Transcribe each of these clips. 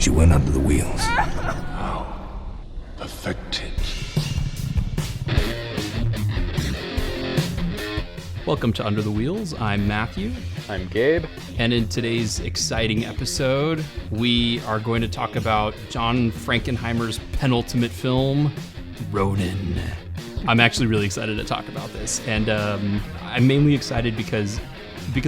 She went under the wheels. Affected. Welcome to Under the Wheels. I'm Matthew. I'm Gabe. And in today's exciting episode, we are going to talk about John Frankenheimer's penultimate film, Ronin. I'm actually really excited to talk about this. And I'm mainly excited because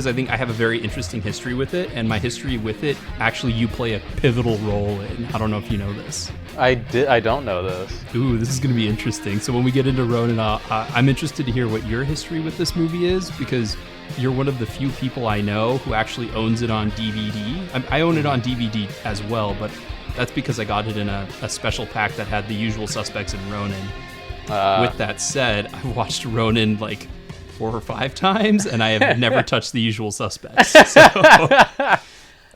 I think I have a very interesting history with it. And my history with it, actually, you play a pivotal role in. I don't know if you know this. I don't know this. Ooh, this is going to be interesting. So when we get into Ronin, I'm interested to hear what your history with this movie is, because you're one of the few people I know who actually owns it on DVD. I own it on DVD as well, but that's because I got it in a special pack that had The Usual Suspects and Ronin. With that said, I've watched Ronin like 4 or 5 times, and I have never touched The Usual Suspects. So.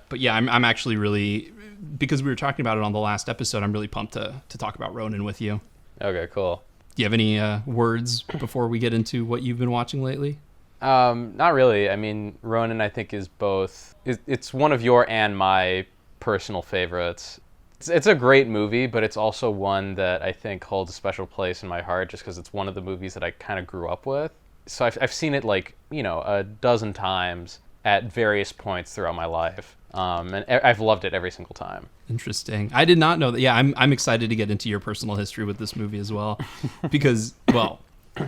But yeah, I'm actually really... Because we were talking about it on the last episode, I'm really pumped to talk about Ronin with you. Okay, cool. Do you have any words before we get into what you've been watching lately? Not really. I mean, Ronin, I think, is both... It's one of your and my personal favorites. It's a great movie, but it's also one that I think holds a special place in my heart just because it's one of the movies that I kind of grew up with. So I've seen it like, a dozen times at various points throughout my life. And I've loved it every single time. Interesting. I did not know that. Yeah, I'm excited to get into your personal history with this movie as well, because, well, we'll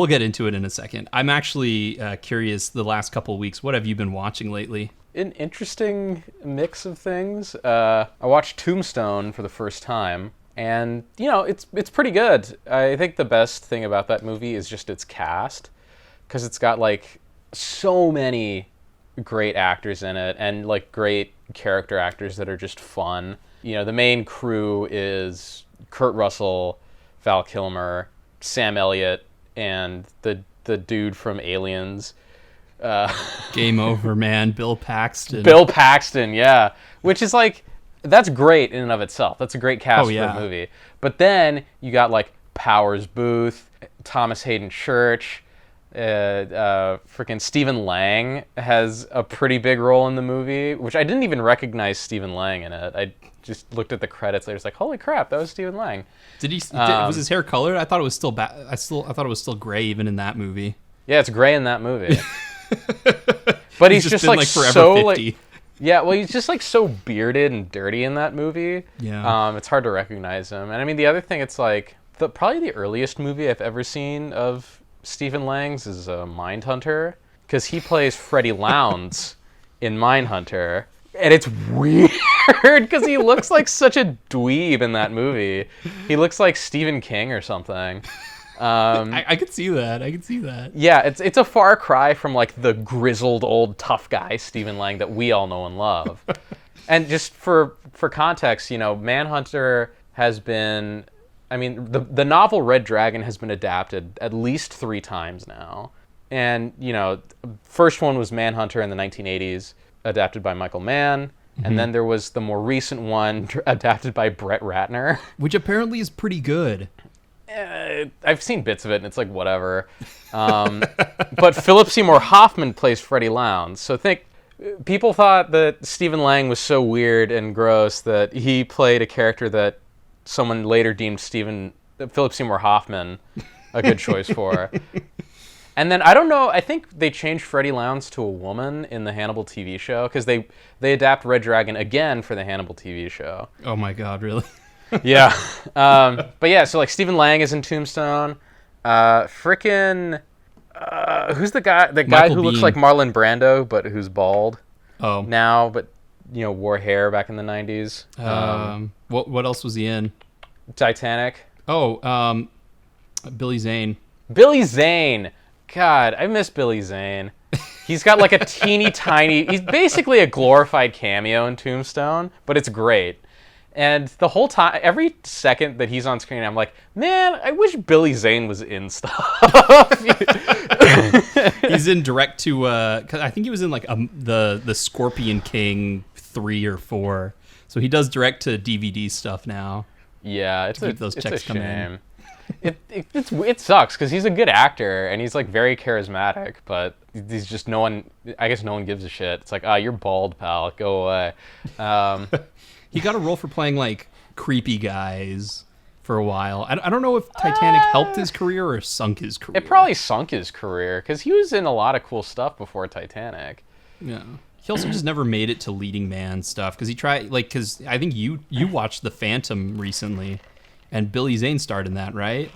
get into it in a second. I'm actually curious, the last couple of weeks, what have you been watching lately? An interesting mix of things. I watched Tombstone for the first time, and, it's pretty good. I think the best thing about that movie is just its cast, because it's got, like, so many great actors in it, and like great character actors that are just fun. The main crew is Kurt Russell, Val Kilmer, Sam Elliott, and the dude from Aliens. Game over, man. Bill Paxton. Bill Paxton, yeah. Which is like, that's great in and of itself. That's a great cast for a movie. But then you got like Powers Booth, Thomas Hayden Church, freaking Stephen Lang has a pretty big role in the movie, which I didn't even recognize Stephen Lang in it. I just looked at the credits. I was like, "Holy crap, that was Stephen Lang." Was his hair colored? I thought it was still I thought it was still gray even in that movie. Yeah, it's gray in that movie. But he's just like forever so 50. like, yeah, well, he's just like so bearded and dirty in that movie. Yeah. It's hard to recognize him. And I mean, the other thing, it's like probably the earliest movie I've ever seen of Stephen Lang's is Mindhunter, because he plays Freddie Lounds in Mindhunter, and it's weird because he looks like such a dweeb in that movie. He looks like Stephen King or something. I could see that. Yeah, it's a far cry from like the grizzled old tough guy Stephen Lang that we all know and love. And just for context, Manhunter has been... I mean, the novel Red Dragon has been adapted at least 3 times now. And, first one was Manhunter in the 1980s, adapted by Michael Mann. Mm-hmm. And then there was the more recent one adapted by Brett Ratner. Which apparently is pretty good. I've seen bits of it, and it's like, whatever. But Philip Seymour Hoffman plays Freddie Lounds. So people thought that Stephen Lang was so weird and gross that he played a character that someone later deemed Philip Seymour Hoffman a good choice for. And then, I don't know, I think they changed Freddie Lounds to a woman in the Hannibal TV show, because they adapt Red Dragon again for the Hannibal TV show. Oh my god, really? Yeah. But yeah, so like Stephen Lang is in Tombstone. Who's the guy Michael who looks Biehn. like Marlon Brando, but who's bald Oh. now, but wore hair back in the 90s. What else was he in? Titanic. Oh, Billy Zane. Billy Zane. God, I miss Billy Zane. He's got like a teeny tiny... He's basically a glorified cameo in Tombstone, but it's great. And the whole time, every second that he's on screen, I'm like, man, I wish Billy Zane was in stuff. He's in direct to... 'cause I think he was in like the Scorpion King 3 or 4. So he does direct to DVD stuff now. Yeah, it's keep those a checks coming in. shame. it sucks because he's a good actor and he's like very charismatic, but he's just no one. I guess no one gives a shit. It's like, you're bald, pal. Go away. He got a role for playing like creepy guys for a while. I don't know if Titanic helped his career or sunk his career. It probably sunk his career because he was in a lot of cool stuff before Titanic. Yeah. He also just never made it to leading man stuff because he tried, like, because I think you watched The Phantom recently, and Billy Zane starred in that, right?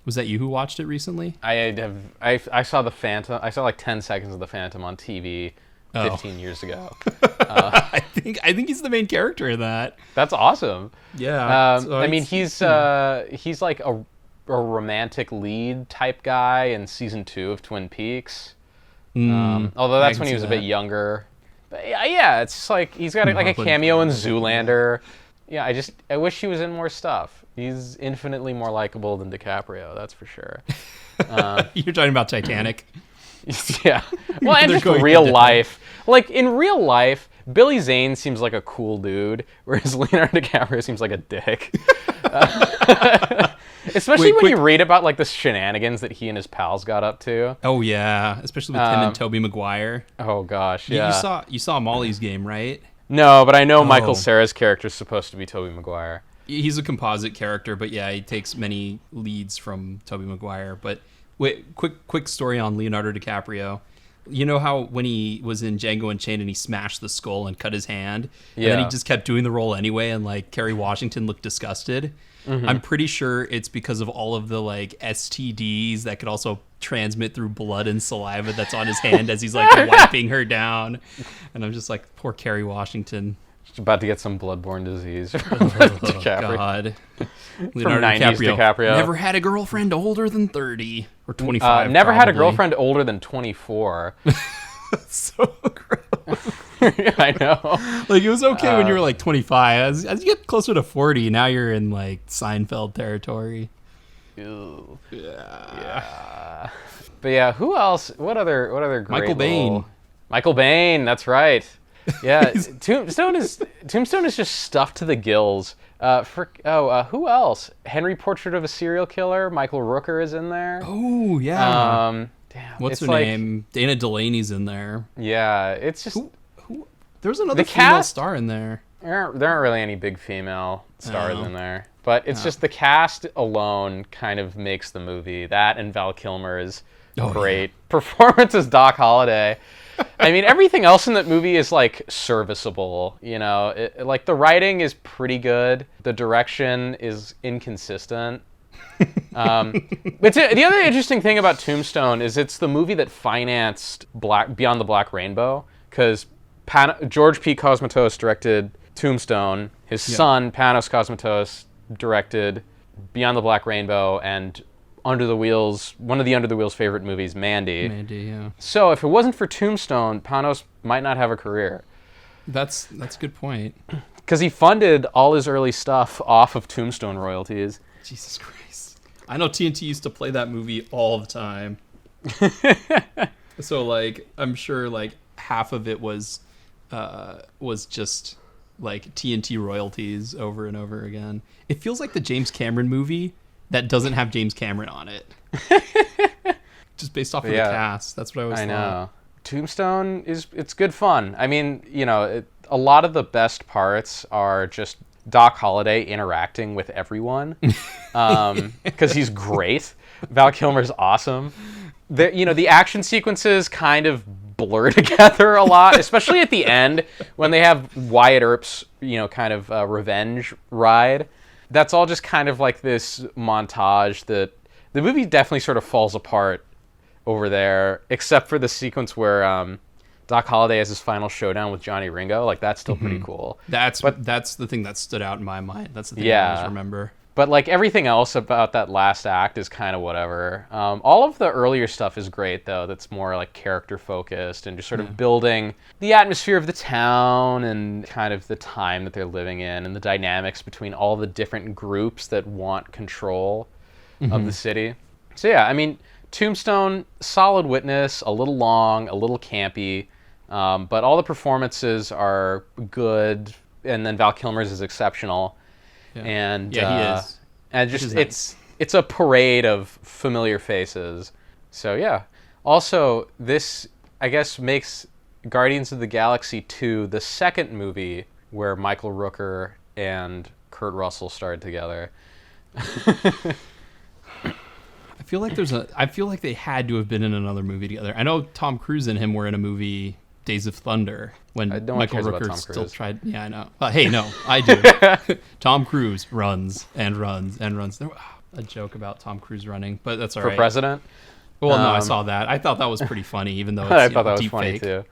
Was that you who watched it recently? I saw The Phantom. I saw like 10 seconds of The Phantom on TV 15 years ago. I think he's the main character in that. That's awesome. Yeah. I mean, he's like a romantic lead type guy in season 2 of Twin Peaks. Although that's when he was a bit younger. But yeah, it's just like he's got like a cameo in Zoolander. Yeah, I wish he was in more stuff. He's infinitely more likable than DiCaprio, that's for sure. You're talking about Titanic? Yeah. Well, and just real life. Like, in real life, Billy Zane seems like a cool dude, whereas Leonardo DiCaprio seems like a dick. Especially when you read about like the shenanigans that he and his pals got up to. Oh yeah, especially with him and Tobey Maguire. Oh gosh, yeah. You saw Molly's Game, right? No, but I know Michael Cera's character is supposed to be Tobey Maguire. He's a composite character, but yeah, he takes many leads from Tobey Maguire. But wait, quick story on Leonardo DiCaprio. You know how when he was in Django Unchained and he smashed the skull and cut his hand, and then he just kept doing the role anyway, and like Kerry Washington looked disgusted. Mm-hmm. I'm pretty sure it's because of all of the like STDs that could also transmit through blood and saliva that's on his hand as he's like wiping her down. And I'm just like, poor Kerry Washington. She's about to get some bloodborne disease. God. Leonardo DiCaprio. Never had a girlfriend older than 30 or 25. Never had a girlfriend older than 24. So gross. I know. Like, it was okay when you were like 25. As you get closer to 40, now you're in like Seinfeld territory. Ew. Yeah. But yeah, who else? What other great Michael Biehn. Michael Biehn, that's right. Yeah, Tombstone is just stuffed to the gills. Who else? Henry Portrait of a Serial Killer. Michael Rooker is in there. Oh yeah. Damn. What's her name? Dana Delaney's in there. Yeah, it's just who there's another female star in there. There aren't really any big female stars in there, but it's just the cast alone kind of makes the movie. That and Val Kilmer's great performance as Doc Holliday. I mean, everything else in that movie is like serviceable. You know, like the writing is pretty good. The direction is inconsistent. But the other interesting thing about Tombstone is it's the movie that financed Beyond the Black Rainbow, because George P. Cosmatos directed Tombstone. His son, Panos Cosmatos, directed Beyond the Black Rainbow and Under the Wheels, one of the Under the Wheels' favorite movies, Mandy. Mandy, yeah. So if it wasn't for Tombstone, Panos might not have a career. That's a good point. Because he funded all his early stuff off of Tombstone royalties. Jesus Christ. I know TNT used to play that movie all the time. So, like, I'm sure, like, half of it was just, like, TNT royalties over and over again. It feels like the James Cameron movie that doesn't have James Cameron on it. Just based off of the cast. That's what I always thought. I know. Tombstone it's good fun. I mean, you know, a lot of the best parts are just Doc Holliday interacting with everyone, because he's great. Val Kilmer's awesome. The action sequences kind of blur together a lot, especially at the end when they have Wyatt Earp's, kind of revenge ride. That's all just kind of like this montage that the movie definitely sort of falls apart over there, except for the sequence where Doc Holliday has his final showdown with Johnny Ringo. Like, that's still pretty cool. That's the thing that stood out in my mind. That's the thing I always remember. But like everything else about that last act is kind of whatever. All of the earlier stuff is great, though. That's more like character focused and just sort of building the atmosphere of the town and kind of the time that they're living in and the dynamics between all the different groups that want control of the city. So yeah, I mean, Tombstone, solid witness, a little long, a little campy, but all the performances are good, and then Val Kilmer's is exceptional. Yeah. And he is. And just it's a parade of familiar faces. So yeah. Also, this, I guess, makes Guardians of the Galaxy 2 the second movie where Michael Rooker and Kurt Russell starred together. I feel like they had to have been in another movie together. I know Tom Cruise and him were in a movie, Days of Thunder, when Michael Rooker still tried. Yeah, I know. Hey, no, I do. Tom Cruise runs and runs and runs. There was a joke about Tom Cruise running, but that's all right. For president? Well, no, I saw that. I thought that was pretty funny, even though it's I thought that was funny fake. too.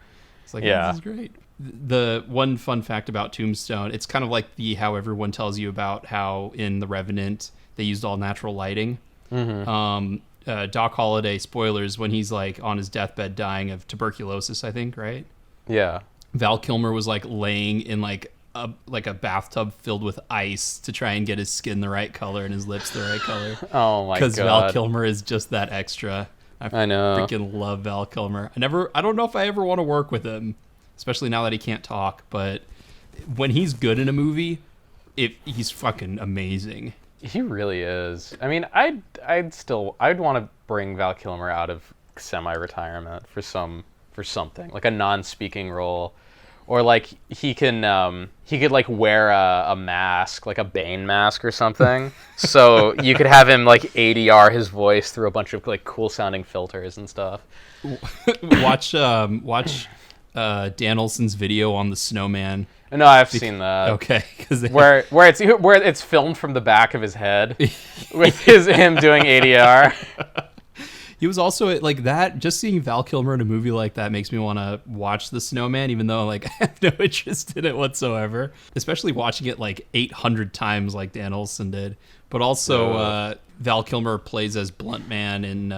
It's like, yeah, this is great. The one fun fact about Tombstone, it's kind of like how everyone tells you about how in The Revenant they used all natural lighting. Mm-hmm. Doc Holliday, spoilers, when he's like on his deathbed dying of tuberculosis, I think, right? Yeah. Val Kilmer was like laying in like a bathtub filled with ice to try and get his skin the right color and his lips the right color. Oh my god! Because Val Kilmer is just that extra. I know. Freaking love Val Kilmer. I don't know if I ever want to work with him, especially now that he can't talk. But when he's good in a movie, he's fucking amazing. He really is. I mean, I'd want to bring Val Kilmer out of semi-retirement for something like a non-speaking role, or like he could like wear a mask, like a Bane mask or something. So you could have him like ADR his voice through a bunch of like cool sounding filters and stuff. Watch Dan Olsen's video on the snowman. No, I've seen that. Okay, where it's filmed from the back of his head with him doing ADR. He was also like that. Just seeing Val Kilmer in a movie like that makes me want to watch The Snowman, even though like I have no interest in it whatsoever. Especially watching it like 800 times, like Dan Olsen did. But also, Val Kilmer plays as Blunt Man in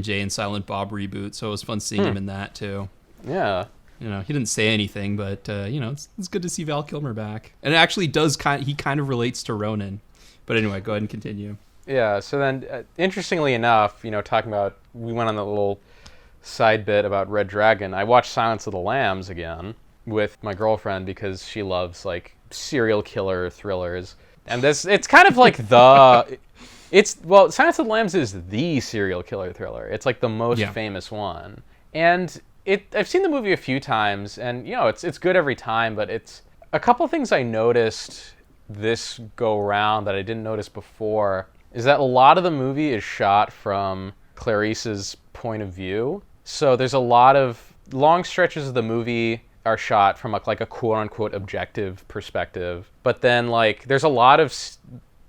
Jay and Silent Bob reboot, so it was fun seeing him in that too. Yeah. You know, he didn't say anything, but it's good to see Val Kilmer back. And it actually does he kind of relates to Ronin. But anyway, go ahead and continue. Yeah, so then, interestingly enough, we went on a little side bit about Red Dragon. I watched Silence of the Lambs again with my girlfriend because she loves, like, serial killer thrillers. And it's kind of like Silence of the Lambs is the serial killer thriller. It's, like, the most famous one. And I've seen the movie a few times, and, it's good every time, but it's a couple things I noticed this go round that I didn't notice before is that a lot of the movie is shot from Clarice's point of view. So there's a lot of long stretches of the movie are shot from like a quote-unquote objective perspective. But then like there's a lot of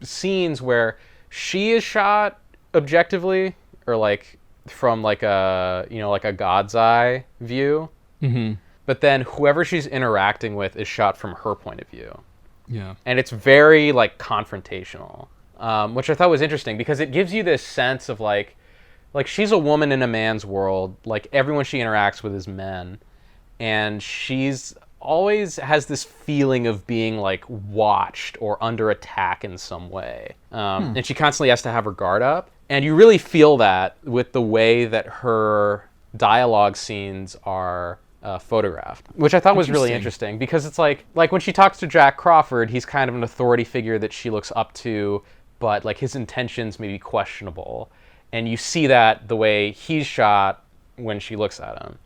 scenes where she is shot objectively or like from like a God's eye view. Mm-hmm. But then whoever she's interacting with is shot from her point of view. Yeah. And it's very like confrontational. Which I thought was interesting because it gives you this sense of like she's a woman in a man's world. Like everyone she interacts with is men, and she's always has this feeling of being like watched or under attack in some way. And she constantly has to have her guard up, and you really feel that with the way that her dialogue scenes are photographed, which I thought was really interesting because it's like when she talks to Jack Crawford, he's kind of an authority figure that she looks up to, but like his intentions may be questionable, and you see that the way he's shot when she looks at him.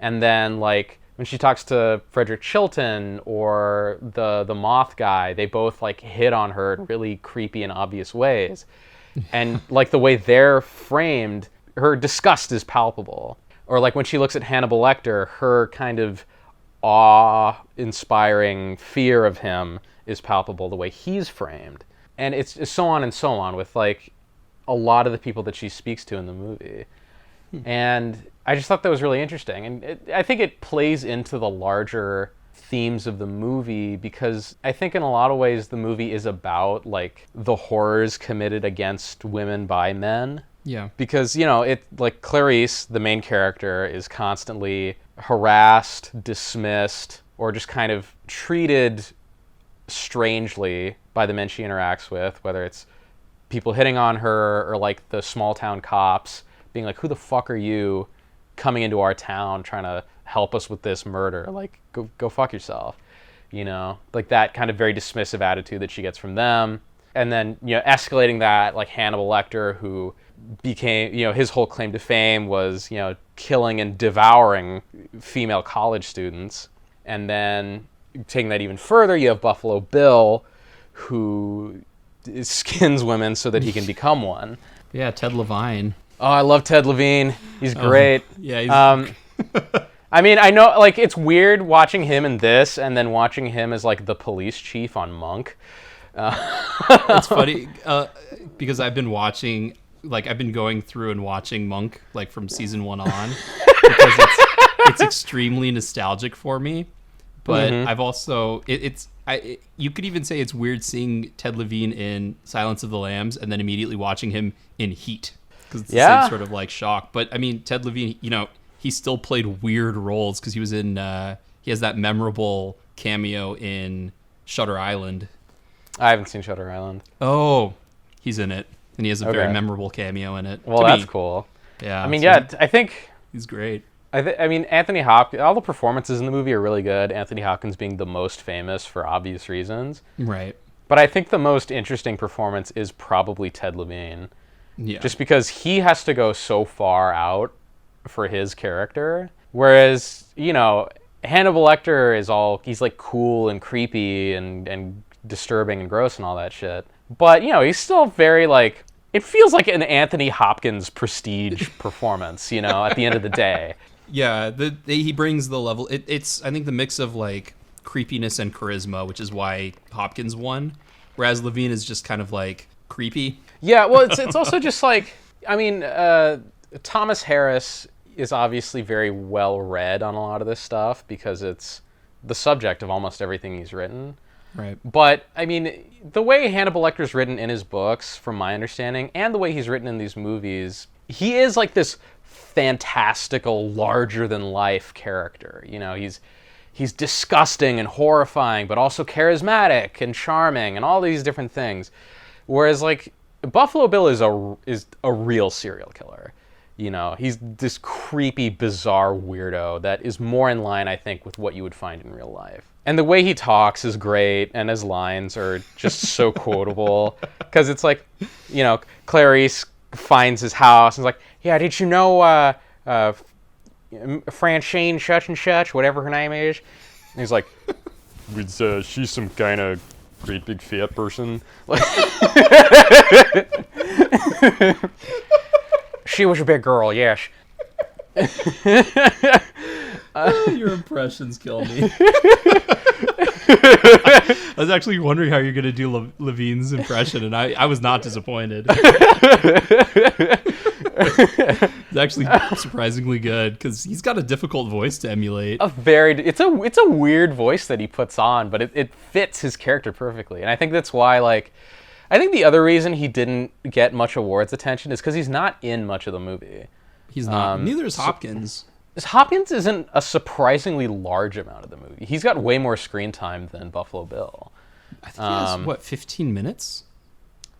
And then like when she talks to Frederick Chilton or the Moth guy, they both like hit on her in really creepy and obvious ways. And like the way they're framed, her disgust is palpable. Or like when she looks at Hannibal Lecter, her kind of awe-inspiring fear of him is palpable the way he's framed. And it's so on and so on with like a lot of the people that she speaks to in the movie. And I just thought that was really interesting. And I think it plays into the larger themes of the movie because I think in a lot of ways the movie is about like the horrors committed against women by men. Yeah. Because, like Clarice, the main character, is constantly harassed, dismissed, or just kind of treated strangely by the men she interacts with, whether it's people hitting on her or like the small town cops being like, who the fuck are you coming into our town trying to help us with this murder? Like, go fuck yourself. Like that kind of very dismissive attitude that she gets from them. And then, escalating that, like Hannibal Lecter, who became, his whole claim to fame was, killing and devouring female college students. And then taking that even further, you have Buffalo Bill, who skins women so that he can become one. Yeah, Ted Levine. Oh, I love Ted Levine. He's great. Yeah, he's... I mean, I know, like, it's weird watching him in this and then watching him as, like, the police chief on Monk. It's funny, because I've been watching, like, I've been going through and watching Monk, like, from season 1 on, because it's extremely nostalgic for me. But I've also, you could even say it's weird seeing Ted Levine in Silence of the Lambs and then immediately watching him in Heat, because it's the same sort of, like, shock. But, I mean, Ted Levine, he still played weird roles, because he was in, he has that memorable cameo in Shutter Island. I haven't seen Shutter Island. Oh, he's in it, and he has a very memorable cameo in it. Well, that's cool. Yeah. I mean, I think... He's great. I mean, Anthony Hopkins, all the performances in the movie are really good, Anthony Hopkins being the most famous for obvious reasons. Right. But I think the most interesting performance is probably Ted Levine. Yeah. Just because he has to go so far out for his character, whereas, Hannibal Lecter he's like cool and creepy and disturbing and gross and all that shit. But, he's still very, like, it feels like an Anthony Hopkins prestige performance, at the end of the day. Yeah, he brings the level. It's, I think, the mix of, like, creepiness and charisma, which is why Hopkins won, whereas Levine is just kind of, like, creepy. Yeah, well, it's also just, like, I mean, Thomas Harris is obviously very well read on a lot of this stuff because it's the subject of almost everything he's written. Right. But, I mean, the way Hannibal Lecter's written in his books, from my understanding, and the way he's written in these movies, he is like this fantastical, larger-than-life character. He's disgusting and horrifying, but also charismatic and charming and all these different things. Whereas, like, Buffalo Bill is a real serial killer. He's this creepy, bizarre weirdo that is more in line, I think, with what you would find in real life. And the way he talks is great, and his lines are just so quotable. Because it's like, Clarice finds his house and is like, yeah, did you know Francine such and such, whatever her name is? And he's like, she's some kind of great big fat person. She was a big girl, yes. Your impressions kill me. I was actually wondering how you're going to do Levine's impression, and I was not disappointed. It's actually surprisingly good, because he's got a difficult voice to emulate. It's a weird voice that he puts on, but it fits his character perfectly. And I think that's why, like, I think the other reason he didn't get much awards attention is because he's not in much of the movie. He's not. Neither is Hopkins. Hopkins isn't a surprisingly large amount of the movie. He's got way more screen time than Buffalo Bill. I think he has, 15 minutes?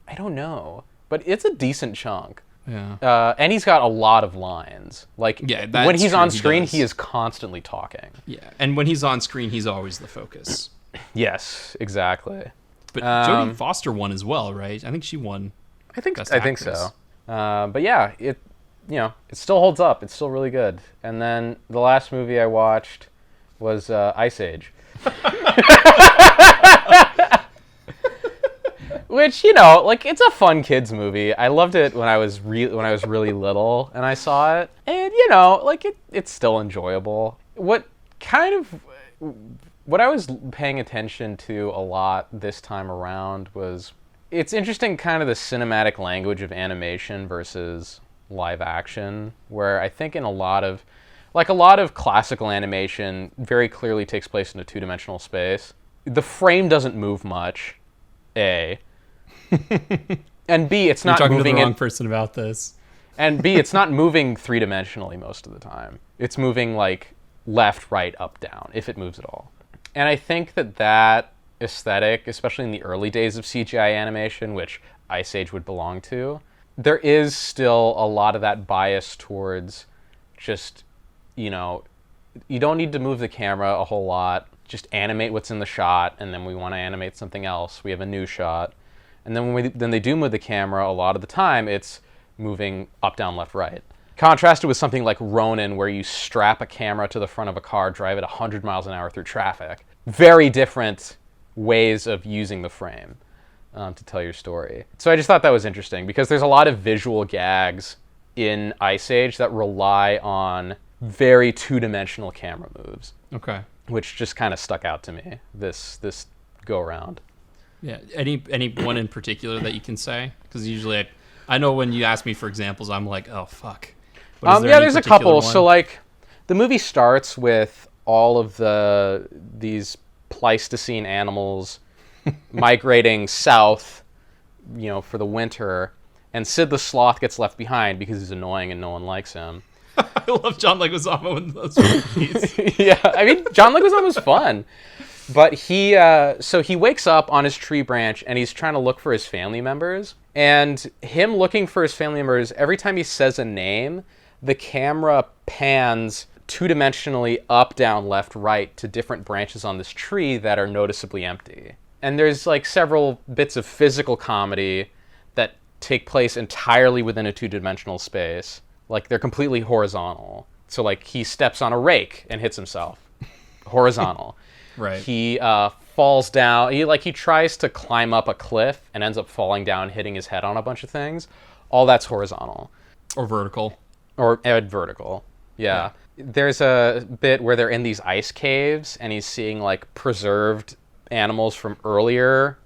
I don't know. But it's a decent chunk. Yeah. And he's got a lot of lines. Like, when he's on screen, he is constantly talking. Yeah, and when he's on screen, he's always the focus. Yes, exactly. But Jodie Foster won as well, right? I think she won. I think so. But yeah, it still holds up. It's still really good. And then the last movie I watched was Ice Age. Which, like, it's a fun kids movie. I loved it when I was really little and I saw it. And, like, it's still enjoyable. What I was paying attention to a lot this time around was, it's interesting kind of the cinematic language of animation versus live action, where I think in a lot of classical animation very clearly takes place in a two-dimensional space. The frame doesn't move much, A. And B, it's not moving... You're talking moving to the wrong person about this. And B, it's not moving three-dimensionally most of the time. It's moving, like, left, right, up, down, if it moves at all. And I think that aesthetic, especially in the early days of CGI animation, which Ice Age would belong to, there is still a lot of that bias towards just, you don't need to move the camera a whole lot. Just animate what's in the shot, and then we want to animate something else. We have a new shot. And then then they do move the camera, a lot of the time it's moving up, down, left, right. Contrasted with something like Ronin, where you strap a camera to the front of a car, drive it 100 miles an hour through traffic. Very different ways of using the frame to tell your story. So I just thought that was interesting, because there's a lot of visual gags in Ice Age that rely on very two-dimensional camera moves. Okay. Which just kind of stuck out to me this go-around. Yeah. Any one in particular that you can say? Because usually I know when you ask me for examples, I'm like, oh, fuck. There's a couple. One? So, like, the movie starts with all of these Pleistocene animals migrating south, for the winter, and Sid the Sloth gets left behind because he's annoying and no one likes him. I love John Leguizamo in those movies. Yeah, I mean, John Leguizamo's fun. But he wakes up on his tree branch and he's trying to look for his family members. And him looking for his family members, every time he says a name, the camera pans two-dimensionally up, down, left, right to different branches on this tree that are noticeably empty. And there's like several bits of physical comedy that take place entirely within a two-dimensional space. Like, they're completely horizontal. So, like, he steps on a rake and hits himself. Horizontal. Right. He falls down. He tries to climb up a cliff and ends up falling down, hitting his head on a bunch of things. All that's horizontal. Or vertical. Or vertical. Yeah. There's a bit where they're in these ice caves and he's seeing, like, preserved animals from earlier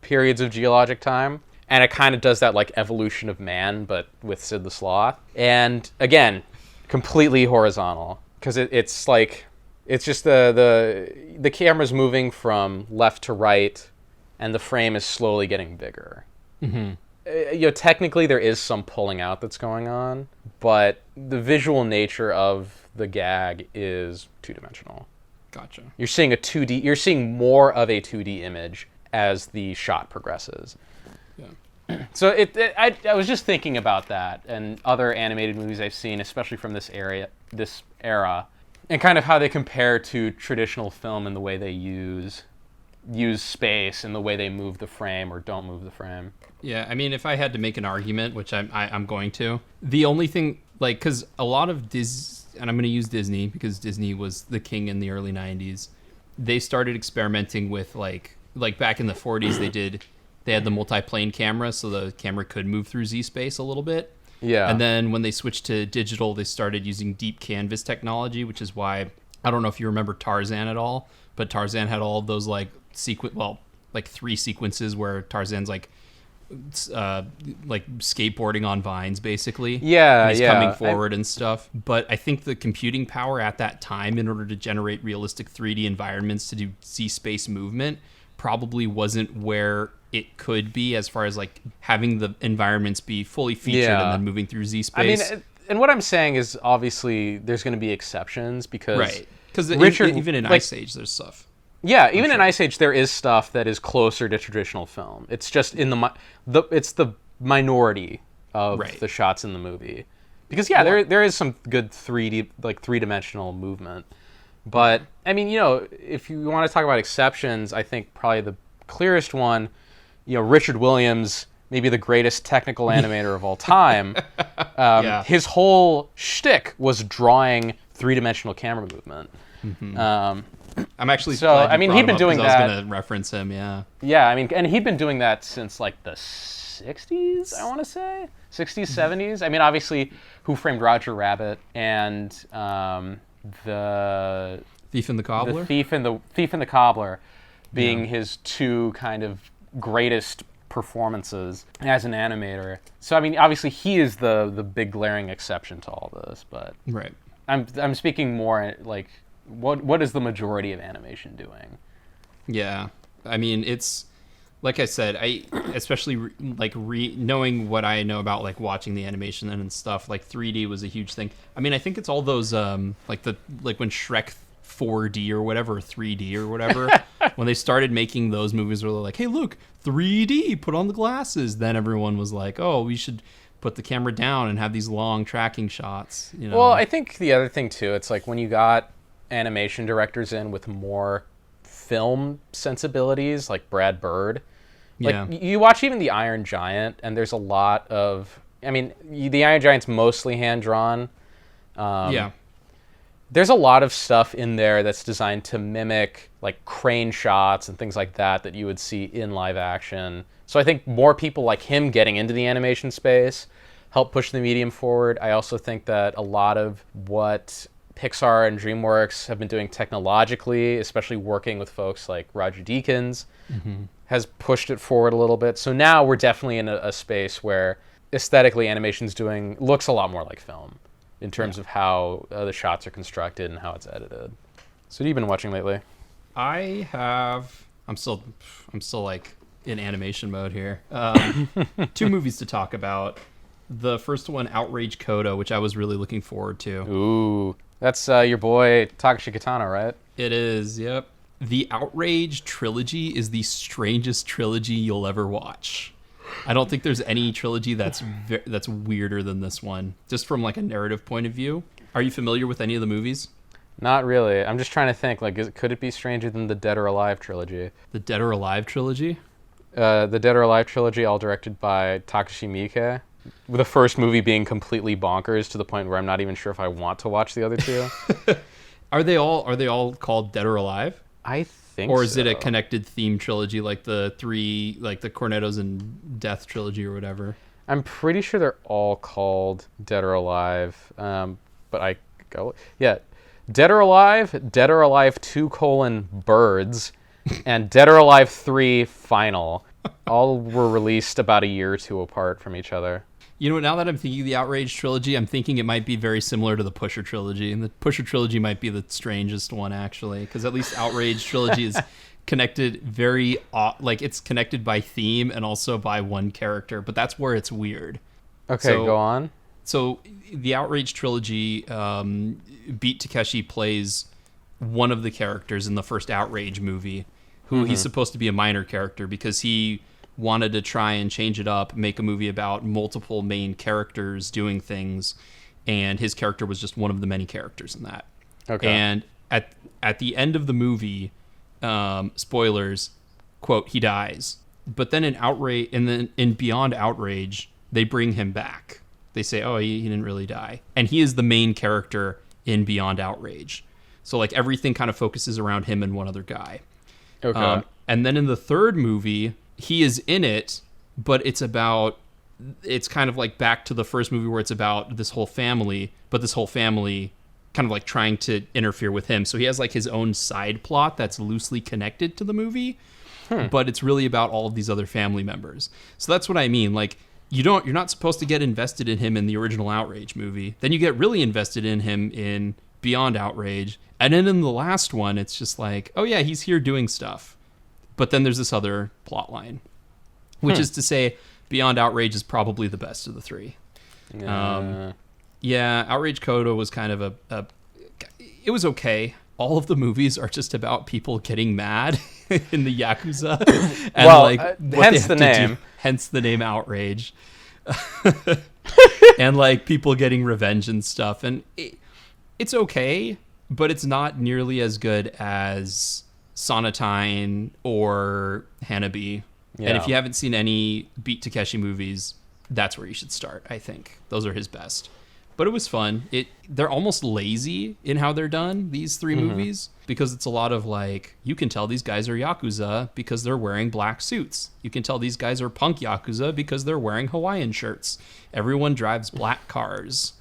periods of geologic time. And it kind of does that, like, evolution of man, but with Sid the Sloth. And, again, completely horizontal. Because it's like, it's just the camera's moving from left to right, and the frame is slowly getting bigger. Mm-hmm. Technically there is some pulling out that's going on, but the visual nature of the gag is two-dimensional. Gotcha. You're seeing more of a 2D image as the shot progresses. Yeah. So I was just thinking about that and other animated movies I've seen, especially from this era, and kind of how they compare to traditional film in the way they use space and the way they move the frame or don't move the frame. Yeah, I mean, if I had to make an argument, which I'm going to, the only thing, like, because a lot of and I'm going to use Disney because Disney was the king in the early 90s. They started experimenting with, like back in the 40s, they had the multi-plane camera, so the camera could move through Z-space a little bit. Yeah. And then when they switched to digital, they started using deep canvas technology, which is why, I don't know if you remember Tarzan at all, but Tarzan had all of those, like, three sequences where Tarzan's, like skateboarding on vines, basically. Yeah, and he's coming forward and stuff. But I think the computing power at that time, in order to generate realistic 3D environments to do Z-space movement, probably wasn't where it could be, as far as, like, having the environments be fully featured and then moving through Z-space. I mean, and what I'm saying is, obviously, there's going to be exceptions because... Right. Because even in Ice Age, there's stuff. Yeah, even in Ice Age, there is stuff that is closer to traditional film. It's just in it's the minority of the shots in the movie. Because, there is some good 3D, like, three-dimensional movement. But, I mean, if you want to talk about exceptions, I think probably the clearest one, Richard Williams, maybe the greatest technical animator of all time, his whole shtick was drawing three-dimensional camera movement. Mm-hmm. I'm actually he'd been doing that. I was going to reference him, yeah. Yeah, I mean, and he'd been doing that since, like, the 60s, I want to say? 60s, 70s? I mean, obviously, Who Framed Roger Rabbit and the... Thief and the Cobbler? The Thief and the Cobbler being his two kind of greatest performances as an animator. So, I mean, obviously, he is the big glaring exception to all this, but... Right. I'm speaking more, like... What is the majority of animation doing? Yeah, I mean, it's like I said, especially knowing what I know about, like, watching the animation and stuff, like 3D was a huge thing. I mean, I think it's all those when Shrek 4D or whatever, 3D or whatever, when they started making those movies where they're like, hey, look, 3D, put on the glasses. Then everyone was like, oh, we should put the camera down and have these long tracking shots. Well, I think the other thing too, it's like when you got animation directors in with more film sensibilities, like Brad Bird, Yeah. Like, you watch even the Iron Giant, and there's a lot of, I mean, the Iron Giant's mostly hand drawn. Yeah. There's a lot of stuff in there that's designed to mimic like crane shots and things like that you would see in live action. So I think more people like him getting into the animation space help push the medium forward. I also think that a lot of what Pixar and DreamWorks have been doing technologically, especially working with folks like Roger Deakins, has pushed it forward a little bit. So now we're definitely in a space where aesthetically animation's looks a lot more like film in terms of how the shots are constructed and how it's edited. So what have you been watching lately? I'm still like in animation mode here. 2 movies to talk about. The first one, Outrage Coda, which I was really looking forward to. Ooh, that's your boy Takashi Kitano, right? It is, yep. The Outrage trilogy is the strangest trilogy you'll ever watch. I don't think there's any trilogy that's weirder than this one, just from like a narrative point of view. Are you familiar with any of the movies? Not really. I'm just trying to think. Like, could it be stranger than the Dead or Alive trilogy? The Dead or Alive trilogy? The Dead or Alive trilogy, all directed by Takashi Miike. With the first movie being completely bonkers to the point where I'm not even sure if I want to watch the other 2. Are they all called Dead or Alive? I think so. Or is it a connected theme trilogy like the 3, like the Cornettos and Death trilogy or whatever? I'm pretty sure they're all called Dead or Alive. But I go, yeah. Dead or Alive 2: Birds, and Dead or Alive 3 Final. All were released about a year or 2 apart from each other. You know what, now that I'm thinking of the Outrage trilogy, I'm thinking it might be very similar to the Pusher trilogy. And the Pusher trilogy might be the strangest one, actually. Because at least Outrage trilogy is connected it's connected by theme and also by one character. But that's where it's weird. Okay, go on. So the Outrage trilogy, Beat Takeshi plays one of the characters in the first Outrage movie, who he's supposed to be a minor character because he wanted to try and change it up, make a movie about multiple main characters doing things, and his character was just one of the many characters in that. Okay. And at the end of the movie, spoilers, quote, he dies. But then in Beyond Outrage, they bring him back. They say, oh, he didn't really die. And he is the main character in Beyond Outrage. So like everything kind of focuses around him and one other guy. Okay. And then in the third movie, he is in it, but it's kind of like back to the first movie where it's about this whole family, but this whole family kind of like trying to interfere with him. So he has like his own side plot that's loosely connected to the movie, but it's really about all of these other family members. So that's what I mean. Like you're not supposed to get invested in him in the original Outrage movie. Then you get really invested in him in Beyond Outrage. And then in the last one, it's just like, oh yeah, he's here doing stuff. But then there's this other plot line, which is to say Beyond Outrage is probably the best of the 3. Yeah, Outrage Coda was kind of it was okay. All of the movies are just about people getting mad in the Yakuza. And hence the name. Hence the name Outrage. And like people getting revenge and stuff. And it's okay, but it's not nearly as good as Sonatine or Hanabi. Yeah. And if you haven't seen any Beat Takeshi movies, that's where you should start, I think. Those are his best. But it was fun. They're almost lazy in how they're done, these 3 movies, because it's a lot of like, you can tell these guys are Yakuza because they're wearing black suits. You can tell these guys are punk Yakuza because they're wearing Hawaiian shirts. Everyone drives black cars.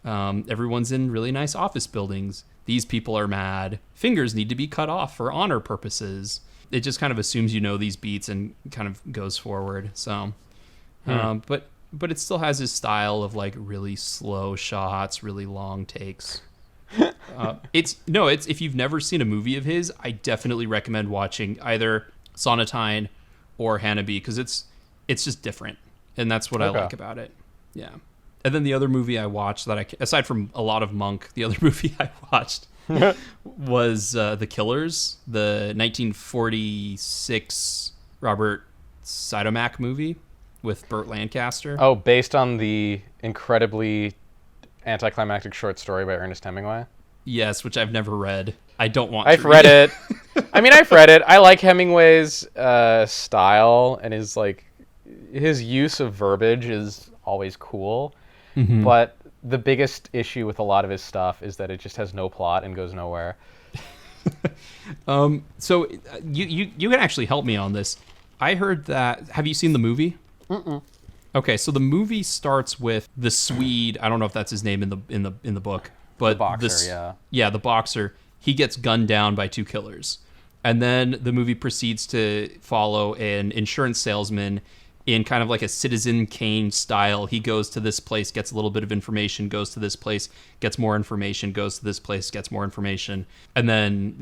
Everyone's in really nice office buildings. These people are mad. Fingers need to be cut off for honor purposes. It just kind of assumes you know these beats and kind of goes forward. So, but it still has his style of like really slow shots, really long takes. It's if you've never seen a movie of his, I definitely recommend watching either Sonatine or Hanabi because it's just different, and that's what I like about it. Yeah. And then the other movie I watched aside from a lot of Monk, the other movie I watched was The Killers, the 1946 Robert Sidomak movie with Burt Lancaster. Oh, based on the incredibly anticlimactic short story by Ernest Hemingway? Yes, which I've never read. I don't want I've to read it. I mean, I've read it. I like Hemingway's style, and his use of verbiage is always cool. Mm-hmm. But the biggest issue with a lot of his stuff is that it just has no plot and goes nowhere. So you can actually help me on this. I heard that. Have you seen the movie? Mm-mm. Okay, so the movie starts with the Swede. I don't know if that's his name in the book, but The boxer, yeah, the boxer. He gets gunned down by two killers, and then the movie proceeds to follow an insurance salesman in kind of like a Citizen Kane style. He goes to this place, gets a little bit of information, goes to this place, gets more information, goes to this place, gets more information, and then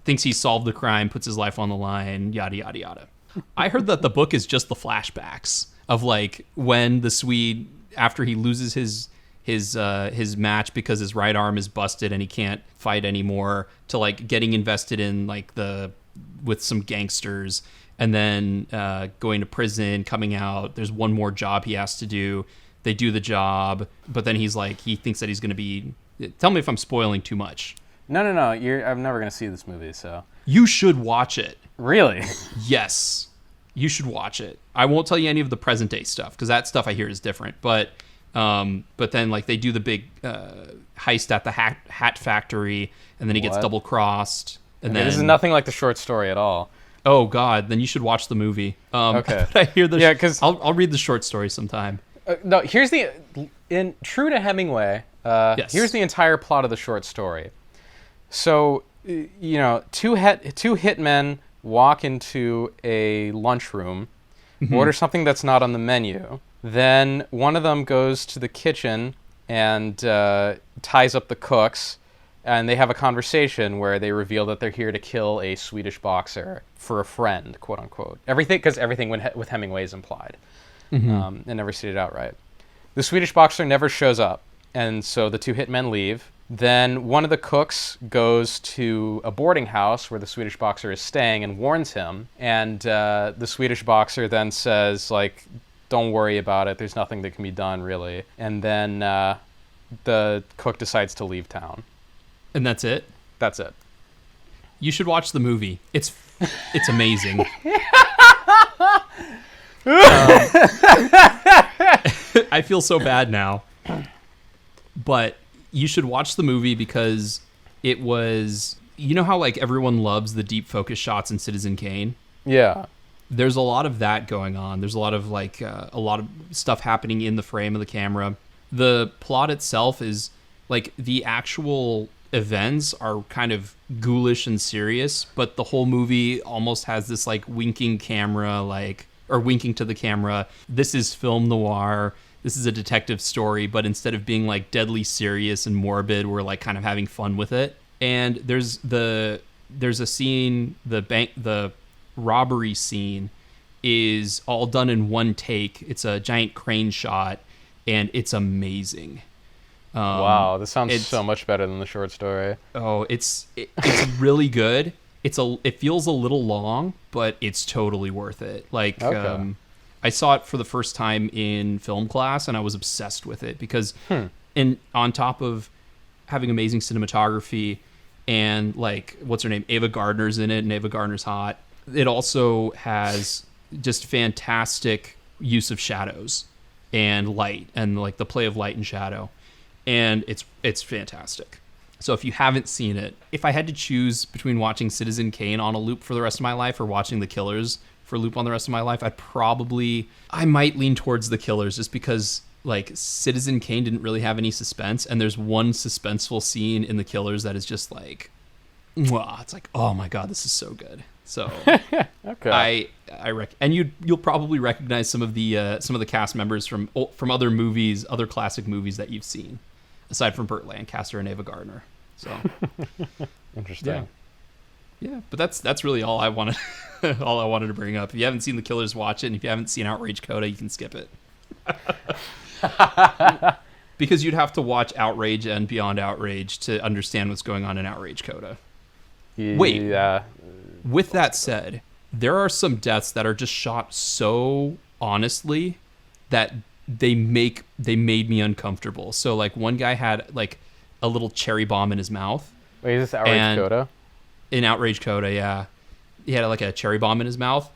thinks he solved the crime, puts his life on the line, yada yada yada. I heard that the book is just the flashbacks of like when the Swede, after he loses his match because his right arm is busted and he can't fight anymore, to like getting invested in like with some gangsters, and then going to prison, coming out. There's one more job he has to do. They do the job, but then he thinks that he's going to be. Tell me if I'm spoiling too much. No. I'm never gonna see this movie, so. You should watch it. Really? Yes, you should watch it. I won't tell you any of the present day stuff because that stuff I hear is different. But then like they do the big heist at the hat factory, and then he gets double crossed. And then this is nothing like the short story at all. Oh God, then you should watch the movie. Okay. But I hear because I'll read the short story sometime. No, here's in true to Hemingway. Yes. Here's the entire plot of the short story. So, two hitmen walk into a lunchroom, order something that's not on the menu. Then one of them goes to the kitchen and ties up the cooks, and they have a conversation where they reveal that they're here to kill a Swedish boxer for a friend, quote unquote. Everything with Hemingway is implied, and never stated outright. The Swedish boxer never shows up, and so the two hitmen leave. Then one of the cooks goes to a boarding house where the Swedish boxer is staying and warns him. And the Swedish boxer then says, like, don't worry about it. There's nothing that can be done, really. And then the cook decides to leave town. And that's it? That's it. You should watch the movie. It's amazing. I feel so bad now. But you should watch the movie because it was... You know how like everyone loves the deep focus shots in Citizen Kane? Yeah. There's a lot of that going on. There's a lot of like a lot of stuff happening in the frame of the camera. The plot itself is like the actual events are kind of ghoulish and serious, but the whole movie almost has this like winking camera, or winking to the camera. This is film noir. This is a detective story, but instead of being like deadly serious and morbid, we're like kind of having fun with it. And there's a scene, the robbery scene is all done in one take. It's a giant crane shot, and it's amazing. Wow, this sounds so much better than the short story. Oh, it's really good. It feels a little long, but it's totally worth it. Like, okay. I saw it for the first time in film class, and I was obsessed with it because, on top of having amazing cinematography and like what's her name, Ava Gardner's in it, and Ava Gardner's hot. It also has just fantastic use of shadows and light, and like the play of light and shadow, and it's fantastic. So if you haven't seen it, if I had to choose between watching Citizen Kane on a loop for the rest of my life or watching The Killers for a loop on the rest of my life, I might lean towards The Killers, just because like Citizen Kane didn't really have any suspense, and there's one suspenseful scene in The Killers that is just like, mwah, it's like, oh my god, this is so good. So okay. And you'll probably recognize some of the cast members from other movies, other classic movies that you've seen, aside from Burt Lancaster and Ava Gardner. So interesting. Yeah, but that's really all I wanted to bring up. If you haven't seen The Killers, watch it, and if you haven't seen Outrage Coda, you can skip it. Because you'd have to watch Outrage and Beyond Outrage to understand what's going on in Outrage Coda. Wait. Yeah. With that said, there are some deaths that are just shot so honestly that they made me uncomfortable. So like one guy had like a little cherry bomb in his mouth. Wait, is this Outrage Coda? In Outrage Coda, yeah. He had like a cherry bomb in his mouth.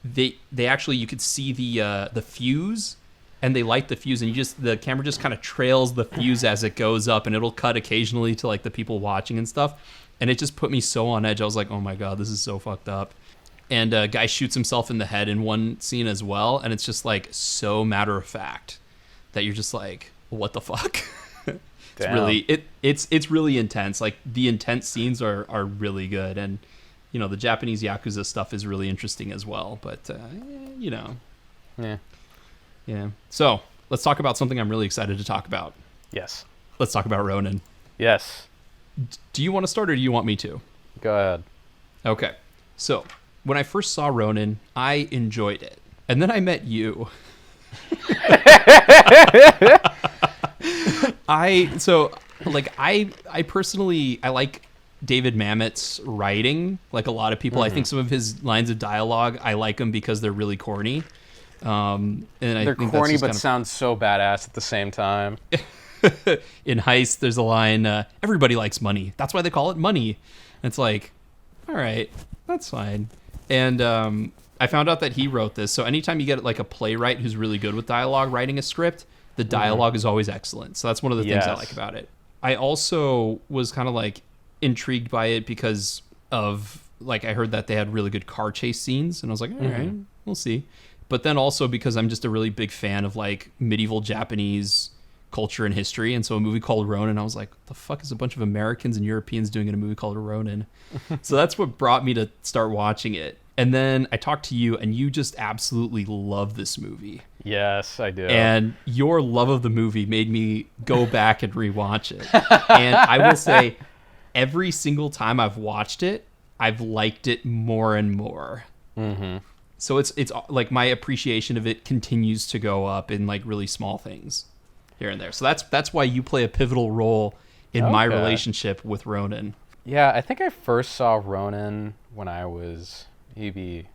They actually, you could see the fuse, and they light the fuse, and the camera just kind of trails the fuse as it goes up, and it'll cut occasionally to like the people watching and stuff. And it just put me so on edge. I was like, oh my God, this is so fucked up. And a guy shoots himself in the head in one scene as well, and it's just like so matter of fact that you're just like, what the fuck? It's really it's really intense. Like the intense scenes are really good, and you know the Japanese Yakuza stuff is really interesting as well. But you know, yeah. So let's talk about something I'm really excited to talk about. Yes. Let's talk about Ronin. Yes. Do you want to start, or do you want me to? Go ahead. Okay. So when I first saw Ronin, I enjoyed it, and then I met you. I personally like David Mamet's writing. Like a lot of people, I think some of his lines of dialogue, I like them because they're really corny. And they're corny, but sound so badass at the same time. In Heist, there's a line, everybody likes money. That's why they call it money. And it's like, all right, that's fine. And I found out that he wrote this. So anytime you get like a playwright who's really good with dialogue writing a script, the dialogue is always excellent. So that's one of the things I like about it. I also was kind of like intrigued by it because of like I heard that they had really good car chase scenes, and I was like, all right, we'll see. But then also because I'm just a really big fan of like medieval Japanese culture and history, and so a movie called Ronin, I was like, what the fuck is a bunch of Americans and Europeans doing in a movie called Ronin? So that's what brought me to start watching it. And then I talked to you, and you just absolutely love this movie. Yes, I do. And your love of the movie made me go back and rewatch it. And I will say, every single time I've watched it, I've liked it more and more. Mm-hmm. So it's like my appreciation of it continues to go up in like really small things here and there. So that's why you play a pivotal role in my relationship with Ronin. Yeah, I think I first saw Ronin when I was maybe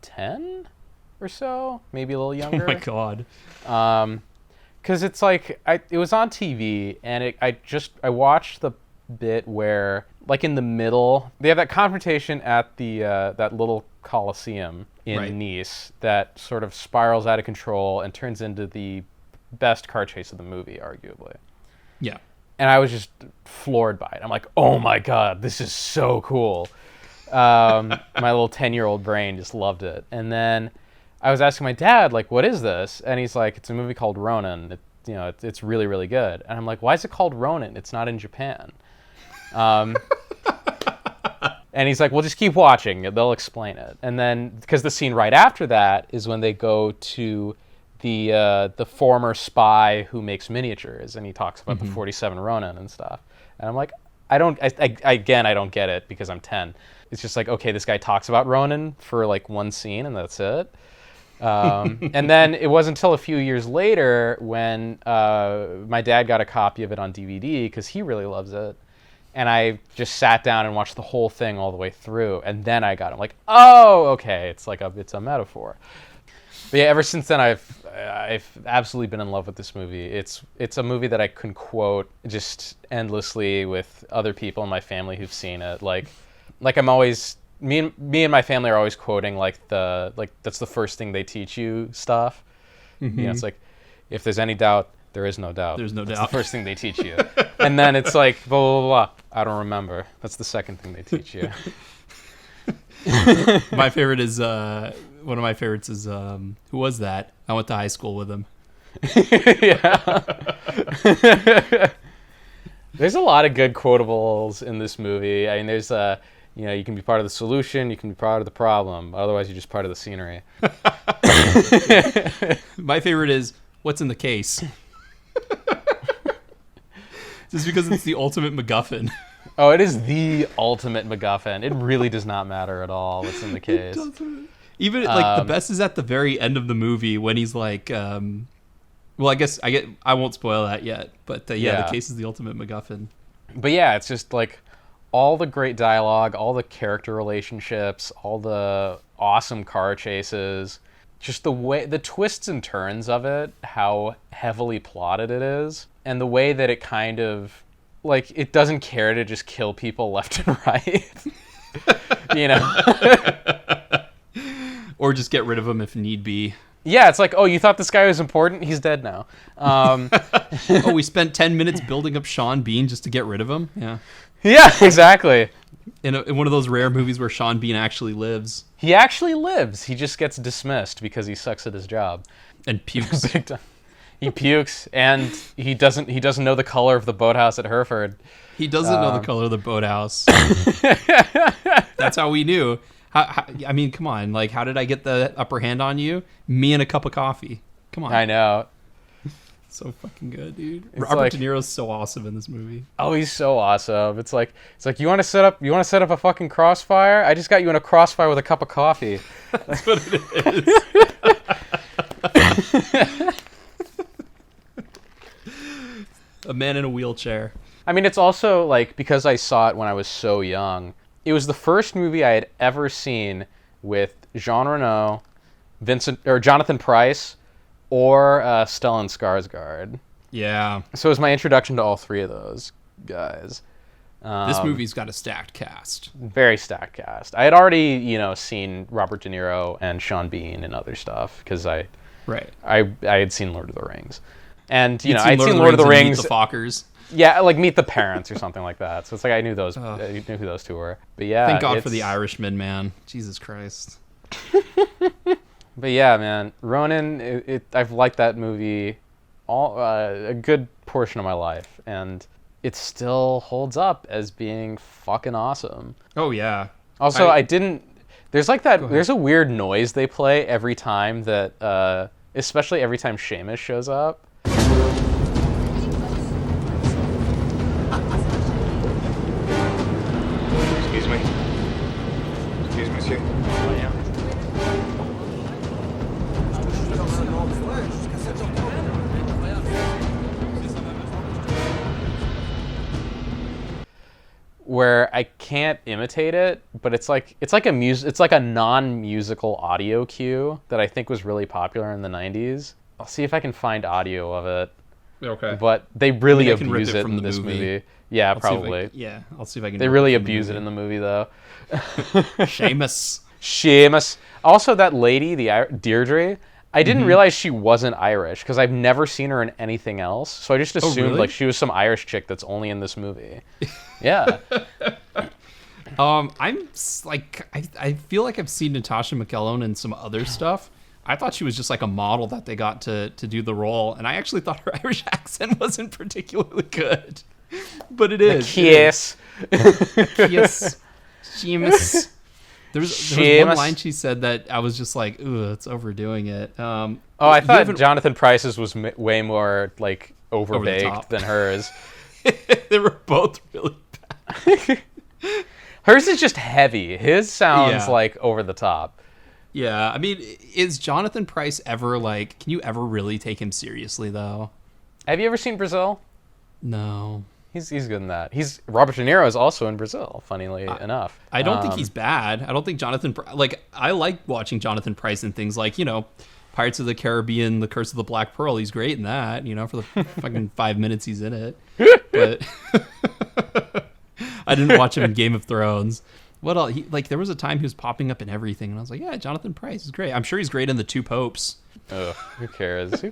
10 or so, maybe a little younger. Oh my God. Because it's like, it was on TV, and I watched the bit where, like in the middle, they have that confrontation at the that little Coliseum in Nice that sort of spirals out of control and turns into the best car chase of the movie, arguably. Yeah. And I was just floored by it. I'm like, oh my God, this is so cool. My little 10-year-old brain just loved it. And then I was asking my dad, like, what is this? And he's like, it's a movie called Ronin. It's really, really good. And I'm like, why is it called Ronin? It's not in Japan. And he's like, well, just keep watching. They'll explain it. And then, because the scene right after that is when they go to the former spy who makes miniatures, and he talks about the 47 Ronin and stuff. And I'm like, I don't get it because I'm 10. It's just like, okay, this guy talks about Ronin for like one scene and that's it. And then it wasn't until a few years later when my dad got a copy of it on DVD because he really loves it. And I just sat down and watched the whole thing all the way through. And then I got it. I'm like, oh, okay, it's a metaphor. But yeah, ever since then, I've absolutely been in love with this movie. It's a movie that I can quote just endlessly with other people in my family who've seen it. Like I'm always me and my family are always quoting that's the first thing they teach you stuff. Mm-hmm. You know, it's like, if there's any doubt, there is no doubt. There's no doubt. That's the first thing they teach you. And then it's like blah blah blah. I don't remember. That's the second thing they teach you. My favorite is one of my favorites is who was that? I went to high school with him. Yeah. There's a lot of good quotables in this movie. I mean, there's you can be part of the solution, you can be part of the problem. Otherwise, you're just part of the scenery. My favorite is, what's in the case? Just because it's the ultimate MacGuffin. Oh, it is the ultimate MacGuffin. It really does not matter at all what's in the case. Even like the best is at the very end of the movie when he's like, well, I won't spoil that yet, but the case is the ultimate MacGuffin. But yeah, it's just like all the great dialogue, all the character relationships, all the awesome car chases, just the way, the twists and turns of it, how heavily plotted it is, and the way that it kind of like it doesn't care to just kill people left and right. You know? Or just get rid of him if need be. Yeah, it's like, oh, you thought this guy was important? He's dead now. Oh, we spent 10 minutes building up Sean Bean just to get rid of him? Yeah. Yeah, exactly. In one of those rare movies where Sean Bean actually lives. He actually lives. He just gets dismissed because he sucks at his job. And pukes. Big time. He pukes, and he doesn't know the color of the boathouse at Hereford. He doesn't know the color of the boathouse. That's how we knew. I mean, come on. Like, how did I get the upper hand on you? Me and a cup of coffee. Come on. I know. So fucking good, dude. It's Robert like, De Niro's so awesome in this movie. Oh, he's so awesome. It's like you want to set up a fucking crossfire? I just got you in a crossfire with a cup of coffee. That's what it is. A man in a wheelchair. I mean, it's also like, because I saw it when I was so young, it was the first movie I had ever seen with Jean Reno, Jonathan Pryce, or Stellan Skarsgård. Yeah. So it was my introduction to all three of those guys. This movie's got a stacked cast. Very stacked cast. I had already, seen Robert De Niro and Sean Bean and other stuff because I had seen Lord of the Rings. And, I'd seen Lord of the Rings. Meet the Fockers. Yeah, like Meet the Parents or something like that. So it's like I knew those. I knew who those two were. But yeah, thank God for the Irishman, man. Jesus Christ. But yeah, man, Ronin. I've liked that movie a good portion of my life, and it still holds up as being fucking awesome. Oh yeah. Also, I didn't. There's like that. There's a weird noise they play every time that, especially every time Seamus shows up. Excuse me. Excuse me, monsieur. Where I can't imitate it, but it's like a non-musical audio cue that I think was really popular in the 90s. I'll see if I can find audio of it. Okay. But they really I can abuse rip it it from in the this movie. movie. Yeah, probably. I'll see if I can. They really abuse it in the movie, though. Seamus. Also, that lady, Deirdre, I didn't realize she wasn't Irish because I've never seen her in anything else. So I just assumed like she was some Irish chick that's only in this movie. Yeah. I'm like, I feel like I've seen Natasha McElhone in some other stuff. I thought she was just like a model that they got to do the role, and I actually thought her Irish accent wasn't particularly good. But it is. Yes. Yes. Seamus. There was one line she said that I was just like, ooh, it's overdoing it. I thought Jonathan Pryce's was way more like overbaked than hers. They were both really bad. Hers is just heavy. His sounds like over the top. Yeah, I mean, is Jonathan Pryce ever like? Can you ever really take him seriously though? Have you ever seen Brazil? No. He's good in that. Robert De Niro is also in Brazil, funnily enough. I don't think he's bad. I don't think I like watching Jonathan Pryce in things like, Pirates of the Caribbean, The Curse of the Black Pearl. He's great in that, for the fucking 5 minutes he's in it. But I didn't watch him in Game of Thrones. What else? There was a time he was popping up in everything, and I was like, yeah, Jonathan Pryce is great. I'm sure he's great in The Two Popes. Ugh, who cares?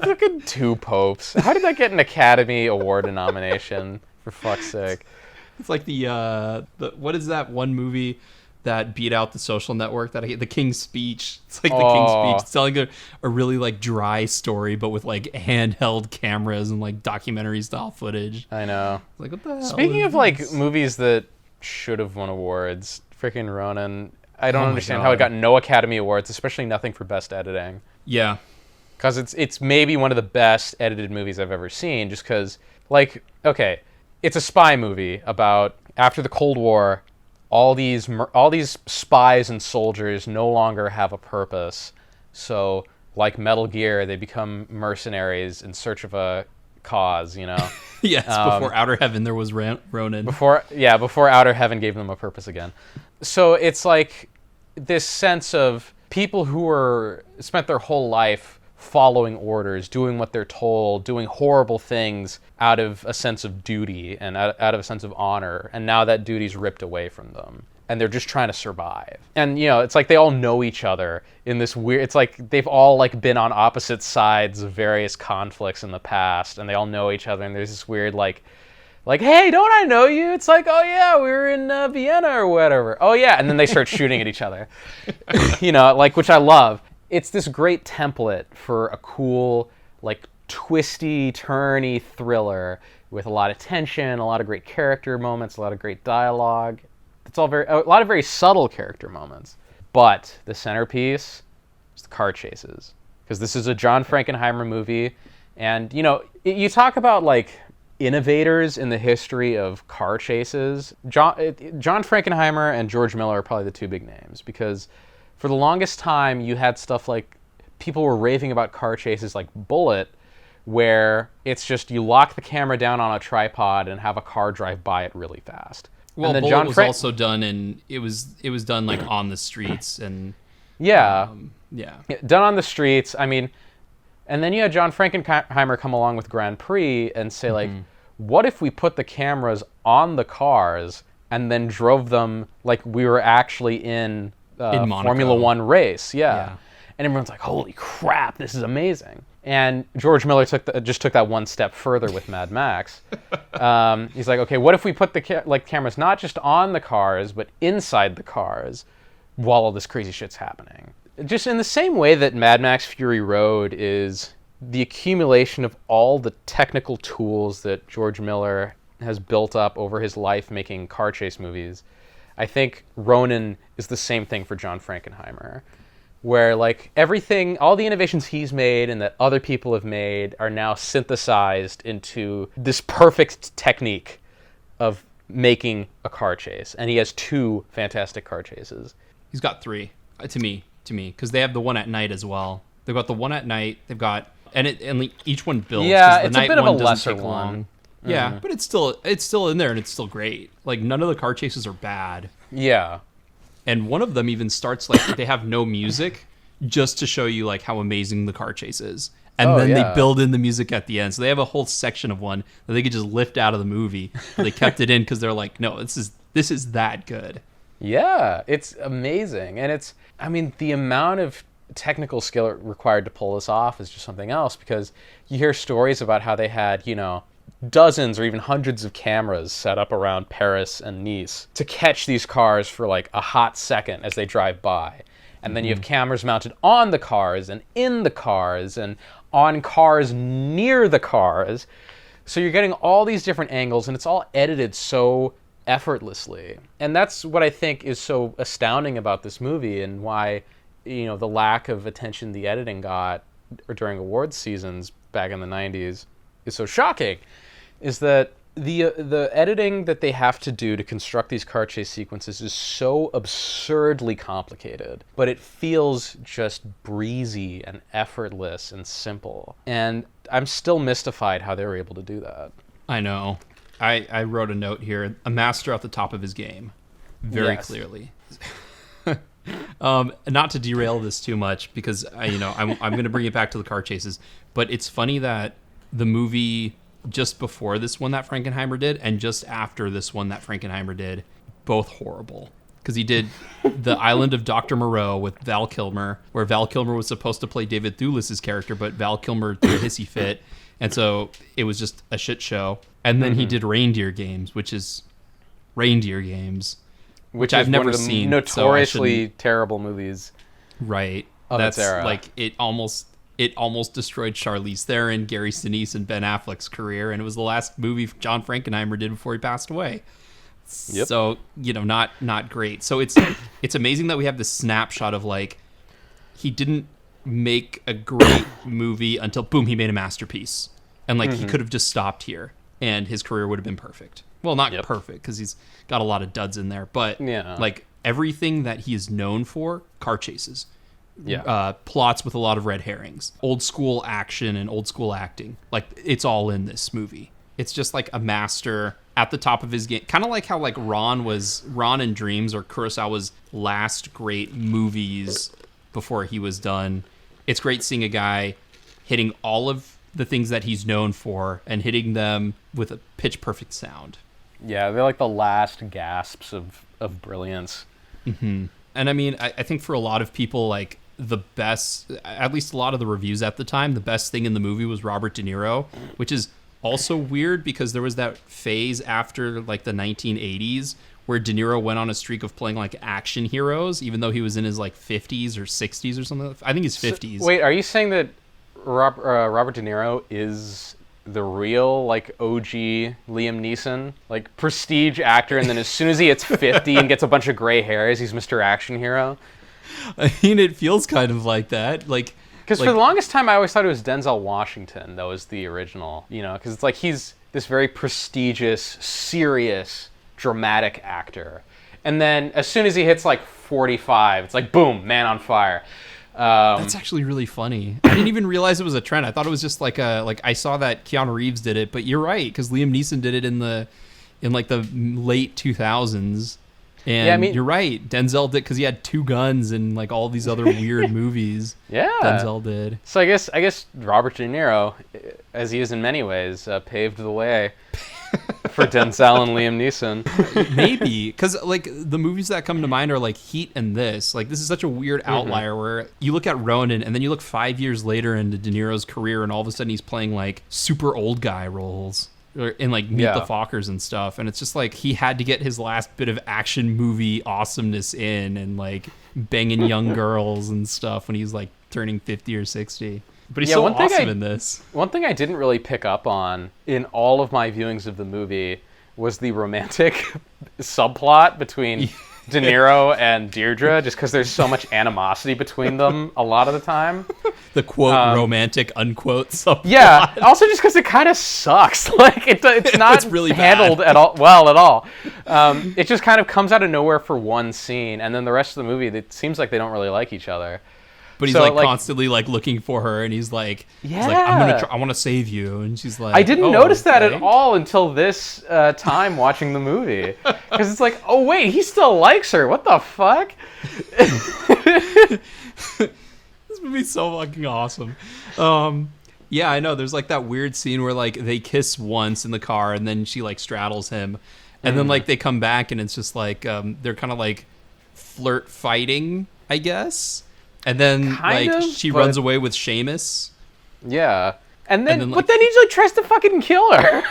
Fucking Two Popes. How did that get an Academy Award nomination? For fuck's sake. It's like the what is that one movie that beat out The Social Network that I hate? The King's Speech. It's like The King's Speech. It's telling a really like dry story, but with like handheld cameras and like documentary style footage. I know. Like, what the hell? Speaking of like movies that should have won awards, freaking Ronin. I don't understand how it got no Academy Awards, especially nothing for Best Editing. Yeah. Because it's maybe one of the best edited movies I've ever seen, just because, it's a spy movie about, after the Cold War, all these spies and soldiers no longer have a purpose. So, like Metal Gear, they become mercenaries in search of a cause, Yes, before Outer Heaven there was Ronin. Before Outer Heaven gave them a purpose again. So it's like this sense of people who spent their whole life following orders, doing what they're told, doing horrible things out of a sense of duty and out of a sense of honor. And now that duty's ripped away from them. And they're just trying to survive. And, it's like they all know each other in this weird... It's like they've all, like, been on opposite sides of various conflicts in the past, and they all know each other, and there's this weird, like, hey, don't I know you? It's like, oh, yeah, we were in Vienna or whatever. Oh, yeah. And then they start shooting at each other. Which I love. It's this great template for a cool, like, twisty, turny thriller with a lot of tension, a lot of great character moments, a lot of great dialogue. It's all a lot of very subtle character moments. But the centerpiece is the car chases. Because this is a John Frankenheimer movie. And, you talk about, like, innovators in the history of car chases. John Frankenheimer and George Miller are probably the two big names. Because for the longest time, you had stuff like, people were raving about car chases like Bullet, where it's just you lock the camera down on a tripod and have a car drive by it really fast. Well, and then Bullet was also done, and it was done like on the streets and yeah. Done on the streets. I mean, and then you had John Frankenheimer come along with Grand Prix and say like, what if we put the cameras on the cars and then drove them like we were actually in Formula One race? Yeah. And everyone's like, holy crap, this is amazing. And George Miller just took that one step further with Mad Max. He's like, okay, what if we put the cameras not just on the cars, but inside the cars while all this crazy shit's happening? Just in the same way that Mad Max Fury Road is the accumulation of all the technical tools that George Miller has built up over his life making car chase movies, I think Ronin is the same thing for John Frankenheimer. Where like everything, all the innovations he's made and that other people have made are now synthesized into this perfect technique of making a car chase. And he has two fantastic car chases. He's got three, to me, because they have the one at night as well. They've got the one at night. They've got and each one builds. Yeah, the it's night a bit of a one lesser take one. Long. Yeah, but it's still in there and it's still great. Like none of the car chases are bad. Yeah. And one of them even starts like they have no music just to show you like how amazing the car chase is. And then they build in the music at the end. So they have a whole section of one that they could just lift out of the movie. But they kept it in because they're like, no, this is that good. Yeah, it's amazing. And the amount of technical skill required to pull this off is just something else, because you hear stories about how they had, dozens or even hundreds of cameras set up around Paris and Nice to catch these cars for like a hot second as they drive by. And then you have cameras mounted on the cars and in the cars and on cars near the cars. So you're getting all these different angles and it's all edited so effortlessly. And that's what I think is so astounding about this movie and why, the lack of attention the editing got during awards seasons back in the 90s is so shocking, is that the editing that they have to do to construct these car chase sequences is so absurdly complicated, but it feels just breezy and effortless and simple. And I'm still mystified how they were able to do that. I know. I wrote a note here, a master at the top of his game, very clearly. Not to derail this too much, because I'm going to bring it back to the car chases, but it's funny that the movie just before this one that Frankenheimer did and just after this one that Frankenheimer did, both horrible. Because he did The Island of Dr. Moreau with Val Kilmer, where Val Kilmer was supposed to play David Thewlis's character, but Val Kilmer threw a hissy fit, and so it was just a shit show. And then he did Reindeer Games, which I've never seen. Notoriously terrible movies. Right. That's its era. Like it almost destroyed Charlize Theron, Gary Sinise, and Ben Affleck's career, and it was the last movie John Frankenheimer did before he passed away. Yep. So, not great. So it's amazing that we have this snapshot of like he didn't make a great movie until boom, he made a masterpiece. And like he could have just stopped here and his career would have been perfect. Well, not perfect because he's got a lot of duds in there, but like everything that he is known for, car chases. Plots with a lot of red herrings, old school action and old school acting. Like it's all in this movie. It's just like a master at the top of his game. Kind of like how like Ron and Dreams or Kurosawa's last great movies before he was done. It's great seeing a guy hitting all of the things that he's known for and hitting them with a pitch perfect sound. Yeah, they're like the last gasps of brilliance. Mm-hmm. And I mean, I think for a lot of people, like the best, at least a lot of the reviews at the time, the best thing in the movie was Robert De Niro, which is also weird because there was that phase after like the 1980s where De Niro went on a streak of playing like action heroes, even though he was in his like 50s or 60s or something. I think he's 50s. So, wait, are you saying that Robert De Niro is the real like OG Liam Neeson, like prestige actor, and then as soon as he hits 50 and gets a bunch of gray hairs, he's Mr. Action Hero? I mean, it feels kind of like that. Like, because for the longest time, I always thought it was Denzel Washington that was the original, you know, because it's like he's this very prestigious, serious, dramatic actor. And then as soon as he hits like 45, it's like, boom, man on fire. That's actually really funny. I didn't even realize it was a trend. I thought it was just like I saw that Keanu Reeves did it, but you're right, because Liam Neeson did it in like the late 2000s. And yeah, I mean, you're right. Denzel did, because he had two guns and like all these other weird movies. Yeah, Denzel did. So I guess Robert De Niro, as he is in many ways, paved the way for Denzel and Liam Neeson. Maybe, because like the movies that come to mind are like Heat and this. Like this is such a weird outlier where you look at Ronin and then you look 5 years later into De Niro's career and all of a sudden he's playing like super old guy roles. In like Meet the Fockers and stuff, and it's just like he had to get his last bit of action movie awesomeness in and like banging young girls and stuff when he's like turning 50 or 60. But he's so awesome in this. One thing I didn't really pick up on in all of my viewings of the movie was the romantic subplot between De Niro and Deirdre, just because there's so much animosity between them a lot of the time. The quote romantic unquote subplot. Yeah, also just because it kind of sucks. Like it's not really handled bad. at all. It just kind of comes out of nowhere for one scene, and then the rest of the movie, it seems like they don't really like each other. But he's like constantly like looking for her, and he's like, I want to save you, and she's like, I didn't notice that at all until this time watching the movie, because it's like, oh wait, he still likes her. What the fuck? This movie's so fucking awesome. Yeah, I know. There's like that weird scene where like they kiss once in the car, and then she like straddles him, and then like they come back, and it's just like they're kind of like flirt fighting, I guess. And then she runs away with Seamus. Yeah. And then but then he like tries to fucking kill her.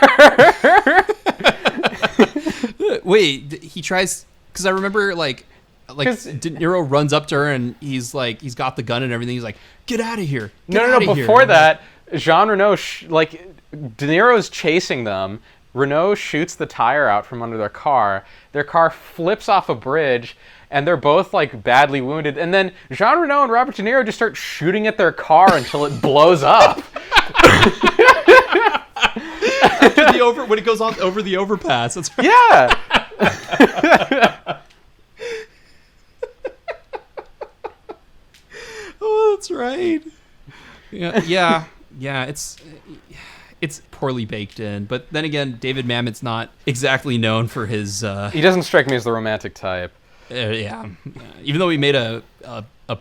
Wait, he tries, because I remember like De Niro runs up to her and he's got the gun and everything. He's like, "Get out of here!" No. Before that, Jean Reno De Niro's chasing them. Reno shoots the tire out from under their car. Their car flips off a bridge, and they're both like badly wounded. And then Jean Reno and Robert De Niro just start shooting at their car until it blows up. When it goes on over the overpass. That's right. Yeah. Oh, that's right. Yeah. It's poorly baked in, but then again, David Mamet's not exactly known for his. He doesn't strike me as the romantic type. Yeah, even though he made a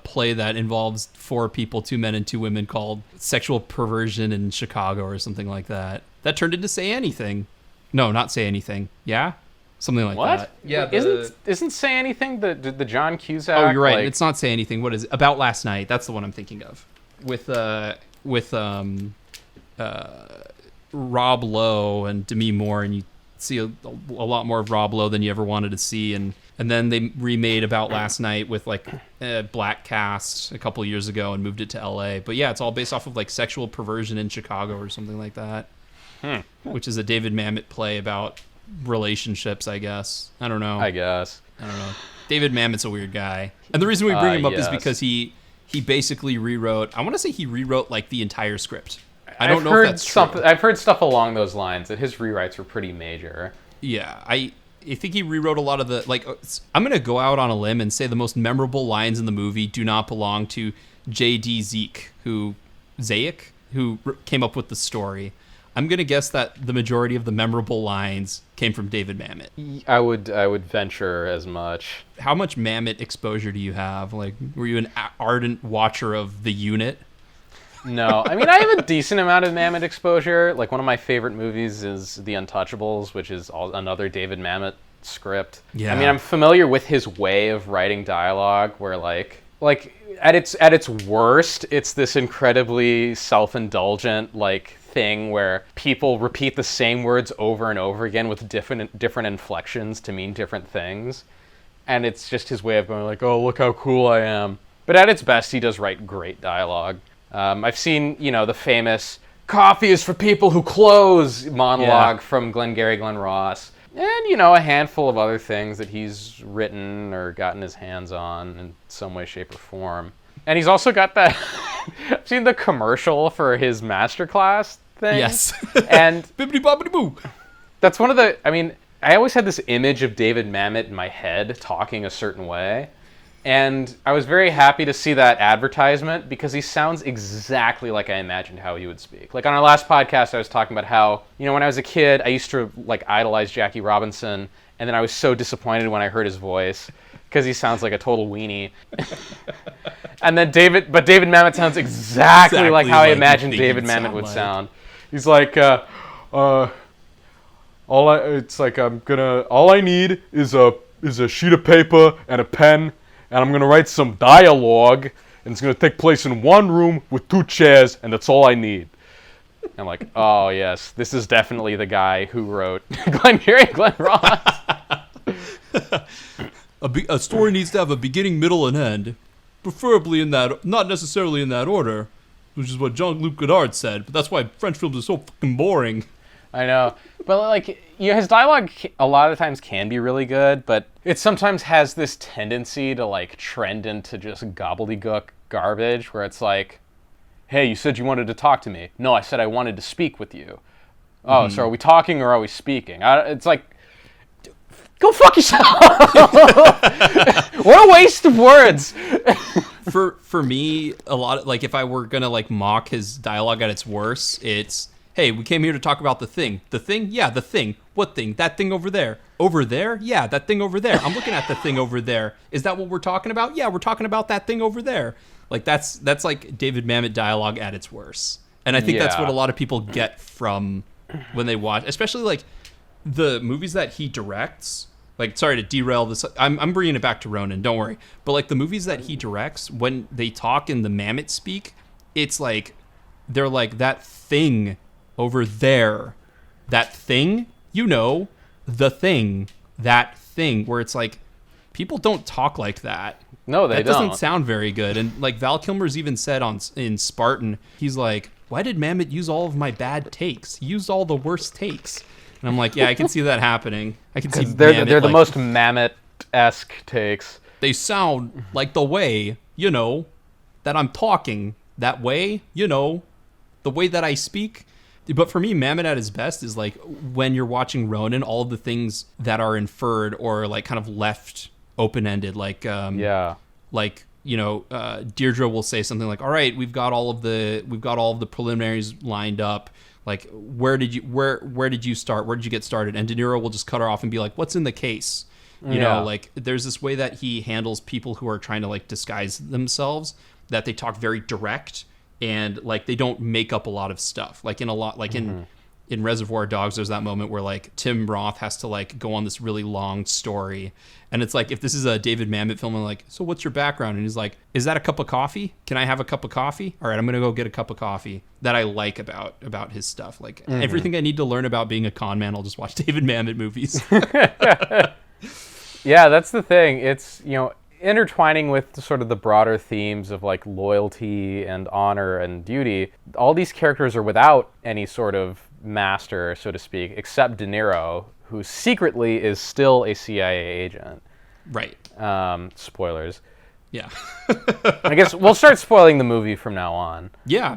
play that involves 4 people, 2 men and 2 women, called Sexual Perversion in Chicago or something like that. That turned into Say Anything. No, not Say Anything. Yeah, something like that. Yeah, isn't Say Anything the John Cusack? Oh, you're right. It's not Say Anything. What is it? About Last Night? That's the one I'm thinking of. With Rob Lowe and Demi Moore, and you see a lot more of Rob Lowe than you ever wanted to see, and then they remade About Last Night with like a black cast a couple years ago and moved it to LA. But yeah, it's all based off of like Sexual Perversion in Chicago or something like that, which is a David Mamet play about relationships, I guess. I don't know. I guess. I don't know. David Mamet's a weird guy, and the reason we bring him up is because he basically rewrote. I want to say he rewrote like the entire script. I don't know if that's true. I've heard stuff along those lines that his rewrites were pretty major. Yeah, I think he rewrote a lot of the, like, I'm going to go out on a limb and say the most memorable lines in the movie do not belong to J.D. Zayek, who came up with the story. I'm going to guess that the majority of the memorable lines came from David Mamet. I would venture as much. How much Mamet exposure do you have? Like, were you an ardent watcher of The Unit? No, I mean, I have a decent amount of Mamet exposure. Like, one of my favorite movies is The Untouchables, which is another David Mamet script. Yeah. I mean, I'm familiar with his way of writing dialogue, where like at its worst, it's this incredibly self-indulgent like thing where people repeat the same words over and over again with different inflections to mean different things, and it's just his way of going like, "Oh, look how cool I am." But at its best, he does write great dialogue. I've seen, the famous "coffee is for people who close" monologue from Glengarry Glen Ross. And, a handful of other things that he's written or gotten his hands on in some way, shape, or form. And he's also got that... I've seen the commercial for his masterclass thing. Yes. And... Bibbidi-bobbidi-boo. That's one of the... I mean, I always had this image of David Mamet in my head talking a certain way. And I was very happy to see that advertisement because he sounds exactly like I imagined how he would speak. Like on our last podcast, I was talking about how, when I was a kid, I used to like idolize Jackie Robinson, and then I was so disappointed when I heard his voice because he sounds like a total weenie. And then David Mamet sounds exactly like how I imagined David Mamet would sound. He's like, all I need is a sheet of paper and a pen. And I'm going to write some dialogue, and it's going to take place in one room with 2 chairs, and that's all I need. And I'm like, oh, yes, this is definitely the guy who wrote Glengarry Glen Ross. A story needs to have a beginning, middle, and end, preferably not necessarily in that order, which is what Jean-Luc Godard said, but that's why French films are so fucking boring. I know. But, like, his dialogue a lot of times can be really good, but it sometimes has this tendency to, like, trend into just gobbledygook garbage, where it's like, hey, you said you wanted to talk to me. No, I said I wanted to speak with you. Oh, so are we talking or are we speaking? It's like, go fuck yourself! What a waste of words! For me, a lot of, like, if I were gonna, like, mock his dialogue at its worst, it's... Hey, we came here to talk about the thing. The thing? Yeah, the thing. What thing? That thing over there. Over there? Yeah, that thing over there. I'm looking at the thing over there. Is that what we're talking about? Yeah, we're talking about that thing over there. Like, that's like David Mamet dialogue at its worst. And I think that's what a lot of people get from when they watch, especially, like, the movies that he directs. Like, sorry to derail this. I'm bringing it back to Ronin, don't worry. But, like, the movies that he directs, when they talk in the Mamet speak, it's like, they're like, that thing over there, that thing, the thing, that thing, where it's like, people don't talk like that. No, they don't. That doesn't sound very good. And like Val Kilmer's even said in Spartan, he's like, why did Mamet use all of my bad takes? He used all the worst takes. And I'm like, yeah, I can see that happening. I can see they're the most Mamet-esque takes. They sound like the way, that I'm talking, that way, the way that I speak. But for me, Mamet at his best is like when you're watching Ronin, all of the things that are inferred or like kind of left open-ended, like Deirdre will say something like, "All right, we've got all of the preliminaries lined up. Like, where did you start? Where did you get started?" And De Niro will just cut her off and be like, "What's in the case?" Like there's this way that he handles people who are trying to like disguise themselves, that they talk very direct. And like they don't make up a lot of stuff. Like in Reservoir Dogs, there's that moment where like Tim Roth has to like go on this really long story, and it's like if this is a David Mamet film, I'm like, so what's your background? And he's like, is that a cup of coffee? Can I have a cup of coffee? All right, I'm gonna go get a cup of coffee. That I like about his stuff. Like everything I need to learn about being a con man, I'll just watch David Mamet movies. Yeah, that's the thing. It's intertwining with sort of the broader themes of like loyalty and honor and duty. All these characters are without any sort of master, so to speak, except De Niro, who secretly is still a CIA agent. Right. Spoilers. Yeah. I guess we'll start spoiling the movie from now on. Yeah.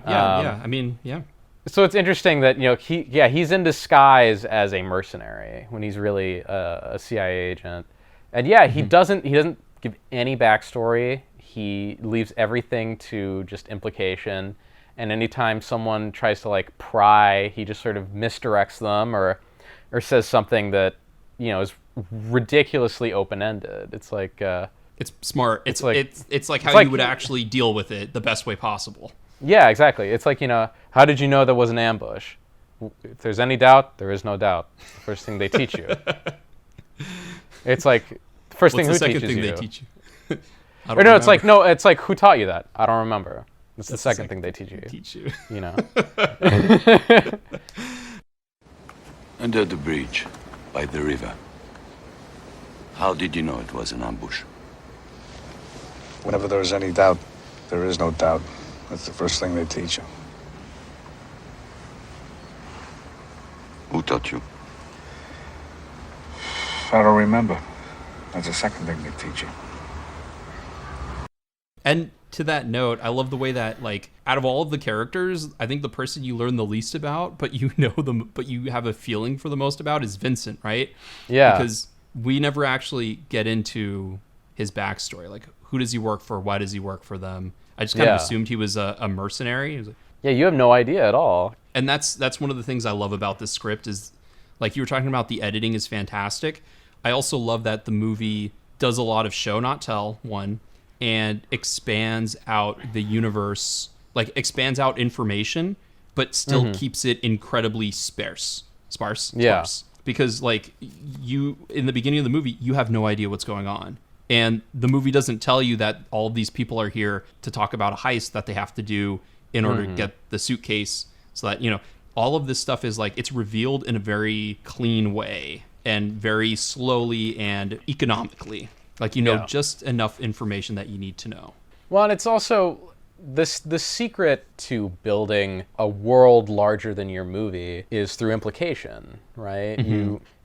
I mean, yeah. So it's interesting that he's in disguise as a mercenary when he's really a CIA agent, and he doesn't give any backstory. He leaves everything to just implication, and anytime someone tries to like pry, he just sort of misdirects them or says something that is ridiculously open-ended. It's like it's smart. It's like how you would actually deal with it the best way possible. Yeah, exactly. It's like, how did you know there was an ambush? If there's any doubt, there is no doubt. The first thing they teach you. It's like, the first thing who teaches you? What's the second thing they teach you? Or no, it's like, who taught you that? I don't remember. It's the second thing they teach you. Under the bridge, by the river. How did you know it was an ambush? Whenever there is any doubt, there is no doubt. That's the first thing they teach you. Who taught you? I don't remember. That's the second thing they teach you. And to that note, I love the way that, like, out of all of the characters, I think the person you learn the least about, but you know them, but you have a feeling for the most about, is Vincent, right? Yeah. Because we never actually get into his backstory. Like, who does he work for? Why does he work for them? I just kind of assumed he was a mercenary. He was like, yeah, you have no idea at all. and that's one of the things I love about this script is, like you were talking about, the editing is fantastic. I also love that the movie does a lot of show not tell, one, and expands out the universe, like expands out information, but still keeps it incredibly sparse. Yeah. Because like you, in the beginning of the movie, you have no idea what's going on. And the movie doesn't tell you that all of these people are here to talk about a heist that they have to do in order to get the suitcase. So that, all of this stuff is like, it's revealed in a very clean way and very slowly and economically. Like, just enough information that you need to know. Well, and it's also the secret to building a world larger than your movie is through implication, right?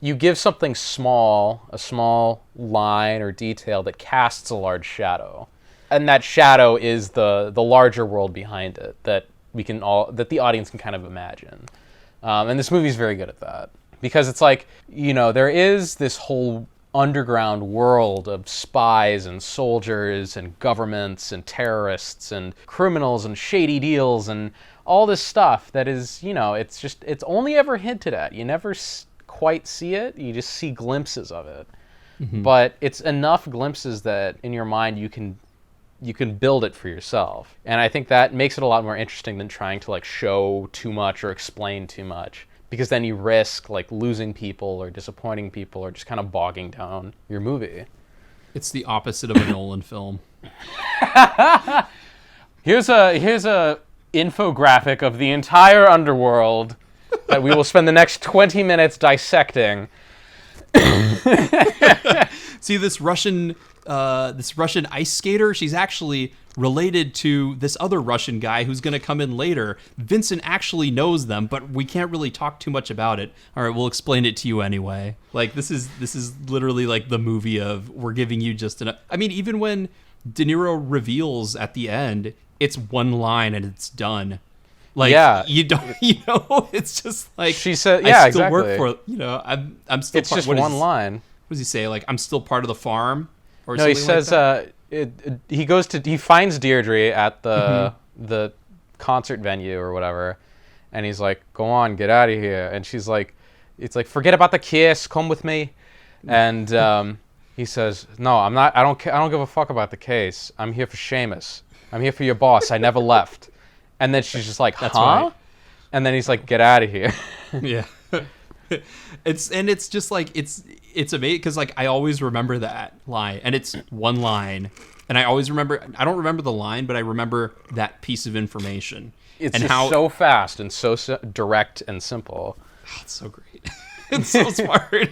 You give something small, a small line or detail that casts a large shadow. And that shadow is the larger world behind it that that the audience can kind of imagine. And this movie is very good at that. Because it's like, there is this whole underground world of spies and soldiers and governments and terrorists and criminals and shady deals and all this stuff that is, it's only ever hinted at. You never quite see it. You just see glimpses of it. But it's enough glimpses that in your mind you can build it for yourself. And I think that makes it a lot more interesting than trying to like show too much or explain too much. Because then you risk like losing people or disappointing people or just kind of bogging down your movie. It's the opposite of a Nolan film. Here's a infographic of the entire underworld that we will spend the next 20 minutes dissecting. See, this Russian ice skater, she's actually related to this other Russian guy who's going to come in later. Vincent actually knows them, but we can't really talk too much about it. All right, we'll explain it to you anyway. Like, this is literally like the movie of, we're giving you just enough. I mean, even when De Niro reveals at the end, it's one line and it's done. Like, you don't, it's just like, she said, I still work for, I'm still it's just one line. What does he say? Like, I'm still part of the farm? Or no, he something says, like he finds Deirdre at the concert venue or whatever, and he's like, "Go on, get out of here." And she's like, "It's like, forget about the kiss, come with me." And he says, "No, I'm not. I don't give a fuck about the case. I'm here for Seamus. I'm here for your boss. I never left." And then she's just like, "Huh?" right. And then he's like, "Get out of here." Yeah. It's just like, it's amazing because like I always remember that line, and it's one line, and I don't remember the line, but I remember that piece of information. It's and just how so fast and so direct and simple. Oh, it's so great. It's so smart.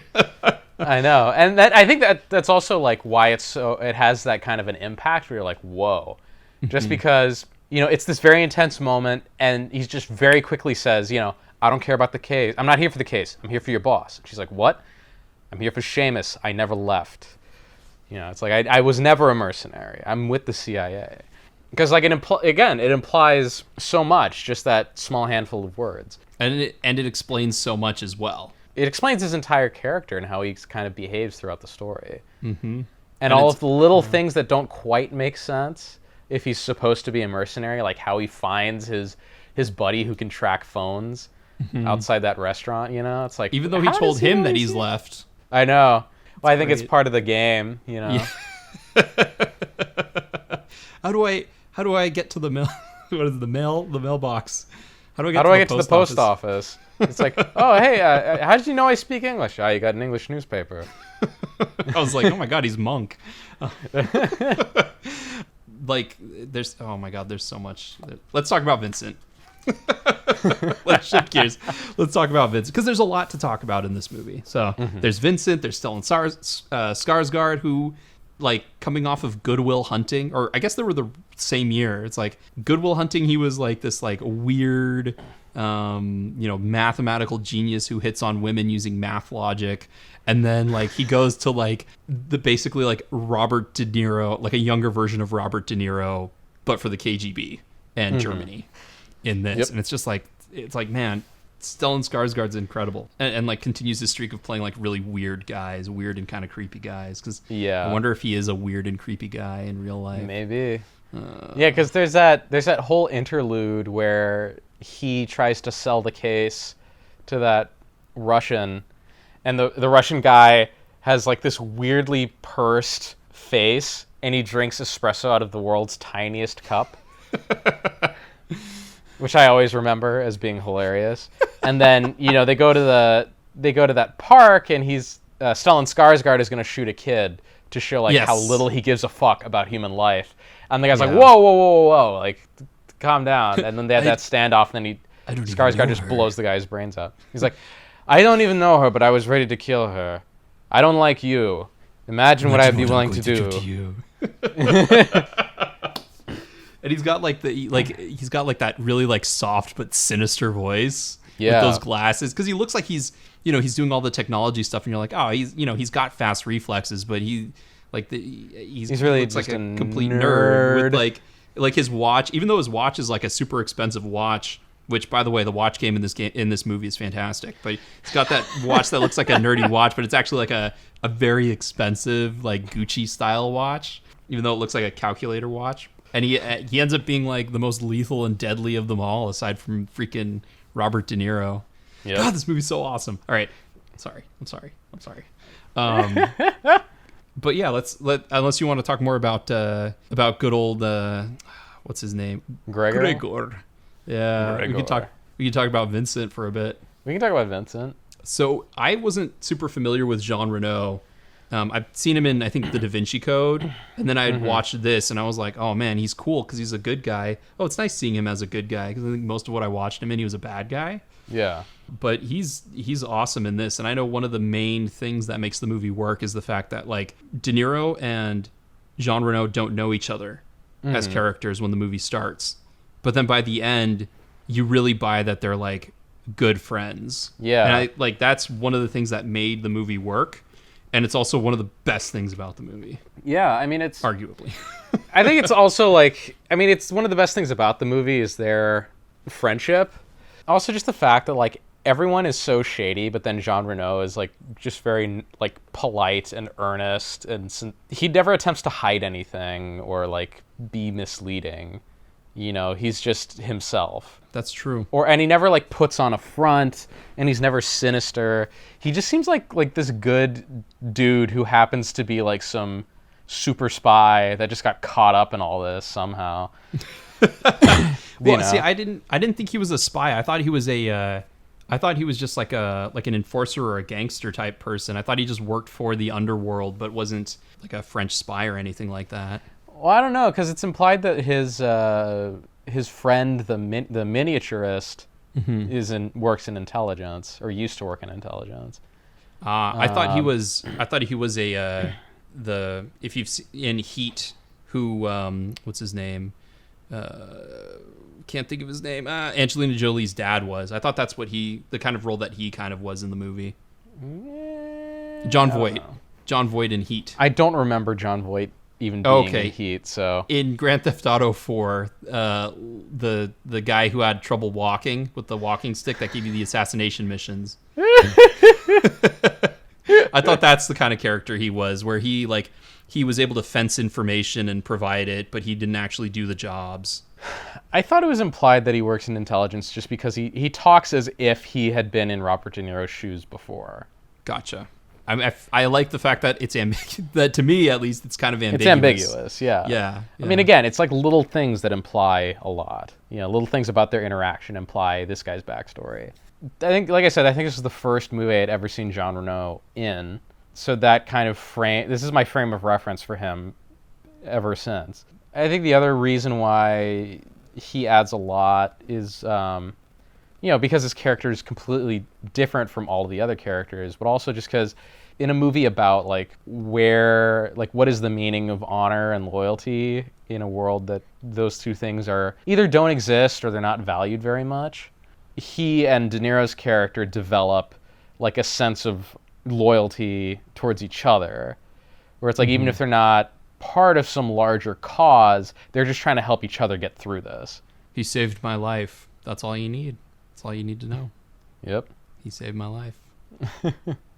I know, and I think that's also like why it has that kind of an impact where you're like, whoa, just because it's this very intense moment, and he just very quickly says, I don't care about the case. I'm not here for the case. I'm here for your boss. And she's like, what? I'm here for Seamus. I never left. It's like, I was never a mercenary. I'm with the CIA. Because like it implies so much, just that small handful of words. And it explains so much as well. It explains his entire character and how he kind of behaves throughout the story. Mm-hmm. And all of the little things that don't quite make sense if he's supposed to be a mercenary, like how he finds his buddy who can track phones outside that restaurant, it's like, even though he told him that he's left. I know. Well, I think it's part of the game, Yeah. How do I get to the mill? What is the mailbox? How do I get to the post office? It's like, oh, hey, how did you know I speak English? Oh, you got an English newspaper. I was like, oh my God, he's Monk. Like, oh my God, there's so much. Let's talk about Vincent. Let's shift gears. Let's talk about Vincent, because there's a lot to talk about in this movie. So there's Vincent, there's Stellan Skarsgård, who, like, coming off of Good Will Hunting, or I guess they were the same year. It's like Good Will Hunting, he was like this like weird mathematical genius who hits on women using math logic. And then like he goes to like basically like Robert De Niro, like a younger version of Robert De Niro, but for the KGB and Germany in this. Yep. And it's just like, man, Stellan Skarsgård's incredible, and like continues his streak of playing like really weird guys, weird and kind of creepy guys. Because I wonder if he is a weird and creepy guy in real life. Maybe. Yeah, because there's that whole interlude where he tries to sell the case to that Russian, and the Russian guy has like this weirdly pursed face, and he drinks espresso out of the world's tiniest cup. Which I always remember as being hilarious. And then, they go to that park, and Stellan Skarsgård is going to shoot a kid to show like how little he gives a fuck about human life. And the guy's like, whoa, like, calm down. And then they have that standoff, and then Skarsgård just blows the guy's brains out. He's like, I don't even know her, but I was ready to kill her. I don't like you. Imagine what I'd be willing to do. And he's got like that really like soft but sinister voice with those glasses, because he looks like he's doing all the technology stuff, and you're like, oh, he's got fast reflexes, but he's really looks like a complete nerd with like his watch, even though his watch is like a super expensive watch, which by the way, the watch game in this movie is fantastic, but he's got that watch that looks like a nerdy watch, but it's actually like a very expensive like Gucci style watch, even though it looks like a calculator watch. And he ends up being like the most lethal and deadly of them all, aside from freaking Robert De Niro. Yep. God, this movie's so awesome. All right, I'm sorry. But yeah, unless you want to talk more about good old what's his name? Gregor. Yeah, Gregor. We can talk about Vincent for a bit. We can talk about Vincent. So I wasn't super familiar with Jean Reno. I've seen him in, I think, The Da Vinci Code, and then I had watched this, and I was like, oh man, he's cool because he's a good guy. Oh, it's nice seeing him as a good guy, because I think most of what I watched him in, he was a bad guy. Yeah. But he's awesome in this, and I know one of the main things that makes the movie work is the fact that like De Niro and Jean Reno don't know each other as characters when the movie starts, but then by the end, you really buy that they're like good friends. Yeah. And that's one of the things that made the movie work. And it's also one of the best things about the movie. Yeah, I mean, it's... Arguably. I think it's also, like... I mean, it's one of the best things about the movie is their friendship. Also, just the fact that, like, everyone is so shady, but then Jean Reno is, like, just very, like, polite and earnest. And he never attempts to hide anything or, like, be misleading. He's just himself. That's true. And he never like puts on a front, and he's never sinister. He just seems like this good dude who happens to be like some super spy that just got caught up in all this somehow. Well, see, I didn't think he was a spy. I thought he was just like an enforcer or a gangster type person. I thought he just worked for the underworld, but wasn't like a French spy or anything like that. Well, I don't know, because it's implied that his friend, the miniaturist, works in intelligence, or used to work in intelligence. I thought he was a if you've seen in Heat, who what's his name? Can't think of his name. Angelina Jolie's dad was. I thought that's what the kind of role that he kind of was in the movie. John Voight. John Voight in Heat. I don't remember John Voight even being in Heat, so in Grand Theft Auto 4, the guy who had trouble walking with the walking stick that gave you the assassination missions. I thought that's the kind of character he was, where he was able to fence information and provide it, but he didn't actually do the jobs. I thought it was implied that he works in intelligence just because he talks as if he had been in Robert De Niro's shoes before. Gotcha. I like the fact that it's that to me at least it's kind of ambiguous. It's ambiguous, yeah. Yeah. I mean, again, it's like little things that imply a lot. Little things about their interaction imply this guy's backstory. I think, like I said, I think this is the first movie I had ever seen Jean Reno in. So that kind of this is my frame of reference for him ever since. I think the other reason why he adds a lot is, because his character is completely different from all the other characters, but also just because in a movie about what is the meaning of honor and loyalty in a world that those two things are either don't exist or they're not valued very much, he and De Niro's character develop like a sense of loyalty towards each other, where it's like even if they're not part of some larger cause, they're just trying to help each other get through this. He saved my life. That's all you need. That's all you need to know. Yep. He saved my life.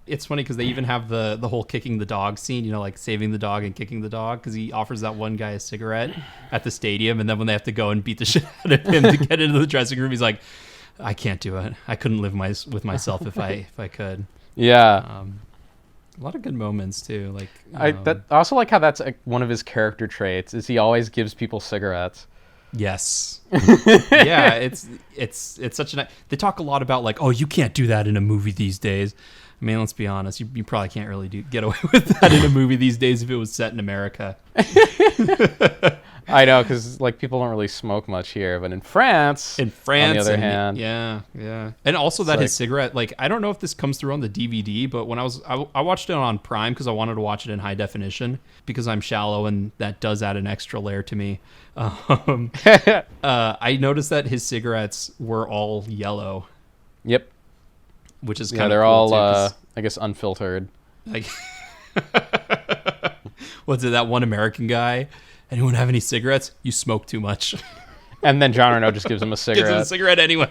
It's funny because they even have the whole kicking the dog scene, like saving the dog and kicking the dog, because he offers that one guy a cigarette at the stadium, and then when they have to go and beat the shit out of him to get into the dressing room, he's like, I can't do it. I couldn't live with myself if I could. Yeah. A lot of good moments too. I also like how that's one of his character traits is he always gives people cigarettes. Yes. Yeah, it's such a. They talk a lot about oh, you can't do that in a movie these days. I mean, let's be honest. You probably can't really get away with that in a movie these days if it was set in America. I know, because people don't really smoke much here, but in France, on the other hand, yeah, and also that his cigarette. I don't know if this comes through on the DVD, but when I watched it on Prime because I wanted to watch it in high definition because I'm shallow and that does add an extra layer to me. I noticed that his cigarettes were all yellow. Yep. Which is kind of they're cool all too, I guess unfiltered. What's it, that one American guy? Anyone have any cigarettes? You smoke too much. And then Jean Reno just gives him a cigarette. Gives him a cigarette anyway.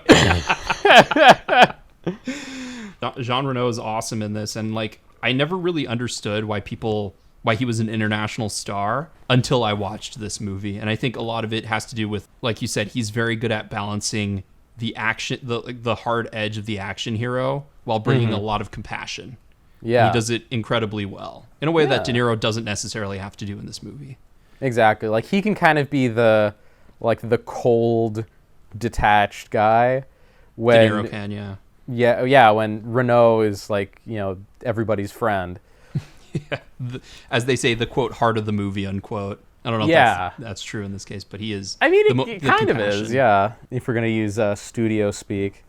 Jean Reno is awesome in this, and I never really understood why he was an international star until I watched this movie. And I think a lot of it has to do with, like you said, he's very good at balancing the action, the hard edge of the action hero, while bringing a lot of compassion. Yeah, he does it incredibly well in a way that De Niro doesn't necessarily have to do in this movie. Exactly. He can kind of be the cold, detached guy. When De Niro can, yeah. When Renault is everybody's friend. Yeah, as they say, the quote heart of the movie, unquote. I don't know if that's true in this case, but he is. I mean, it kind of is, yeah. If we're gonna use studio speak.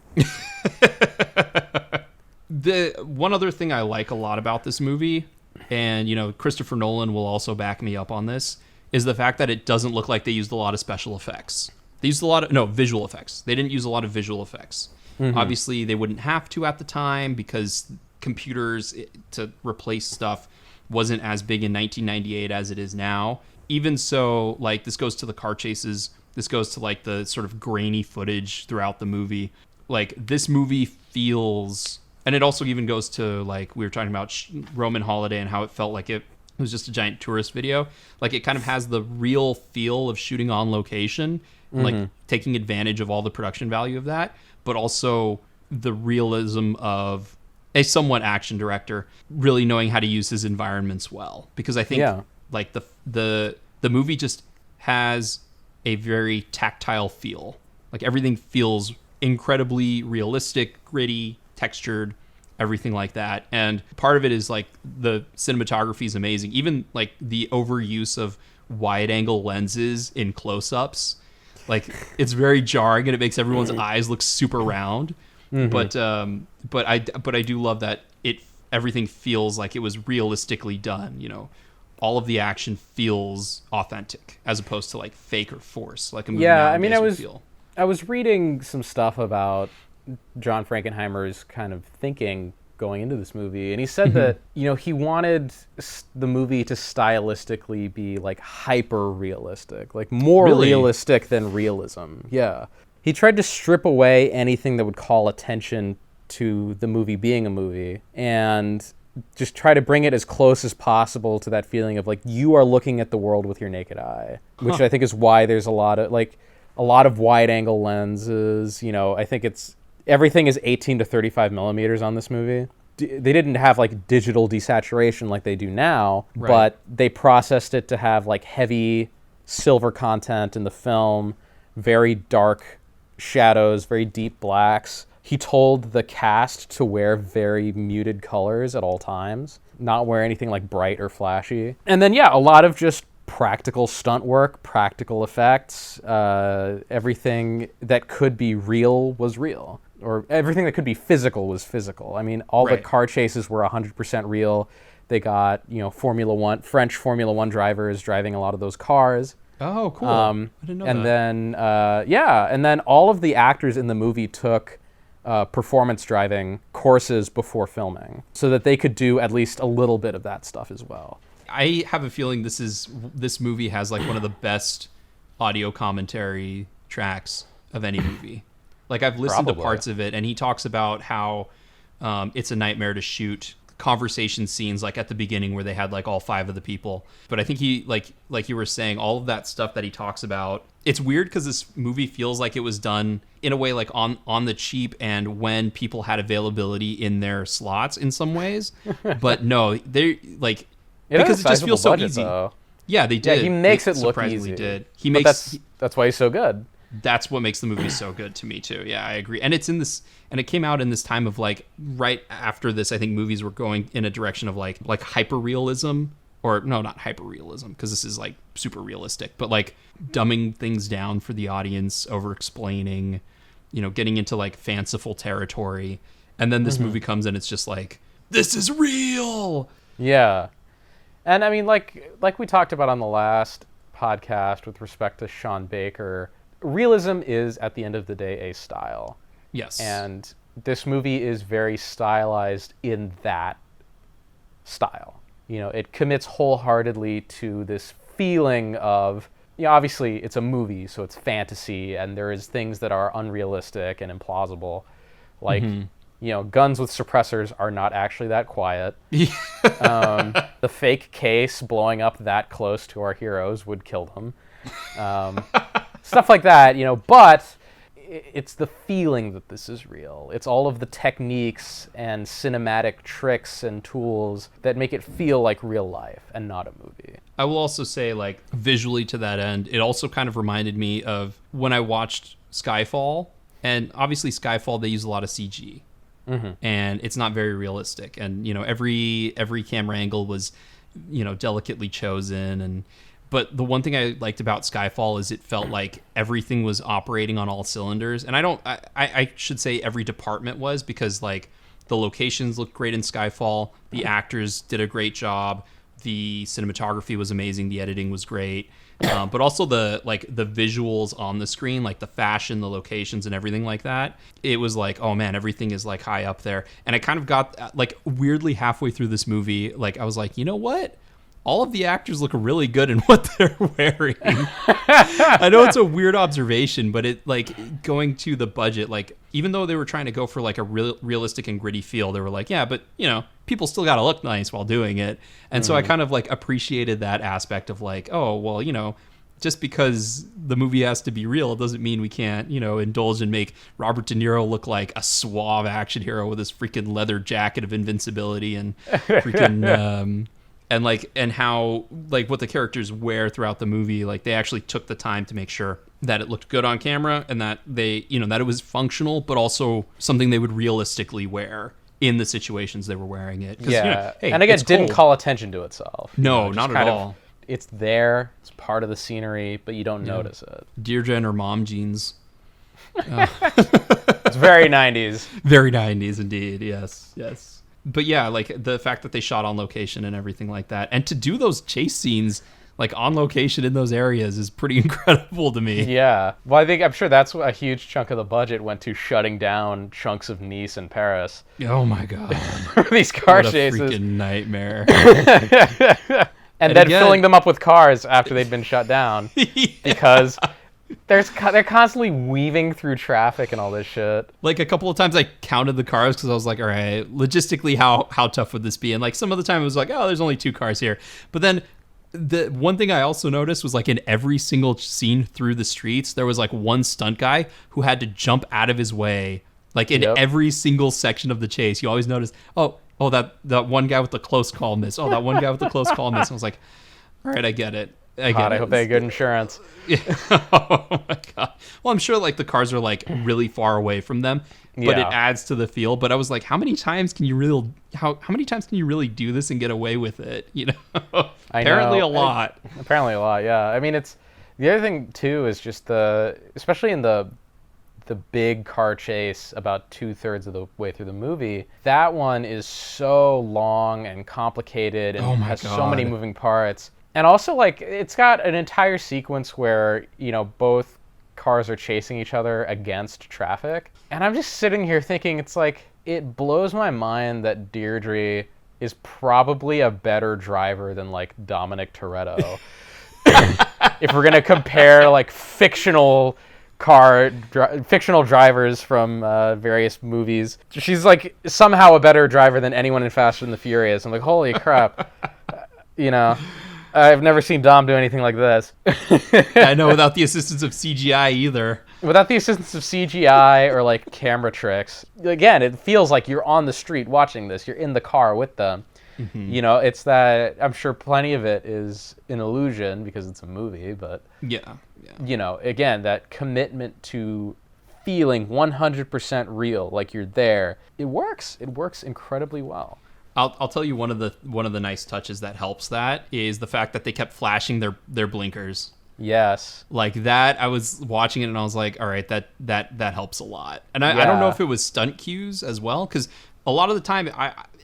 The one other thing I like a lot about this movie, and Christopher Nolan will also back me up on this, is the fact that it doesn't look like they used a lot of special effects. They used a lot of visual effects. They didn't use a lot of visual effects. Obviously, they wouldn't have to at the time because computers to replace stuff wasn't as big in 1998 as it is now. Even so, this goes to the car chases. This goes to the sort of grainy footage throughout the movie. This movie feels, and it also even goes to we were talking about Roman Holiday and how it felt like it was just a giant tourist video. It kind of has the real feel of shooting on location, taking advantage of all the production value of that, but also the realism of a somewhat action director really knowing how to use his environments well. Because I think the movie just has a very tactile feel. Everything feels incredibly realistic, gritty, textured, everything like that. And part of it is the cinematography is amazing. Even the overuse of wide angle lenses in close-ups, it's very jarring and it makes everyone's eyes look super round. But I do love that everything feels like it was realistically done. All of the action feels authentic as opposed to fake or force like a movie. Yeah, I mean, I was reading some stuff about John Frankenheimer's kind of thinking going into this movie, and he said that he wanted the movie to stylistically be hyper realistic, more realistic than realism. Yeah, he tried to strip away anything that would call attention to the movie being a movie, and just try to bring it as close as possible to that feeling of you are looking at the world with your naked eye, which I think is why there's a lot of wide angle lenses. I think everything is 18 to 35 millimeters on this movie. they didn't have like digital desaturation like they do now, Right. but they processed it to have like heavy silver content in the film, very dark shadows, very deep blacks. He told the cast to wear very muted colors at all times, not wear anything like bright or flashy. And then, yeah, a lot of just practical stunt work, practical effects. Everything that could be real was real, or everything that could be physical was physical. I mean, all the Right. car chases were 100% real. They got, French Formula One drivers driving a lot of those cars. Oh, cool. I didn't know And that. and then all of the actors in the movie took performance driving courses before filming so that they could do at least a little bit of that stuff as well. I have a feeling this movie has like one of the best audio commentary tracks of any movie. Like I've listened Probably. to parts of it, and he talks about how it's a nightmare to shoot conversation scenes like at the beginning where they had like all 5 of the people. But I think he like you were saying, all of that stuff that he talks about, it's weird because this movie feels like it was done in a way like on the cheap and when people had availability in their slots in some ways. But no, they like because it just feels so easy. Though. Yeah, they did. Yeah, he makes They it look surprisingly easy. Did. He But makes that's why he's so good. that's what makes the movie so good to me too. Yeah, I agree. And it's in this, and it came out in this time of like right after this. I think movies were going in a direction of like hyper realism, or no, not hyper realism, because this is like super realistic, but like dumbing things down for the audience, over explaining, getting into like fanciful territory. And then this movie comes and it's just like, this is real. Yeah. And I mean, like we talked about on the last podcast with respect to Sean Baker, realism is at the end of the day a style. Yes. And this movie is very stylized in that style. It commits wholeheartedly to this feeling of, obviously it's a movie, so it's fantasy, and there is things that are unrealistic and implausible. Like, guns with suppressors are not actually that quiet. The fake case blowing up that close to our heroes would kill them. Stuff like that, but it's the feeling that this is real. It's all of the techniques and cinematic tricks and tools that make it feel like real life and not a movie. I will also say, like, visually to that end, it also kind of reminded me of when I watched Skyfall. And obviously Skyfall, they use a lot of CG. And it's not very realistic. And, every camera angle was, delicately chosen. But the one thing I liked about Skyfall is it felt like everything was operating on all cylinders. And I should say every department was, because like the locations looked great in Skyfall. The actors did a great job. The cinematography was amazing. The editing was great. But also the visuals on the screen, like the fashion, the locations and everything like that. It was like, oh man, everything is like high up there. And I kind of got like weirdly halfway through this movie, like I was like, you know what? All of the actors look really good in what they're wearing. I know it's a weird observation, but it like going to the budget, like even though they were trying to go for like a realistic and gritty feel, they were like, yeah, but people still got to look nice while doing it. And so I kind of like appreciated that aspect of like, oh, well, just because the movie has to be real, it doesn't mean we can't, indulge and make Robert De Niro look like a suave action hero with his freaking leather jacket of invincibility and freaking, and how like what the characters wear throughout the movie, like they actually took the time to make sure that it looked good on camera and that they, that it was functional, but also something they would realistically wear in the situations they were wearing it. Yeah, hey, and again, it's didn't cold. call attention to itself. No, just not at kind of- all. It's there. It's part of the scenery, but you don't notice it. Deirdre and her mom jeans. It's very 90s. Very 90s indeed. Yes. But yeah, like the fact that they shot on location and everything like that, and to do those chase scenes like on location in those areas is pretty incredible to me. Yeah. Well, I'm sure that's a huge chunk of the budget went to shutting down chunks of Nice and Paris. Oh my god. These car What a chases. freaking nightmare. And then again- filling them up with cars after they'd been shut down. Because they're constantly weaving through traffic and all this shit. Like a couple of times I counted the cars because I was like, all right, logistically, how tough would this be? And like some of the time it was like, oh, there's only 2 cars here. But then the one thing I also noticed was like in every single scene through the streets, there was like one stunt guy who had to jump out of his way. Like in Yep. every single section of the chase, you always notice, oh, oh, that one guy with the close call miss. Oh, that one guy with the close call miss. I was like, all right, I get it. I hope they had good insurance. Yeah. Oh my god. Well, I'm sure like the cars are like really far away from them, but it adds to the feel. But I was like, how many times can you really do this and get away with it? You know, apparently a lot. Apparently a lot. Yeah. I mean, it's the other thing too is just especially in the big car chase about 2/3 of the way through the movie. That one is so long and complicated and has so many moving parts. And also, like, it's got an entire sequence where, you know, both cars are chasing each other against traffic. And I'm just sitting here thinking, it's like, it blows my mind that Deirdre is probably a better driver than, like, Dominic Toretto. If we're going to compare, like, fictional drivers from various movies. She's, like, somehow a better driver than anyone in Fast and the Furious. I'm like, holy crap. You know... I've never seen Dom do anything like this. I know, without the assistance of CGI either. Without the assistance of CGI or like camera tricks. Again, it feels like you're on the street watching this. You're in the car with them. Mm-hmm. You know, it's that, I'm sure plenty of it is an illusion because it's a movie, but yeah. You know, again, that commitment to feeling 100% real, like you're there, it works. It works incredibly well. I'll tell you one of the nice touches that helps that is the fact that they kept flashing their blinkers. Yes. Like that, I was watching it and I was like, all right, that helps a lot. And I don't know if it was stunt cues as well, because a lot of the time,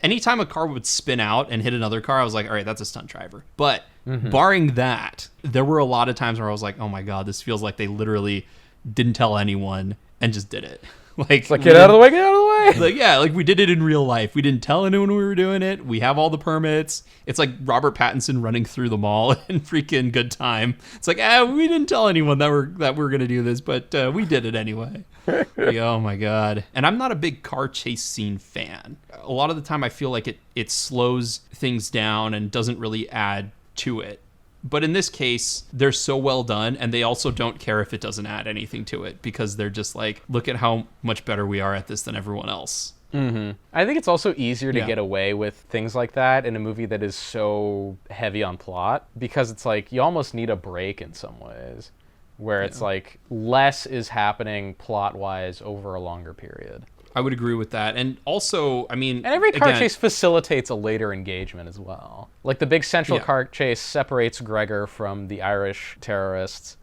anytime a car would spin out and hit another car, I was like, all right, that's a stunt driver. But barring that, there were a lot of times where I was like, oh my God, this feels like they literally didn't tell anyone and just did it. Like get out of the way, get out of the way. Like, yeah, like we did it in real life. We didn't tell anyone we were doing it. We have all the permits. It's like Robert Pattinson running through the mall in freaking Good Time. It's like, we didn't tell anyone that we're gonna do this, but we did it anyway. Like, oh my God. And I'm not a big car chase scene fan. A lot of the time I feel like it slows things down and doesn't really add to it. But in this case, they're so well done, and they also don't care if it doesn't add anything to it, because they're just like, look at how much better we are at this than everyone else. Mm-hmm. I think it's also easier to get away with things like that in a movie that is so heavy on plot, because it's like you almost need a break in some ways, where it's like less is happening plot-wise over a longer period. I would agree with that. And also, I mean... And every car chase facilitates a later engagement as well. Like the big central car chase separates Gregor from the Irish terrorists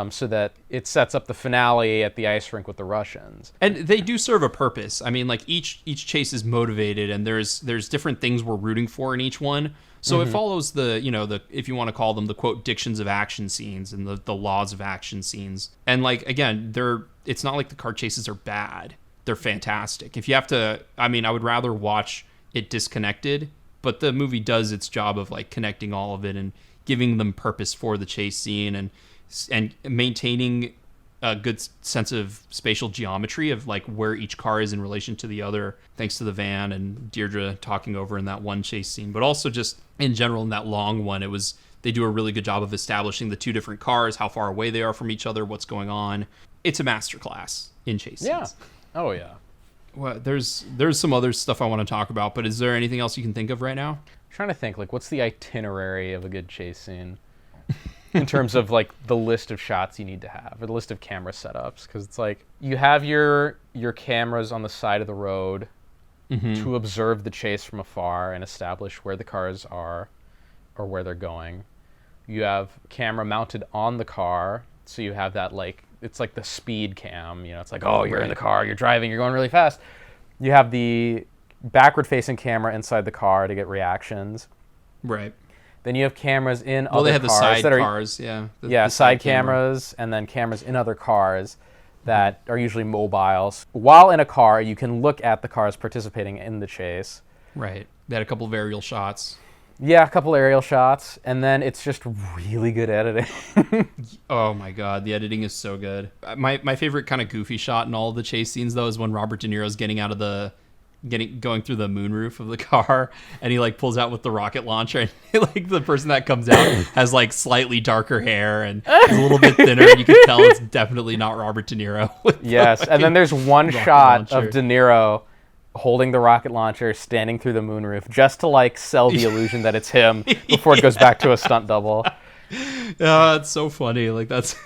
so that it sets up the finale at the ice rink with the Russians. And they do serve a purpose. I mean, like each chase is motivated and there's different things we're rooting for in each one. So it follows the if you want to call them the quote dictions of action scenes and the laws of action scenes. And like, again, it's not like the car chases are bad. They're fantastic. If you have to, I mean, I would rather watch it disconnected, but the movie does its job of like connecting all of it and giving them purpose for the chase scene and maintaining a good sense of spatial geometry of like where each car is in relation to the other, thanks to the van and Deirdre talking over in that one chase scene, but also just in general in that long one, they do a really good job of establishing the two different cars, how far away they are from each other, what's going on. It's a masterclass in chase scenes. Oh, yeah. Well, there's some other stuff I want to talk about, but is there anything else you can think of right now? I'm trying to think, like, what's the itinerary of a good chase scene in terms of, like, the list of shots you need to have or the list of camera setups? Because it's like you have your cameras on the side of the road to observe the chase from afar and establish where the cars are or where they're going. You have camera mounted on the car, so you have that, like, it's like the speed cam, you know, it's like, oh, you're in the car, you're driving, you're going really fast. You have the backward-facing camera inside the car to get reactions. Right. Then you have cameras in other cars. Well, they have the side cars, yeah. The side cameras, and then cameras in other cars that are usually mobiles. While in a car, you can look at the cars participating in the chase. Right. They had a couple of aerial shots. Yeah, a couple aerial shots, and then it's just really good editing. Oh my God, the editing is so good. My favorite kind of goofy shot in all of the chase scenes though is when Robert De Niro's going through the moonroof of the car, and he like pulls out with the rocket launcher, and like the person that comes out has like slightly darker hair and is a little bit thinner. You can tell it's definitely not Robert De Niro. Yes, and then there's one shot of De Niro holding the rocket launcher, standing through the moonroof, just to like sell the illusion that it's him before it goes back to a stunt double. Yeah, it's so funny. Like that's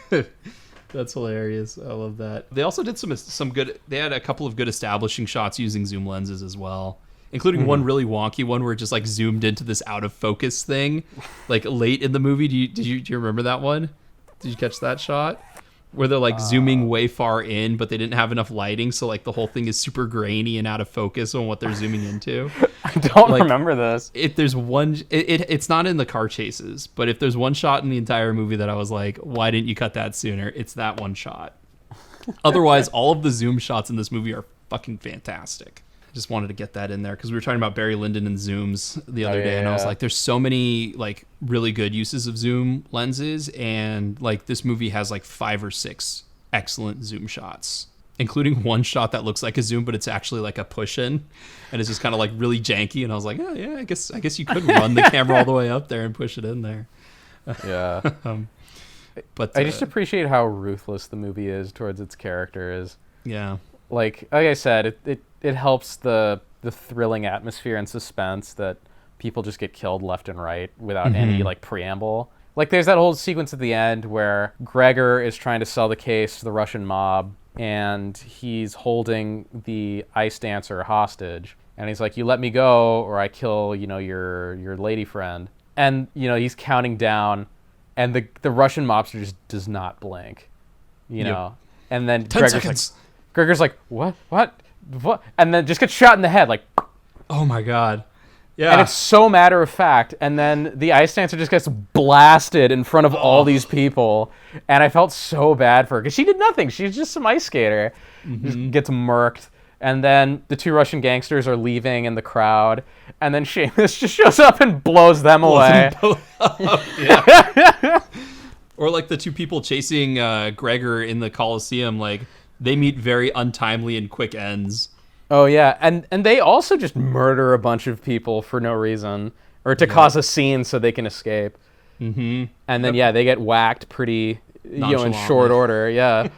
that's hilarious. I love that. They also did some good. They had a couple of good establishing shots using zoom lenses as well, including one really wonky one where it just like zoomed into this out of focus thing, like late in the movie. Do you remember that one? Did you catch that shot? Where they're like zooming way far in, but they didn't have enough lighting, so like the whole thing is super grainy and out of focus on what they're zooming into. I don't remember this. If there's one, it's not in the car chases, but if there's one shot in the entire movie that I was like, why didn't you cut that sooner? It's that one shot. Otherwise, all of the zoom shots in this movie are fucking fantastic. I just wanted to get that in there because we were talking about Barry Lyndon and zooms the other day, and I was like, there's so many like really good uses of zoom lenses, and like this movie has like 5 or 6 excellent zoom shots, including one shot that looks like a zoom, but it's actually like a push in, and it's just kind of like really janky. And I was like, oh yeah, I guess you could run the camera all the way up there and push it in there. Yeah. But I just appreciate how ruthless the movie is towards its characters. Yeah. Like I said, it helps the thrilling atmosphere and suspense that people just get killed left and right without any like preamble. Like there's that whole sequence at the end where Gregor is trying to sell the case to the Russian mob, and he's holding the ice dancer hostage, and he's like, you let me go or I kill, your lady friend. And he's counting down, and the Russian mobster just does not blink, know. And then 10 seconds. Gregor's like, what? And then just gets shot in the head, like, oh my God. Yeah. And it's so matter of fact. And then the ice dancer just gets blasted in front of all these people. And I felt so bad for her because she did nothing. She's just some ice skater. Just gets murked. And then the 2 Russian gangsters are leaving in the crowd. And then Seamus just shows up and blows them away. Or like the 2 people chasing Gregor in the Coliseum, like they meet very untimely and quick ends. Oh yeah, and they also just murder a bunch of people for no reason, or to cause a scene so they can escape. And then they get whacked pretty, in short order. Yeah.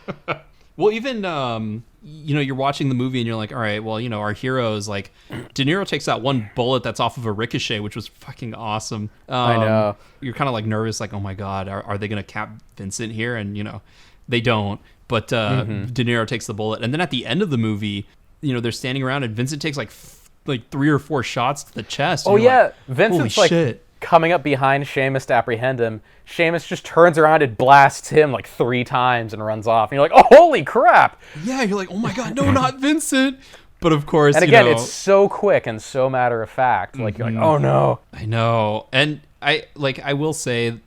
Well, even you're watching the movie and you're like, all right, well, our hero is like, De Niro takes that one bullet that's off of a ricochet, which was fucking awesome. I know. You're kind of like nervous, like, oh my God, are they gonna cap Vincent here? And they don't. But De Niro takes the bullet, and then at the end of the movie, they're standing around, and Vincent takes like 3 or 4 shots to the chest. Oh yeah, like, Vincent's holy like shit. Coming up behind Seamus to apprehend him. Seamus just turns around and blasts him like 3 times and runs off. And you're like, oh, holy crap! Yeah, you're like, oh my God, no, not Vincent. But of course, and again, it's so quick and so matter of fact. Like you're like, oh no. I know, and I will say,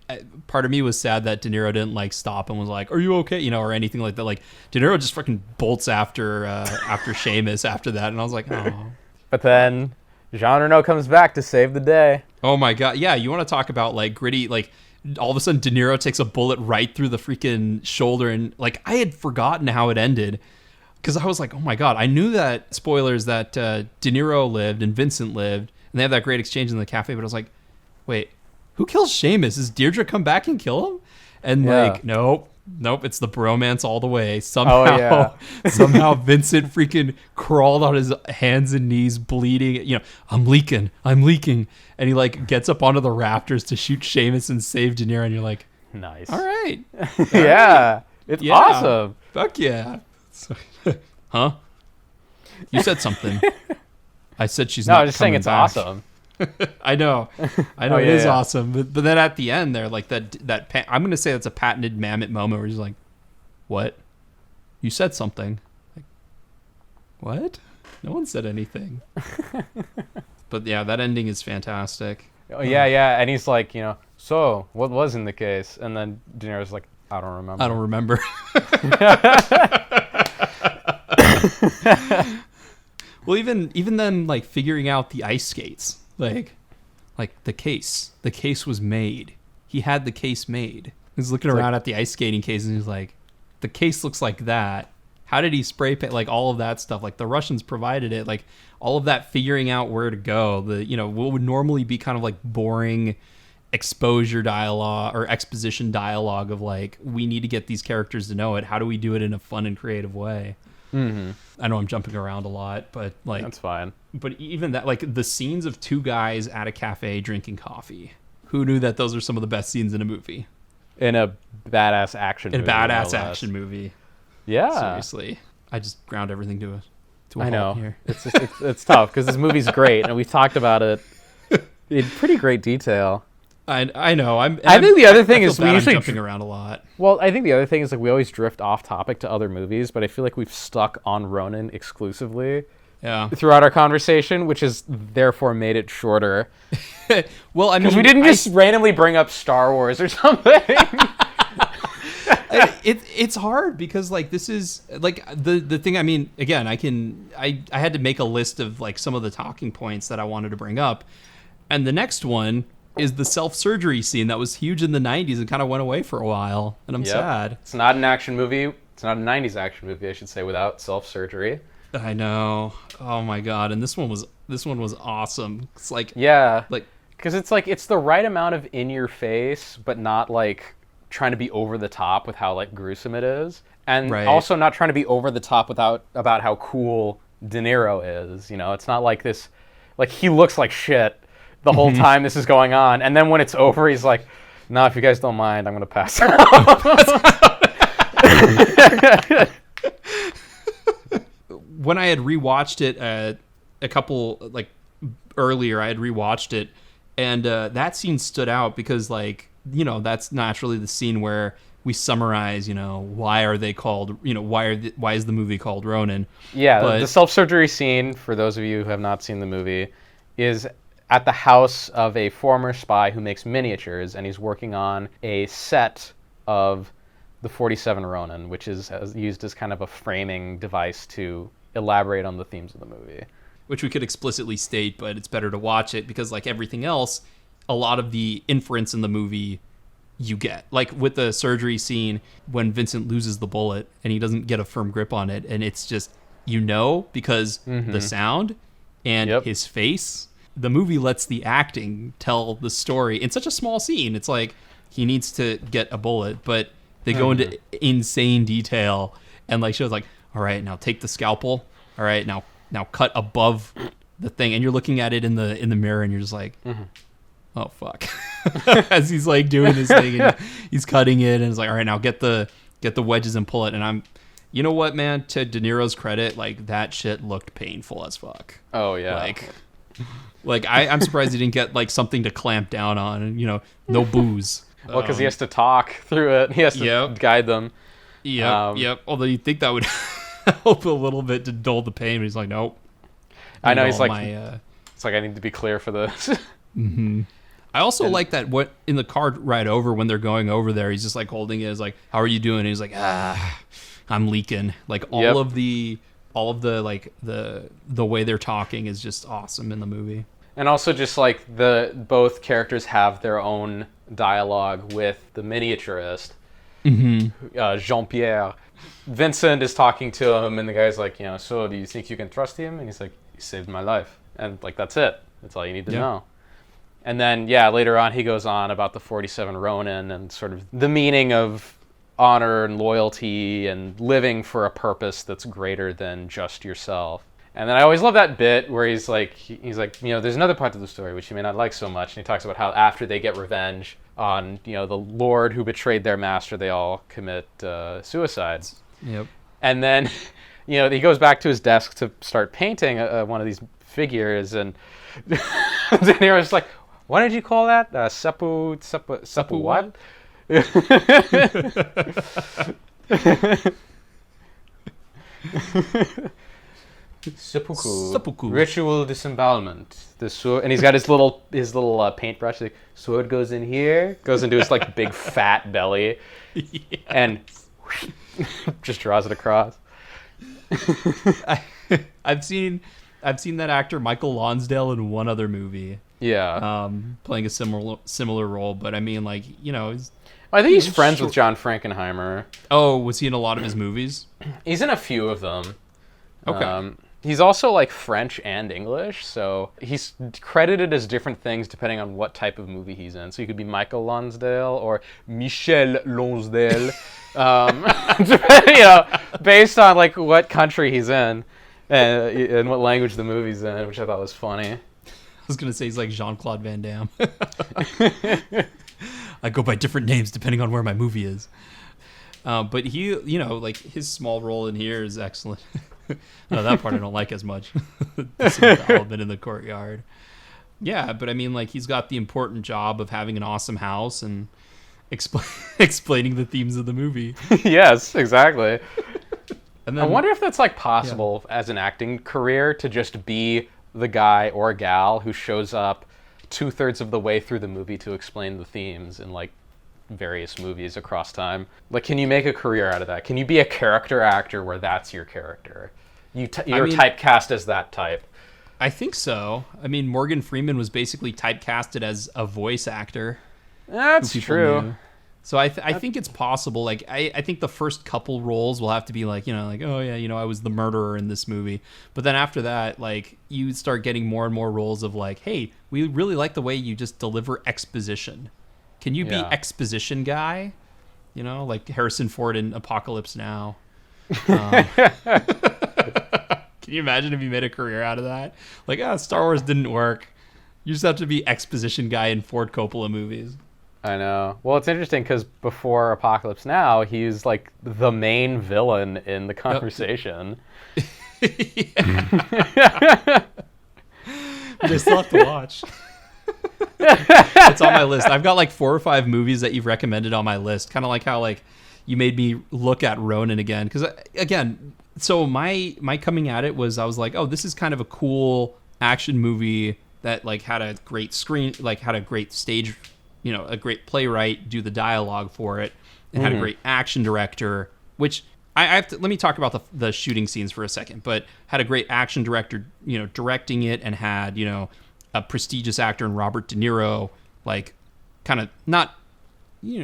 part of me was sad that De Niro didn't like stop and was like, "Are you okay?" Or anything like that. Like De Niro just fucking bolts after Seamus after that, and I was like, "Oh." But then Jean Reno comes back to save the day. Oh my God! Yeah, you want to talk about like gritty? Like all of a sudden, De Niro takes a bullet right through the freaking shoulder, and like I had forgotten how it ended. Because I was like, oh my God, I knew that, spoilers, that De Niro lived and Vincent lived, and they have that great exchange in the cafe, but I was like, wait, who kills Seamus? Does Deirdre come back and kill him? And like, nope, it's the bromance all the way. Somehow Vincent freaking crawled on his hands and knees bleeding. I'm leaking. And he like gets up onto the rafters to shoot Seamus and save De Niro, and you're like, nice. All right. Yeah, it's awesome. Fuck yeah. Huh? You said something. I said she's not. No, I was just saying it's back. Awesome. I know. It is awesome. But then at the end, they're like that. I'm gonna say that's a patented Mamet moment where he's like, "What? You said something." Like, what? No one said anything. But yeah, that ending is fantastic. Oh yeah, and he's like, so what was in the case? And then De Niro's like, I don't remember. Well, even then, like figuring out the ice skates, like the case was made. He had the case made. He's looking around at the ice skating case, and he's like, the case looks like that. How did he spray paint? Like all of that stuff. Like the Russians provided it. Like all of that figuring out where to go. What would normally be kind of like boring exposure dialogue or exposition dialogue of like, we need to get these characters to know it. How do we do it in a fun and creative way? I know I'm jumping around a lot, but like That's fine. But even that, like the scenes of two guys at a cafe drinking coffee. Who knew that those are some of the best scenes in a movie? In a badass action movie. In a badass action movie. Yeah. Seriously. I just ground everything to a I know. halt here. It's just it's tough because this movie's great and we've talked about it in pretty great detail. I know. I think the other thing is we I'm usually jumping around a lot. Well, I think the other thing is like we always drift off topic to other movies, but I feel like we've stuck on Ronin exclusively throughout our conversation, which has therefore made it shorter. Well, I mean, because we didn't just randomly bring up Star Wars or something. It's hard because like this is like the thing. I mean, again, I had to make a list of like some of the talking points that I wanted to bring up, and the next one is the self-surgery scene that was huge in the 90s and kind of went away for a while, and I'm sad. It's not an action movie. It's not a 90s action movie, I should say, without self-surgery. I know. Oh my god! And this one was awesome. It's like because it's like it's the right amount of in your face, but not like trying to be over the top with how like gruesome it is, and also not trying to be over the top about how cool De Niro is. You know, it's not like this. Like he looks like shit the whole time this is going on, and then when it's over, he's like, "No, if you guys don't mind, I'm gonna pass out." When I had rewatched it a couple like earlier, I had rewatched it, and that scene stood out because like that's naturally the scene where we summarize why are they called why is the movie called Ronin. The self-surgery scene, for those of you who have not seen the movie, is at the house of a former spy who makes miniatures, and he's working on a set of the 47 Ronin, which is used as kind of a framing device to elaborate on the themes of the movie. Which we could explicitly state, but it's better to watch it because like everything else, a lot of the inference in the movie you get. Like with the surgery scene when Vincent loses the bullet and he doesn't get a firm grip on it, and it's just because the sound and his face. The movie lets the acting tell the story in such a small scene. It's like he needs to get a bullet, but they go into insane detail and like shows like, all right, now take the scalpel. All right, now cut above the thing, and you're looking at it in the mirror, and you're just like, oh fuck, as he's like doing this thing, and he's cutting it, and it's like, all right, now get the wedges and pull it. And I'm, you know what, man? To De Niro's credit, like that shit looked painful as fuck. Oh yeah, like I'm surprised he didn't get like something to clamp down on, and no booze. Well, because he has to talk through it. He has to guide them. Yep. Although you'd think that would help a little bit to dull the pain, but he's like, nope. I know, he's like, it's like, I need to be clear for this. I also like that what in the car ride over when they're going over there, he's just like holding it, is like, how are you doing? And he's like, I'm leaking. Like all of the like the way they're talking is just awesome in the movie. And also just like both characters have their own dialogue with the miniaturist, Jean-Pierre. Vincent is talking to him, and the guy's like, so do you think you can trust him? And he's like, he saved my life. And like, that's it. That's all you need to know. And then, later on, he goes on about the 47 Ronin and sort of the meaning of honor and loyalty and living for a purpose that's greater than just yourself. And then I always love that bit where he's like, there's another part of the story which you may not like so much. And he talks about how after they get revenge on, the lord who betrayed their master, they all commit suicide. Yep. And then, he goes back to his desk to start painting one of these figures, and De Niro's like, what did you call that? Seppu what? Seppuku. Ritual disembowelment. The sword, and he's got his little paintbrush. Like, sword goes in here, goes into his like big fat belly, and just draws it across. I've seen that actor Michael Lonsdale in one other movie. Yeah. Playing a similar role, but I mean, like, I think he's friends with John Frankenheimer. Oh, was he in a lot of his movies? He's in a few of them. Okay. He's also like French and English, so he's credited as different things depending on what type of movie he's in. So he could be Michael Lonsdale or Michel Lonsdale, based on like what country he's in and what language the movie's in, which I thought was funny. I was gonna say he's like Jean-Claude Van Damme. I go by different names depending on where my movie is. But he, like his small role in here is excellent. No, that part I don't like as much. The element in the courtyard. Yeah, but I mean, like, he's got the important job of having an awesome house and explaining the themes of the movie. Yes, exactly. And then, I wonder if that's like possible as an acting career to just be the guy or gal who shows up 2/3 of the way through the movie to explain the themes in like various movies across time. Like, can you make a career out of that? Can you be a character actor where that's your character? You're typecast as that type. I think so. I mean, Morgan Freeman was basically typecasted as a voice actor. That's true. Knew. So I think it's possible. Like, I think the first couple roles will have to be like, oh yeah, I was the murderer in this movie. But then after that, like, you start getting more and more roles of like, hey, we really like the way you just deliver exposition. Can you be exposition guy? Like Harrison Ford in Apocalypse Now. Can you imagine if you made a career out of that? Like, Star Wars didn't work. You just have to be exposition guy in Ford Coppola movies. I know. Well, it's interesting because before Apocalypse Now, he's like the main villain in The Conversation. But I still have to watch. It's on my list. I've got like 4 or 5 movies that you've recommended on my list. Kind of like how like you made me look at Ronin again. Because again, so my coming at it was I was like, oh, this is kind of a cool action movie that like had a great screen, like had a great stage, a great playwright do the dialogue for it, and had a great action director. Which I have to let me talk about the shooting scenes for a second. But had a great action director, directing it, and had a prestigious actor in Robert De Niro, like, kind of not,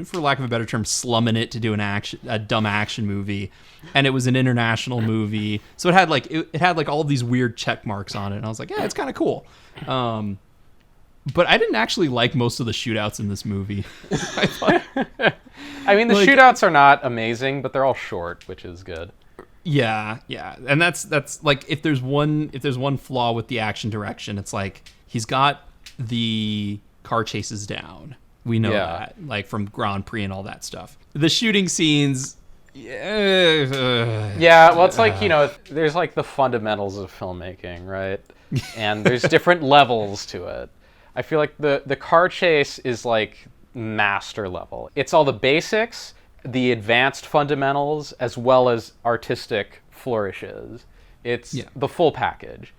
for lack of a better term, slumming it to do a dumb action movie, and it was an international movie, so it had like all of these weird check marks on it, and I was like, yeah, it's kind of cool. But I didn't actually like most of the shootouts in this movie. I mean, the shootouts are not amazing, but they're all short, which is good. Yeah, and that's like if there's one flaw with the action direction, it's like he's got the car chases down. We know that, like from Grand Prix and all that stuff. The shooting scenes, well, it's like there's like the fundamentals of filmmaking, right? And there's different levels to it. I feel like the car chase is like master level. It's all the basics, the advanced fundamentals, as well as artistic flourishes. It's the full package.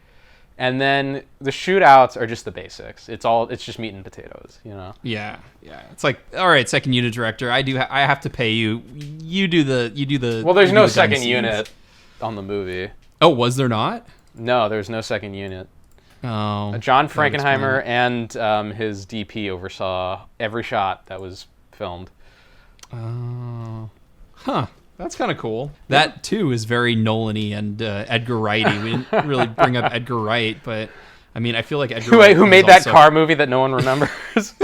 And then the shootouts are just the basics. It's just meat and potatoes, Yeah. It's like, all right, second unit director, I have to pay you. You do the. Well, there's no second unit on the movie. Oh, was there not? No, there's no second unit. Oh. John Frankenheimer and his DP oversaw every shot that was filmed. Oh. Huh. That's kind of cool. That, too, is very Nolan-y and Edgar Wright-y. We didn't really bring up Edgar Wright, but, I mean, I feel like Edgar Wright... Who made that car movie that no one remembers?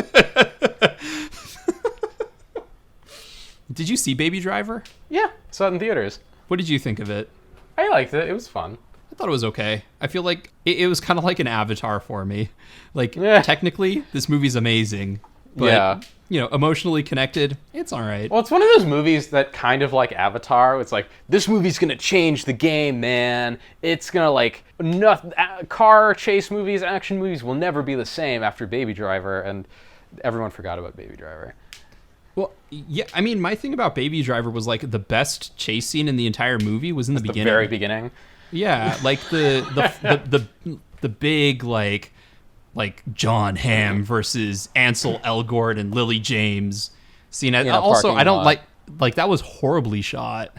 Did you see Baby Driver? Yeah, saw it in theaters. What did you think of it? I liked it. It was fun. I thought it was okay. I feel like it was kind of like an Avatar for me. Like, technically, this movie's amazing, but... emotionally connected, it's all right. Well, it's one of those movies that kind of like Avatar. It's like, this movie's going to change the game, man. It's going to like, car chase movies, action movies will never be the same after Baby Driver, and everyone forgot about Baby Driver. Well, yeah, I mean, my thing about Baby Driver was like the best chase scene in the entire movie was in the beginning. The very beginning. Yeah, like the big like John Hamm versus Ansel Elgort and Lily James scene. Also, I don't like that was horribly shot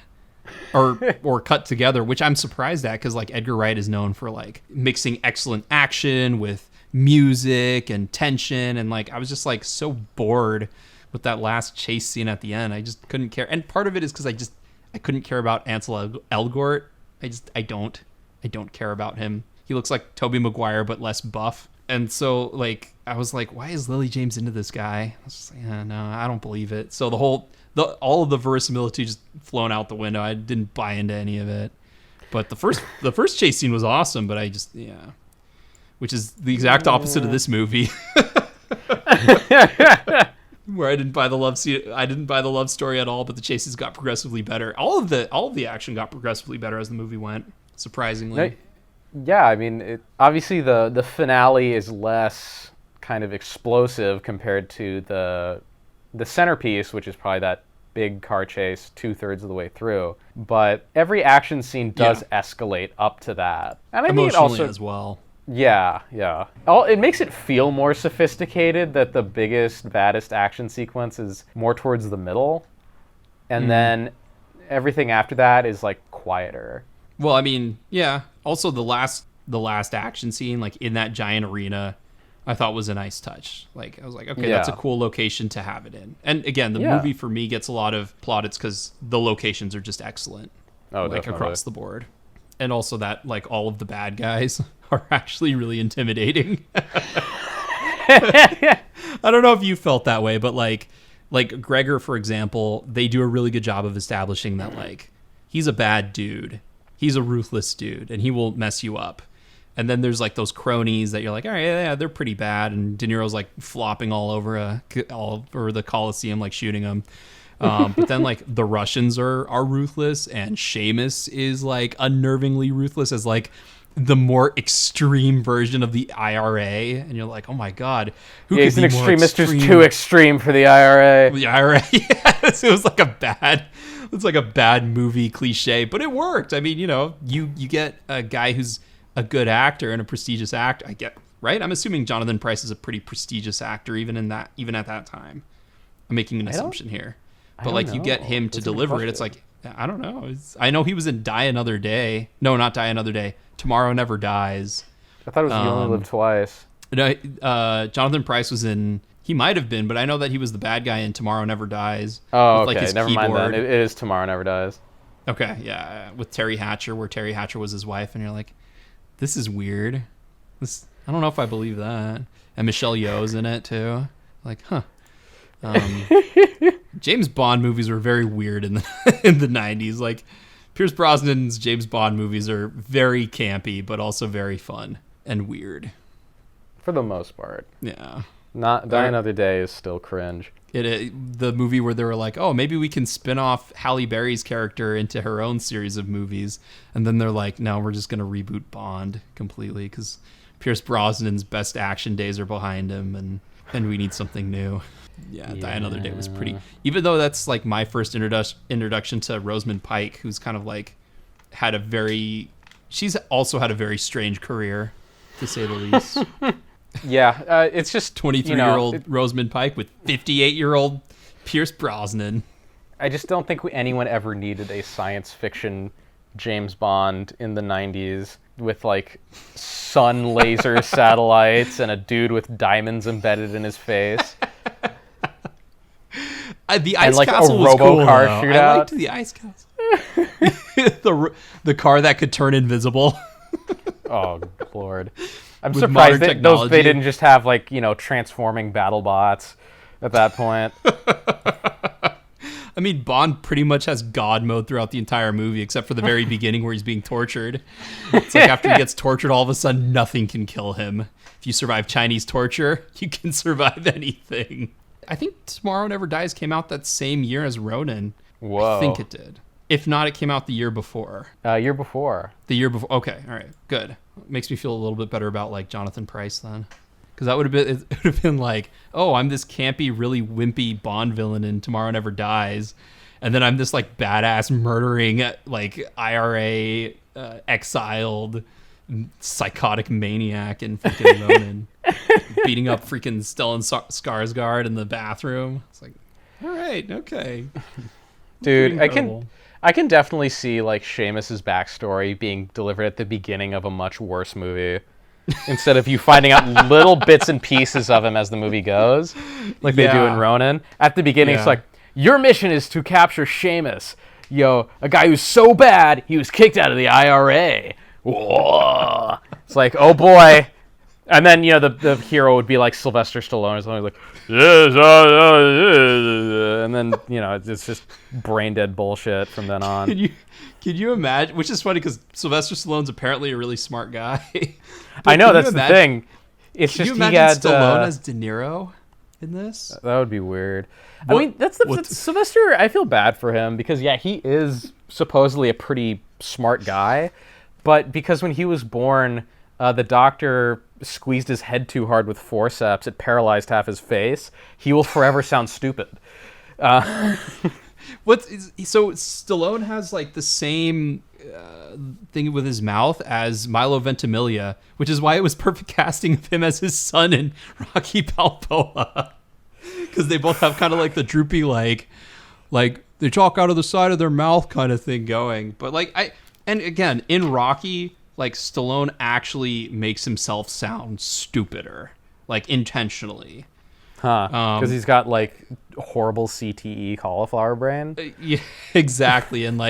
or cut together, which I'm surprised at because like Edgar Wright is known for like mixing excellent action with music and tension, and like I was just like so bored with that last chase scene at the end. I just couldn't care, and part of it is because I couldn't care about Ansel Elgort. I don't. I don't care about him. He looks like Tobey Maguire, but less buff. And so, like, I was like, why is Lily James into this guy? I was just like, no, I don't believe it. So all of the verisimilitude just flown out the window. I didn't buy into any of it. But the first chase scene was awesome, but which is the exact opposite of this movie. Where I didn't buy the love scene, I didn't buy the love story at all, but the chases got progressively better. All of the action got progressively better as the movie went, surprisingly. Yeah, I mean, obviously the finale is less kind of explosive compared to the centerpiece, which is probably that big car chase 2/3 of the way through. But every action scene does escalate up to that, and I think it also as well. Yeah. It makes it feel more sophisticated that the biggest, baddest action sequence is more towards the middle, and then everything after that is like quieter. Well, I mean, yeah. Also, the last action scene, like in that giant arena, I thought was a nice touch. Like, I was like, okay, that's a cool location to have it in. And again, the movie for me gets a lot of plaudits because the locations are just excellent, like across the board. And also that, like, all of the bad guys are actually really intimidating. I don't know if you felt that way, but like Gregor, for example, they do a really good job of establishing that, like, he's a bad dude. He's a ruthless dude, and he will mess you up. And then there's, like, those cronies that you're like, all right, yeah, they're pretty bad. And De Niro's, like, flopping all over the Coliseum, like, shooting them. But then, like, the Russians are ruthless, and Seamus is, like, unnervingly ruthless as, like, the more extreme version of the IRA. And you're like, oh my god, who could he's be an more extremist who's too extreme for the IRA. The IRA, yes, it was like a bad movie cliche, but it worked. I mean, you get a guy who's a good actor and a prestigious actor. I get, right? I'm assuming Jonathan Pryce is a pretty prestigious actor, even at that time. I'm making an assumption here. But, like, you get him to deliver it. It's like, I don't know. I know he was in Die Another Day. No, not Die Another Day. Tomorrow Never Dies. I thought it was You Only Live Twice. No, Jonathan Pryce was in... He might have been, but I know that he was the bad guy in Tomorrow Never Dies. Oh, okay. Like, never mind then. It is Tomorrow Never Dies. Okay, yeah. With Terry Hatcher, where Terry Hatcher was his wife, and you're like, this is weird. I don't know if I believe that. And Michelle Yeoh's in it, too. Like, huh. James Bond movies were very weird in the 90s. Like, Pierce Brosnan's James Bond movies are very campy, but also very fun and weird. For the most part. Yeah. Not Die Another Day is still cringe. The movie where they were like, oh, maybe we can spin off Halle Berry's character into her own series of movies. And then they're like, no, we're just going to reboot Bond completely because Pierce Brosnan's best action days are behind him and we need something new. Yeah, Die Another Day was pretty... Even though that's, like, my first introduction to Rosamund Pike, who's kind of, like, she's also had a very strange career, to say the least. Yeah, it's just... 23-year-old Rosamund Pike with 58-year-old Pierce Brosnan. I just don't think anyone ever needed a science fiction James Bond in the 90s with, like, sun laser satellites and a dude with diamonds embedded in his face. The ice castle was cool, though. I liked the ice castle. the car that could turn invisible. Oh, Lord. I'm surprised they didn't just have, like, transforming battle bots at that point. I mean, Bond pretty much has God mode throughout the entire movie, except for the very beginning where he's being tortured. It's like after he gets tortured, all of a sudden, nothing can kill him. If you survive Chinese torture, you can survive anything. I think Tomorrow Never Dies came out that same year as Ronin. Whoa. I think it did. If not, it came out the year before. Year before. The year before. Okay, all right, good. Makes me feel a little bit better about, like, Jonathan Pryce then. Because that would have been like, oh, I'm this campy, really wimpy Bond villain in Tomorrow Never Dies. And then I'm this, like, badass murdering, like, IRA exiled psychotic maniac in freaking Ronin. Beating up freaking Stellan Skarsgård in the bathroom. It's like, all right, okay. Dude, I can definitely see, like, Seamus's backstory being delivered at the beginning of a much worse movie. Instead of you finding out little bits and pieces of him as the movie goes, like they do in Ronin. At the beginning, it's like, your mission is to capture Seamus. A guy who's so bad, he was kicked out of the IRA. whoa. It's like, oh boy. And then, the hero would be like Sylvester Stallone or something like, yes, and then, it's just brain dead bullshit from then on. Can you imagine? Which is funny because Sylvester Stallone's apparently a really smart guy. I know, that's the thing. It's can just you imagine Stallone as De Niro in this? That would be weird. I mean, that's Sylvester. I feel bad for him because he is supposedly a pretty smart guy, but because when he was born, the doctor squeezed his head too hard with forceps, it paralyzed half his face. He will forever sound stupid. So Stallone has like the same thing with his mouth as Milo Ventimiglia, which is why it was perfect casting of him as his son in Rocky Balboa, because they both have kind of like the droopy like they talk out of the side of their mouth kind of thing going. But and again in Rocky, like Stallone actually makes himself sound stupider, like intentionally. Because he's got like horrible CTE cauliflower brain. Yeah, exactly. And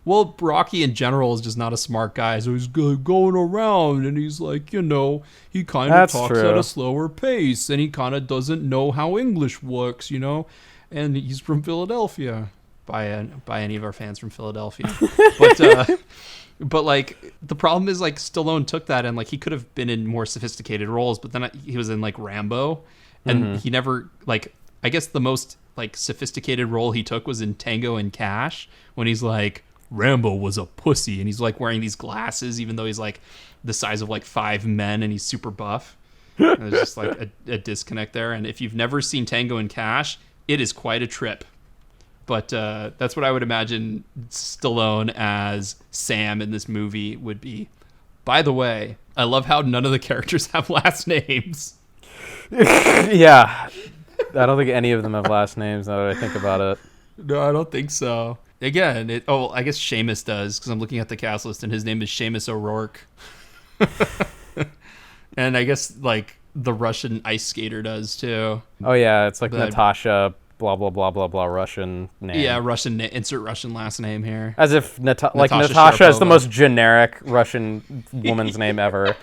Rocky in general is just not a smart guy, so he's going around and he's like, he kind of talks at a slower pace, and he kind of doesn't know how English works, and he's from Philadelphia. By any of our fans from Philadelphia, but the problem is Stallone took that and he could have been in more sophisticated roles, but then he was in Rambo. And he never, I guess the most, sophisticated role he took was in Tango and Cash, when he's like, Rambo was a pussy, and he's, wearing these glasses, even though he's, the size of, 5 men, and he's super buff. And there's just, a disconnect there. And if you've never seen Tango and Cash, it is quite a trip. But that's what I would imagine Stallone as Sam in this movie would be. By the way, I love how none of the characters have last names. Yeah, I don't think any of them have last names now that I think about it. No, I don't think so. Again, I guess Seamus does, because I'm looking at the cast list and his name is Seamus O'Rourke. And I guess the Russian ice skater does too. Oh yeah, it's Natasha blah blah blah blah blah Russian name. Yeah, Russian insert Russian last name here. As if Natasha is the most generic Russian woman's name ever.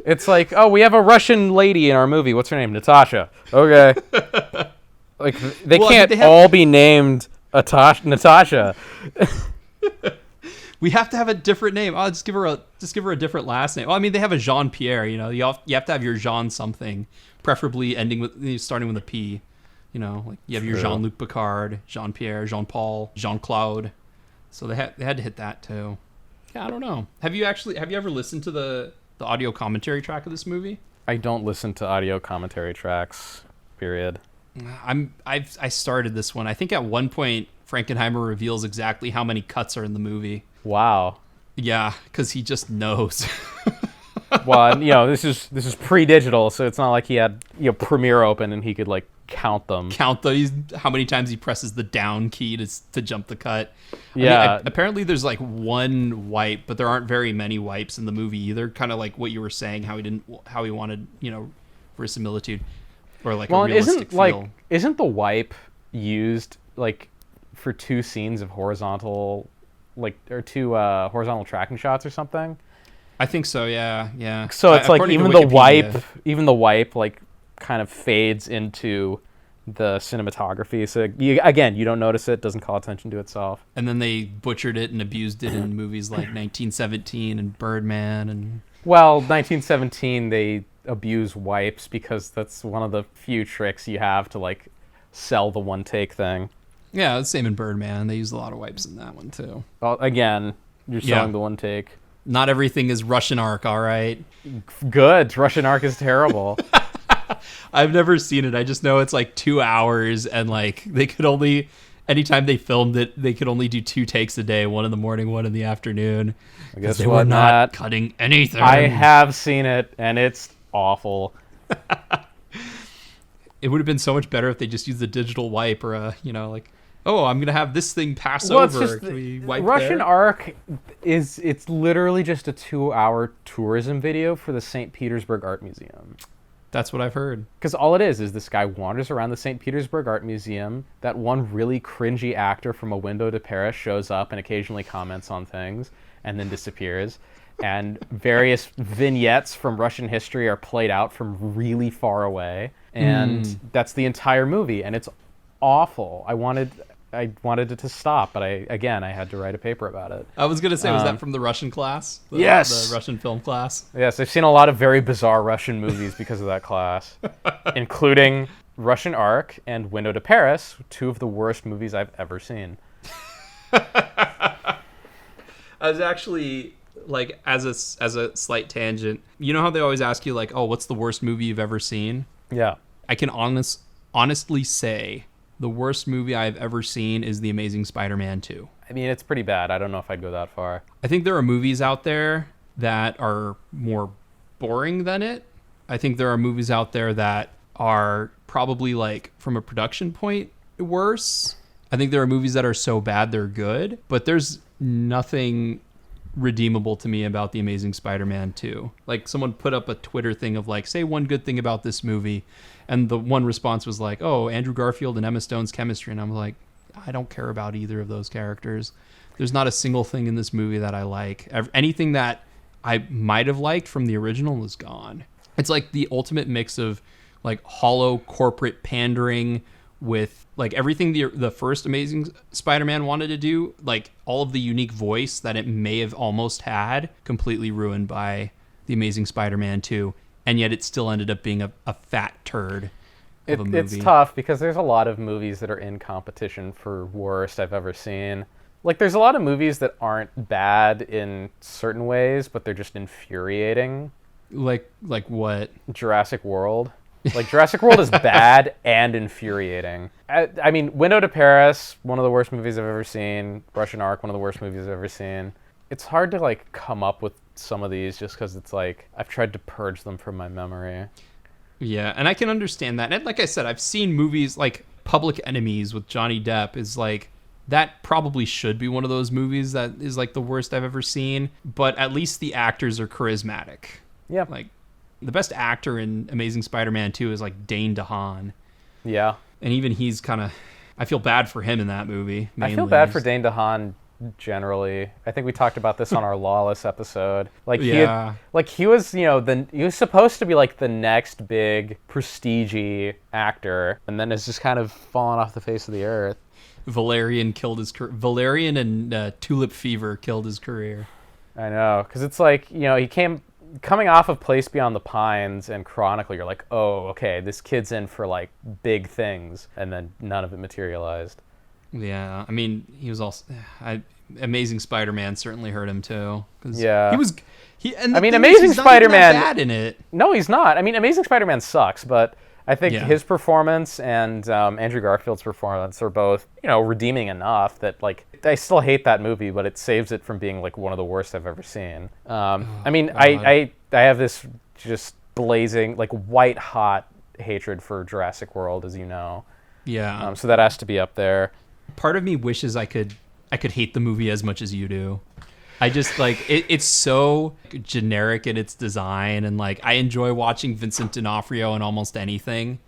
It's we have a Russian lady in our movie. What's her name? Natasha. Okay. They can't all be named Natasha. We have to have a different name. I'll just give her a different last name. Well, I mean, they have a Jean-Pierre. You have to have your Jean something, preferably starting with a P. You have your Jean-Luc Picard, Jean-Pierre, Jean-Paul, Jean-Claude. So they had to hit that too. Yeah, I don't know. Have you ever listened to the audio commentary track of this movie? I don't listen to audio commentary tracks, period. I started this one. I think at one point Frankenheimer reveals exactly how many cuts are in the movie. Wow. Yeah, because he just knows. Well, this is pre-digital, so it's not like he had Premiere open and he could count them. How many times he presses the down key to jump the cut. Yeah. Apparently there's one wipe, but there aren't very many wipes in the movie either. Kind of like what you were saying, how he wanted, verisimilitude or a realistic feel. Isn't the wipe used for 2 scenes of horizontal, or 2 horizontal tracking shots or something? I think so. Yeah. So it's even the wipe kind of fades into the cinematography. So you don't notice it, doesn't call attention to itself. And then they butchered it and abused it in movies like 1917 and Birdman and. Well, 1917 they abuse wipes because that's one of the few tricks you have to sell the one take thing. Yeah, the same in Birdman. They use a lot of wipes in that one too. Well, again, you're selling the one take. Not everything is Russian Ark, all right? Good. Russian Ark is terrible. I've never seen it. I just know it's 2 hours and they could only, anytime they filmed it, they could only do 2 takes a day, one in the morning, one in the afternoon. I guess they were not cutting anything. I have seen it and it's awful. It would have been so much better if they just used the digital wipe or I'm going to have this thing pass over. Can we wipe Russian there? Ark it's literally just a 2-hour tourism video for the St. Petersburg Art Museum. That's what I've heard. Because all it is this guy wanders around the St. Petersburg Art Museum. That one really cringy actor from A Window to Paris shows up and occasionally comments on things and then disappears. And various vignettes from Russian history are played out from really far away. And that's the entire movie. And it's awful. I wanted it to stop, but I had to write a paper about it. I was going to say, was that from the Russian class? Yes. The Russian film class? Yes, I've seen a lot of very bizarre Russian movies because of that class, including Russian Ark and Window to Paris, two of the worst movies I've ever seen. I was actually, like, as a slight tangent, you know how they always ask you, like, oh, what's the worst movie you've ever seen? Yeah. I can honestly say the worst movie I've ever seen is The Amazing Spider-Man 2. I mean, it's pretty bad. I don't know if I'd go that far. I think there are movies out there that are more boring than it. I think there are movies out there that are probably, like, from a production point, worse. I think there are movies that are so bad they're good, but there's nothing redeemable to me about The Amazing Spider-Man 2. Like, someone put up a Twitter thing of, like, say one good thing about this movie, and the one response was like, oh, Andrew Garfield and Emma Stone's chemistry, and I'm like, I don't care about either of those characters. There's not a single thing in this movie that I like. Anything that I might have liked from the original is gone. It's like the ultimate mix of, like, hollow corporate pandering with, like, everything the first Amazing Spider-Man wanted to do, like, all of the unique voice that it may have almost had, completely ruined by The Amazing Spider-Man 2, and yet it still ended up being a fat turd of a movie. It's tough because there's a lot of movies that are in competition for worst I've ever seen. Like, there's a lot of movies that aren't bad in certain ways, but they're just infuriating. Like what? Jurassic World. Like, Jurassic World is bad and infuriating. I mean, Window to Paris, one of the worst movies I've ever seen. Russian Ark, one of the worst movies I've ever seen. It's hard to, like, come up with some of these just because it's like I've tried to purge them from my memory. Yeah, and I can understand that. And like I said, I've seen movies like Public Enemies with Johnny Depp is like, that probably should be one of those movies that is like the worst I've ever seen, but at least the actors are charismatic. Yeah. Like, the best actor in Amazing Spider-Man 2 is like Dane DeHaan. Yeah. And even he's kind of, I feel bad for him in that movie. Mainly. I feel bad for Dane DeHaan generally. I think we talked about this on our Lawless episode. Like, yeah. he was, you know, he was supposed to be like the next big prestige-y actor, and then it's just kind of fallen off the face of the earth. Valerian and Tulip Fever killed his career. I know, because it's like, you know, coming off of Place Beyond the Pines and Chronicle, you're like, oh, okay, this kid's in for, like, big things, and then none of it materialized. Yeah, I mean, he was also... Amazing Spider-Man certainly hurt him, too. Yeah. Amazing Spider-Man... He's not bad in it. No, he's not. I mean, Amazing Spider-Man sucks, but I think his performance and Andrew Garfield's performance are both, you know, redeeming enough that, like, I still hate that movie, but it saves it from being, like, one of the worst I've ever seen. I have this just blazing, like, white-hot hatred for Jurassic World, as you know. Yeah. So that has to be up there. Part of me wishes I could hate the movie as much as you do. I just, like, it's so generic in its design, and, like, I enjoy watching Vincent D'Onofrio in almost anything.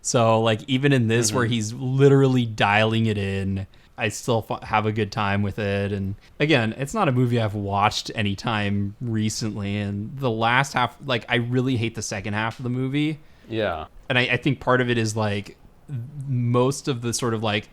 So, like, even in this where he's literally dialing it in, I still have a good time with it. And again, it's not a movie I've watched anytime recently, and the last half, like, I really hate the second half of the movie. Yeah. And I think part of it is, like, most of the sort of, like,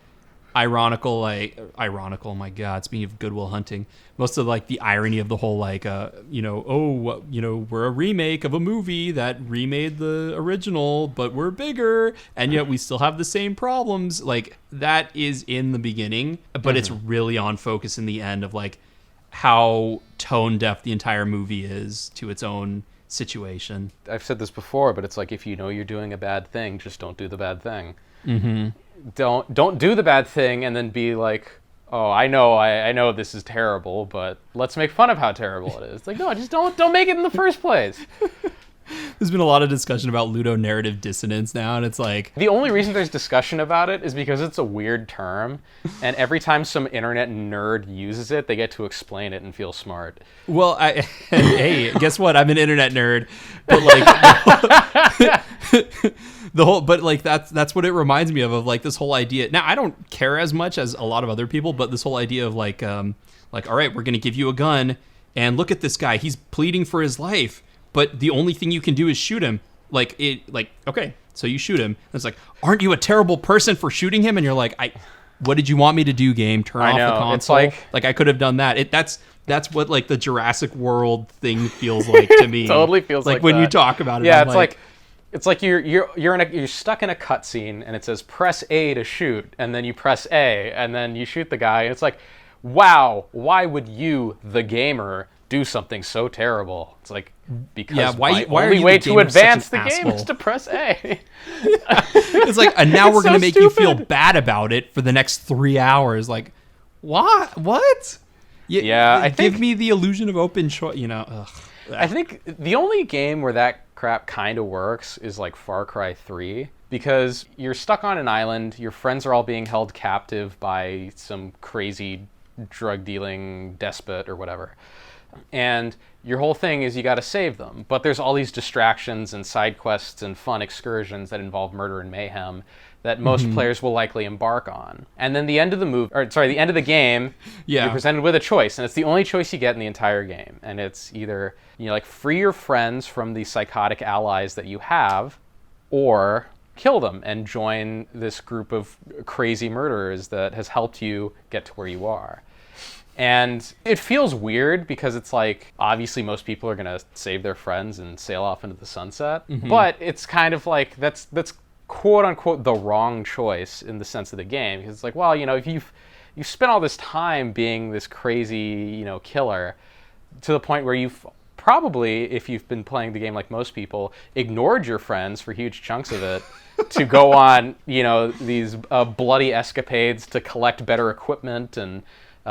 ironical, my God, speaking of Good Will Hunting, most of, like, the irony of the whole, like, we're a remake of a movie that remade the original, but we're bigger, and yet we still have the same problems. Like, that is in the beginning, but it's really on focus in the end of, like, how tone deaf the entire movie is to its own situation. I've said this before, but it's like, if you know you're doing a bad thing, just don't do the bad thing. Don't do the bad thing and then be like, oh, I know this is terrible, but let's make fun of how terrible it is. It's like, no, just don't make it in the first place. There's been a lot of discussion about ludonarrative dissonance now, and it's like... The only reason there's discussion about it is because it's a weird term, and every time some internet nerd uses it, they get to explain it and feel smart. Well, hey, guess what? I'm an internet nerd, but, like... The whole, but like that's what it reminds me of like this whole idea. Now I don't care as much as a lot of other people, but this whole idea of like all right, we're gonna give you a gun and look at this guy, he's pleading for his life, but the only thing you can do is shoot him. Okay, so you shoot him. And it's like, aren't you a terrible person for shooting him? And you're like, what did you want me to do, game? Turn off the console? It's like I could have done that. That's what like the Jurassic World thing feels like to me. Totally feels like when that. you talk about it. Yeah, I'm it's like you're stuck in a cutscene and it says press A to shoot, and then you press A and then you shoot the guy. And it's like, wow, why would you, the gamer, do something so terrible? It's like, because why my are only you way the to gamer advance such the an game asshole? is to press A. It's like, and now It's we're gonna so make you feel stupid. bad about it for the next 3 hours. Like, what? What? Yeah, I think- give me the illusion of open choice. Ugh. I think the only game where that crap kind of works is like Far Cry 3, because you're stuck on an island, your friends are all being held captive by some crazy drug-dealing despot or whatever. And your whole thing is you got to save them. But there's all these distractions and side quests and fun excursions that involve murder and mayhem that most players will likely embark on. And then the end of the game, Yeah. you're presented with a choice, and it's the only choice you get in the entire game. And it's either, like, free your friends from the psychotic allies that you have, or kill them and join this group of crazy murderers that has helped you get to where you are. And it feels weird because it's like, obviously most people are going to save their friends and sail off into the sunset. But it's kind of like, that's quote unquote the wrong choice in the sense of the game. Because it's like, well, if you've spent all this time being this crazy, killer, to the point where you've probably, if you've been playing the game like most people, ignored your friends for huge chunks of it to go on, these bloody escapades to collect better equipment and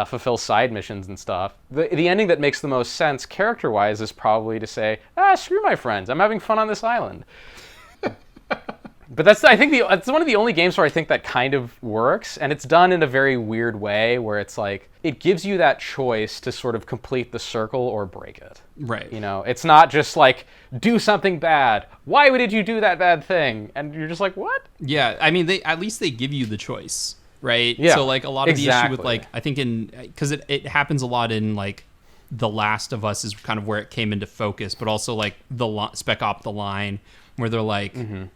fulfill side missions and stuff. The ending that makes the most sense character-wise is probably to say, screw my friends, I'm having fun on this island. But it's one of the only games where I think that kind of works, and it's done in a very weird way where it's like, it gives you that choice to sort of complete the circle or break it. Right. It's not just like, do something bad. Why did you do that bad thing? And you're just like, what? Yeah, I mean, at least they give you the choice, right? Yeah, So like a lot of the issue with exactly. like, I think because it happens a lot in like The Last of Us is kind of where it came into focus, but also like Spec Op The Line, where they're like,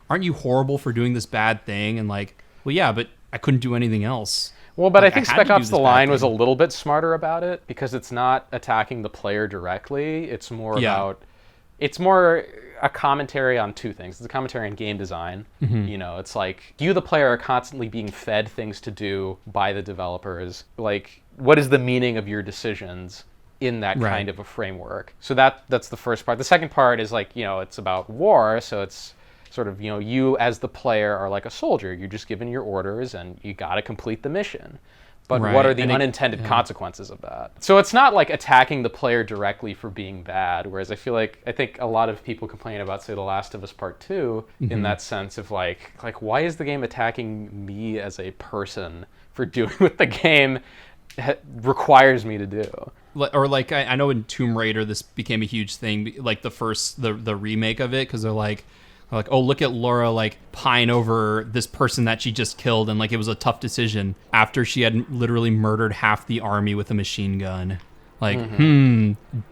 aren't you horrible for doing this bad thing? And like, well, yeah, but I couldn't do anything else. Well, but Like, I think had to Spec do Ops this The bad Line was a thing. little bit smarter about it because it's not attacking the player directly. It's more it's more a commentary on two things. It's a commentary on game design. It's like, you, the player, are constantly being fed things to do by the developers. Like, what is the meaning of your decisions in that Right. kind of a framework? So that's the first part. The second part is like, it's about war, so it's sort of, you as the player are like a soldier. You're just given your orders and you got to complete the mission. But Right. what are the And unintended consequences of that? So it's not like attacking the player directly for being bad, whereas I think a lot of people complain about, say, The Last of Us Part 2 in that sense of like why is the game attacking me as a person for doing what the game requires me to do? Or like I know in Tomb Raider this became a huge thing, like the remake of it, because they're like, oh, look at Laura like pine over this person that she just killed, and like it was a tough decision after she had literally murdered half the army with a machine gun. Like,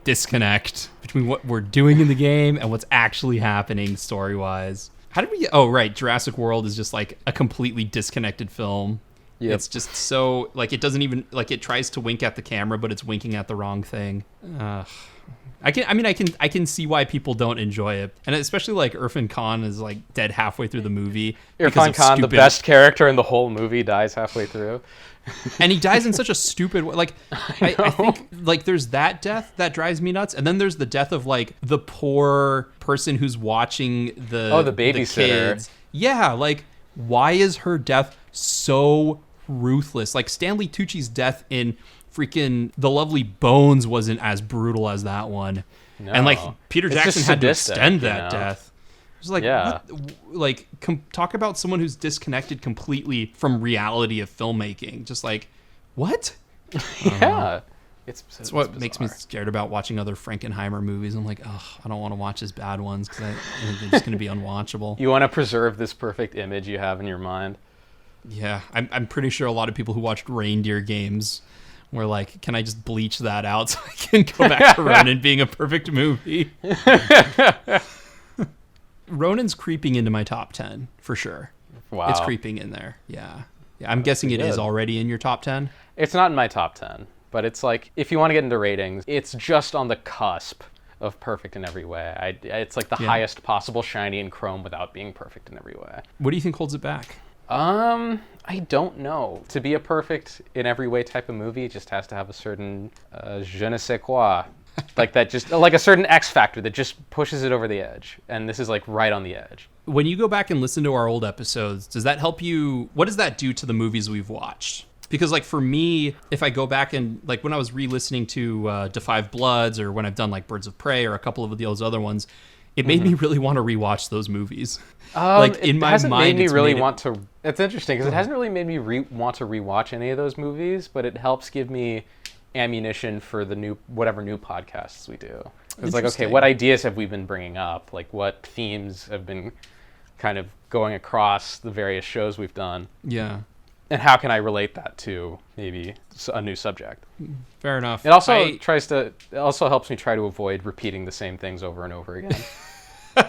disconnect between what we're doing in the game and what's actually happening story-wise. How did we get? Oh, right, Jurassic World is just like a completely disconnected film. Yep. It's just so like it doesn't even like it tries to wink at the camera, but it's winking at the wrong thing. I can see why people don't enjoy it, and especially like Irfan Khan is like dead halfway through the movie. because Irfan of Khan, the stupid- best character in the whole movie, dies halfway through. and he dies in such a stupid way. Like I think like there's that death that drives me nuts, and then there's the death of like the poor person who's watching the babysitter. kids. Yeah, like why is her death so ruthless? Like Stanley Tucci's death in freaking The Lovely Bones wasn't as brutal as that one. No. And like Peter It's Jackson just had to sadistic, extend you that know? death. It was like, Yeah. like talk about someone who's disconnected completely from reality of filmmaking. Just like, what? Yeah. That's what makes me scared about watching other Frankenheimer movies. I'm like, oh, I don't want to watch his bad ones because they're just going to be unwatchable. You want to preserve this perfect image you have in your mind. Yeah, I'm pretty sure a lot of people who watched Reindeer Games were like, can I just bleach that out so I can go back to Ronin being a perfect movie? Ronin's creeping into my top 10 for sure. Wow. It's creeping in there. Yeah. I'm guessing it is already in your top 10. It's not in my top 10, but it's like, if you want to get into ratings, it's just on the cusp of perfect in every way. It's like the highest possible shiny and chrome without being perfect in every way. What do you think holds it back? I don't know. To be a perfect in every way type of movie, it just has to have a certain je ne sais quoi. Like that, just like a certain X factor that just pushes it over the edge. And this is like right on the edge. When you go back and listen to our old episodes, does that help you? What does that do to the movies we've watched? Because like for me, if I go back and like when I was re-listening to Da Five Bloods or when I've done like Birds of Prey or a couple of those other ones, it made me really want to rewatch those movies. Like in my mind, it's interesting because it hasn't really made me want to rewatch any of those movies, but it helps give me ammunition for the whatever new podcasts we do. It's like, okay, what ideas have we been bringing up? Like, what themes have been kind of going across the various shows we've done? Yeah. And how can I relate that to maybe a new subject? Fair enough. It also it also helps me try to avoid repeating the same things over and over again.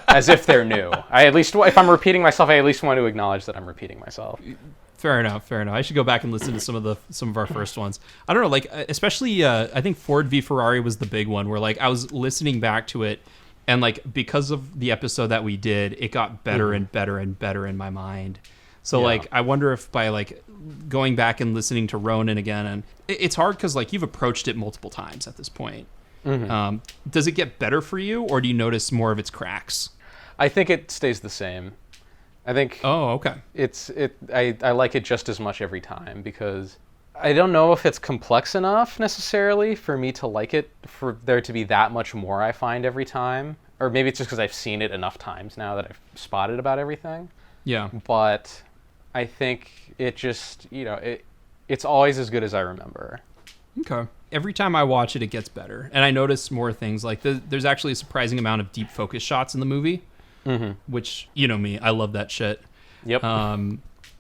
As if they're new. If I'm repeating myself, I at least want to acknowledge that I'm repeating myself. Fair enough. I should go back and listen to some of our first ones. I don't know, like especially I think Ford v Ferrari was the big one where like I was listening back to it and like because of the episode that we did, it got better and better and better in my mind. So like I wonder if by like going back and listening to Ronin again, and it's hard because like you've approached it multiple times at this point. Does it get better for you, or do you notice more of its cracks? I think it stays the same. I think. Oh, okay. I like it just as much every time because I don't know if it's complex enough necessarily for me to like it, for there to be that much more I find every time, or maybe it's just because I've seen it enough times now that I've spotted about everything. Yeah. But I think it just it's always as good as I remember. Okay. Every time I watch it, it gets better. And I notice more things. Like there's actually a surprising amount of deep focus shots in the movie, which, you know me, I love that shit. Yep.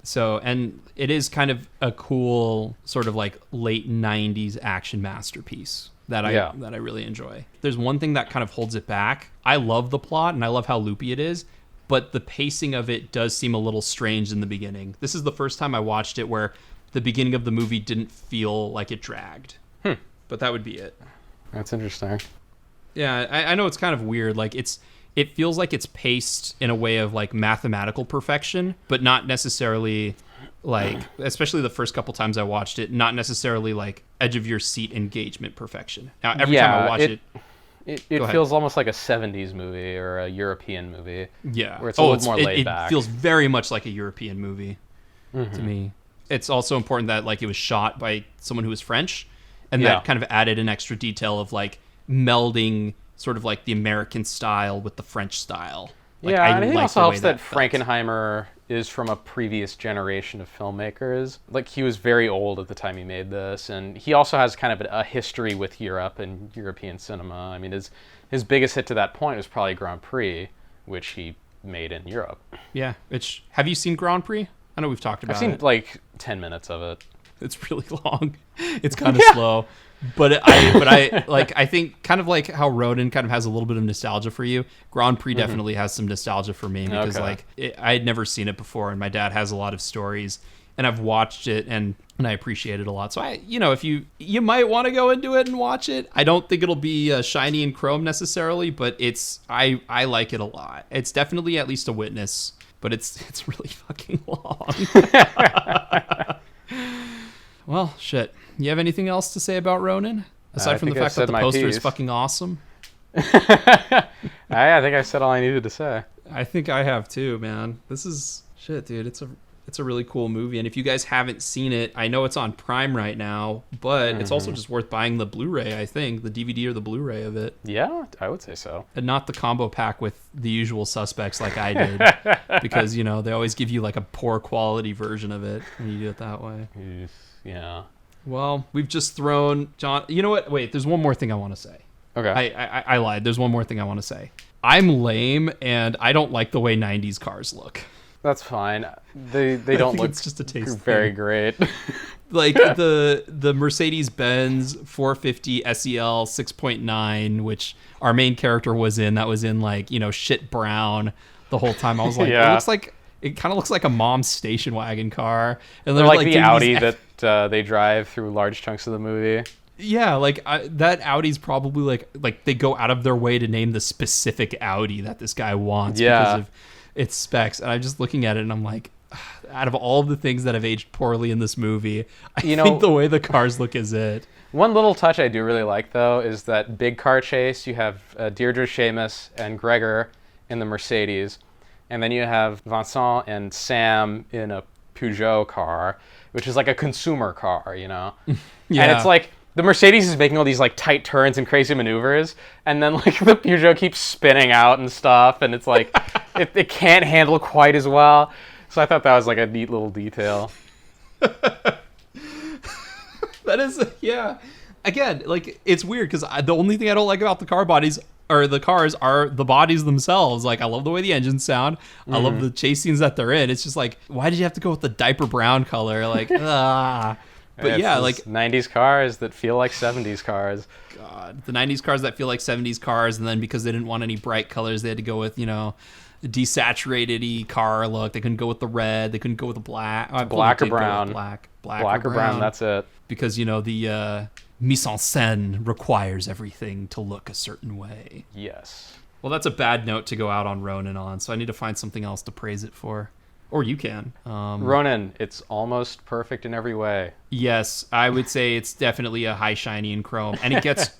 So, and it is kind of a cool sort of like late 90s action masterpiece that I really enjoy. There's one thing that kind of holds it back. I love the plot and I love how loopy it is, but the pacing of it does seem a little strange in the beginning. This is the first time I watched it where the beginning of the movie didn't feel like it dragged. But that would be it. That's interesting. Yeah, I know it's kind of weird. Like it feels like it's paced in a way of like mathematical perfection, but not necessarily like, especially the first couple times I watched it, not necessarily like edge of your seat engagement perfection. Now every time I watch it feels almost like a 70s movie or a European movie. Yeah. Where it's a little more laid back. It feels very much like a European movie to me. It's also important that like it was shot by someone who was French, and that kind of added an extra detail of like melding sort of like the American style with the French style. Like, I think it also helps that Frankenheimer is from a previous generation of filmmakers. Like he was very old at the time he made this, and he also has kind of a history with Europe and European cinema. I mean, his biggest hit to that point was probably Grand Prix, which he made in Europe. Yeah. Have you seen Grand Prix? I know we've talked about it. I've seen like 10 minutes of it. It's really long. It's kind of slow. But I think kind of like how Ronin kind of has a little bit of nostalgia for you. Grand Prix definitely has some nostalgia for me because I had never seen it before, and my dad has a lot of stories, and I've watched it and I appreciate it a lot. So if you might want to go into it and watch it. I don't think it'll be shiny and chrome necessarily, but I like it a lot. It's definitely at least a witness, but it's really fucking long. Well, shit. You have anything else to say about Ronin? Aside from the fact that the poster is fucking awesome? I think I said all I needed to say. I think I have too, man. This is shit, dude. It's a really cool movie. And if you guys haven't seen it, I know it's on Prime right now, but it's also just worth buying the Blu-ray, I think. The DVD or the Blu-ray of it. Yeah, I would say so. And not the combo pack with the usual suspects like I did. Because, they always give you like a poor quality version of it when you do it that way. Yeah. Well, we've just thrown John. You know what? Wait, there's one more thing I want to say. Okay. I lied. There's one more thing I want to say. I'm lame, and I don't like the way 90s cars look. That's fine. They don't look it's just a taste very thing. great. Like the Mercedes-Benz 450 SEL 6.9, which our main character was in, that was in like, shit brown the whole time. I was like, Yeah. it kind of looks like a mom's station wagon car. And They're they're like the doing Audi these- that they drive through large chunks of the movie. Yeah, that Audi's probably like they go out of their way to name the specific Audi that this guy wants because of its specs. And I'm just looking at it and I'm like, out of all of the things that have aged poorly in this movie, I think the way the cars look is it. One little touch I do really like, though, is that big car chase. You have Deirdre Seamus and Gregor in the Mercedes, and then you have Vincent and Sam in a Peugeot car, which is like a consumer car, Yeah. And it's like the Mercedes is making all these like tight turns and crazy maneuvers, and then like the Peugeot keeps spinning out and stuff, and it's like it can't handle quite as well. So I thought that was like a neat little detail. That is, yeah. Again, like, it's weird because the only thing I don't like about the car bodies or the cars are the bodies themselves. Like, I love the way the engines sound. I love the chase scenes that they're in. It's just like, why did you have to go with the diaper brown color? Like, ah. But yeah, like 90s cars that feel like 70s cars. God, the 90s cars that feel like 70s cars, and then because they didn't want any bright colors, they had to go with, desaturated-y car look. They couldn't go with the red. They couldn't go with the black. Black or brown. Black or brown, that's it. Because, the mise en scène requires everything to look a certain way. Yes. Well, that's a bad note to go out on Ronin on, so I need to find something else to praise it for. Or you can. Ronin, it's almost perfect in every way. Yes, I would say it's definitely a high shiny and chrome. And it gets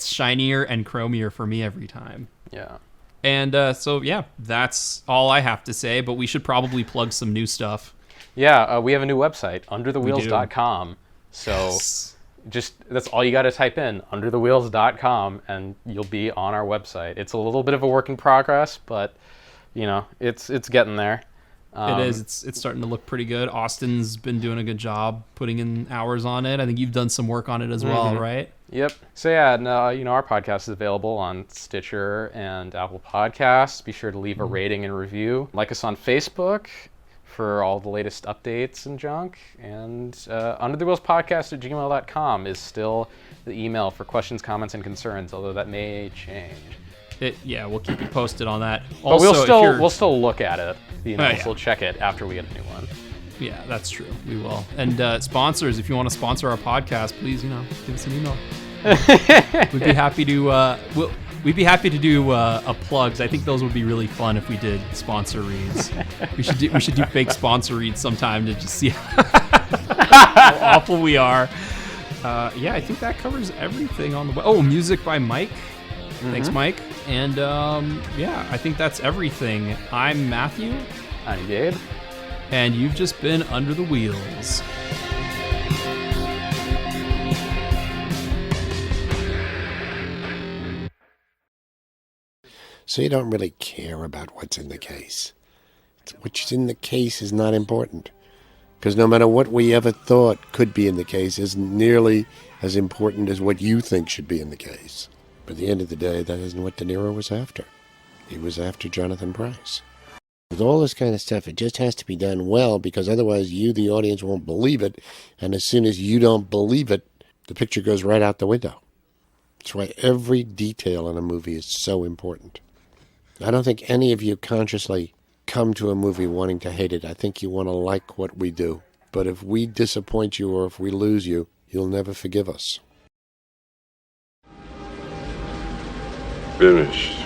shinier and chromier for me every time. Yeah. And so, yeah, that's all I have to say, but we should probably plug some new stuff. Yeah, we have a new website, underthewheels.com. So that's all you got to type in, underthewheels.com, and you'll be on our website. It's a little bit of a work in progress, but, it's getting there. It is. It's starting to look pretty good. Austin's been doing a good job putting in hours on it. I think you've done some work on it as well, right? Yep. So yeah, no, our podcast is available on Stitcher and Apple Podcasts. Be sure to leave a rating and review. Like us on Facebook for all the latest updates and junk. And underthewheelspodcast@gmail.com is still the email for questions, comments, and concerns, although that may change. We'll keep you posted on that. But Also, we'll still look at it. We'll still check it after we get a new one. Yeah, that's true. We will. And sponsors, if you want to sponsor our podcast, please, give us an email. We'd be happy to. We'd be happy to do plugs. I think those would be really fun if we did sponsor reads. We should do fake sponsor reads sometime to just see how awful we are. I think that covers everything on the web. Oh, music by Mike. Thanks, Mike. And I think that's everything. I'm Matthew. I'm Gabe. And you've just been Under the Wheels. So you don't really care about what's in the case. What's in the case is not important. Because no matter what we ever thought could be in the case isn't nearly as important as what you think should be in the case. But at the end of the day, that isn't what De Niro was after. He was after Jonathan Pryce. With all this kind of stuff, it just has to be done well, because otherwise you, the audience, won't believe it. And as soon as you don't believe it, the picture goes right out the window. That's why every detail in a movie is so important. I don't think any of you consciously come to a movie wanting to hate it. I think you want to like what we do. But if we disappoint you or if we lose you, you'll never forgive us. Finished.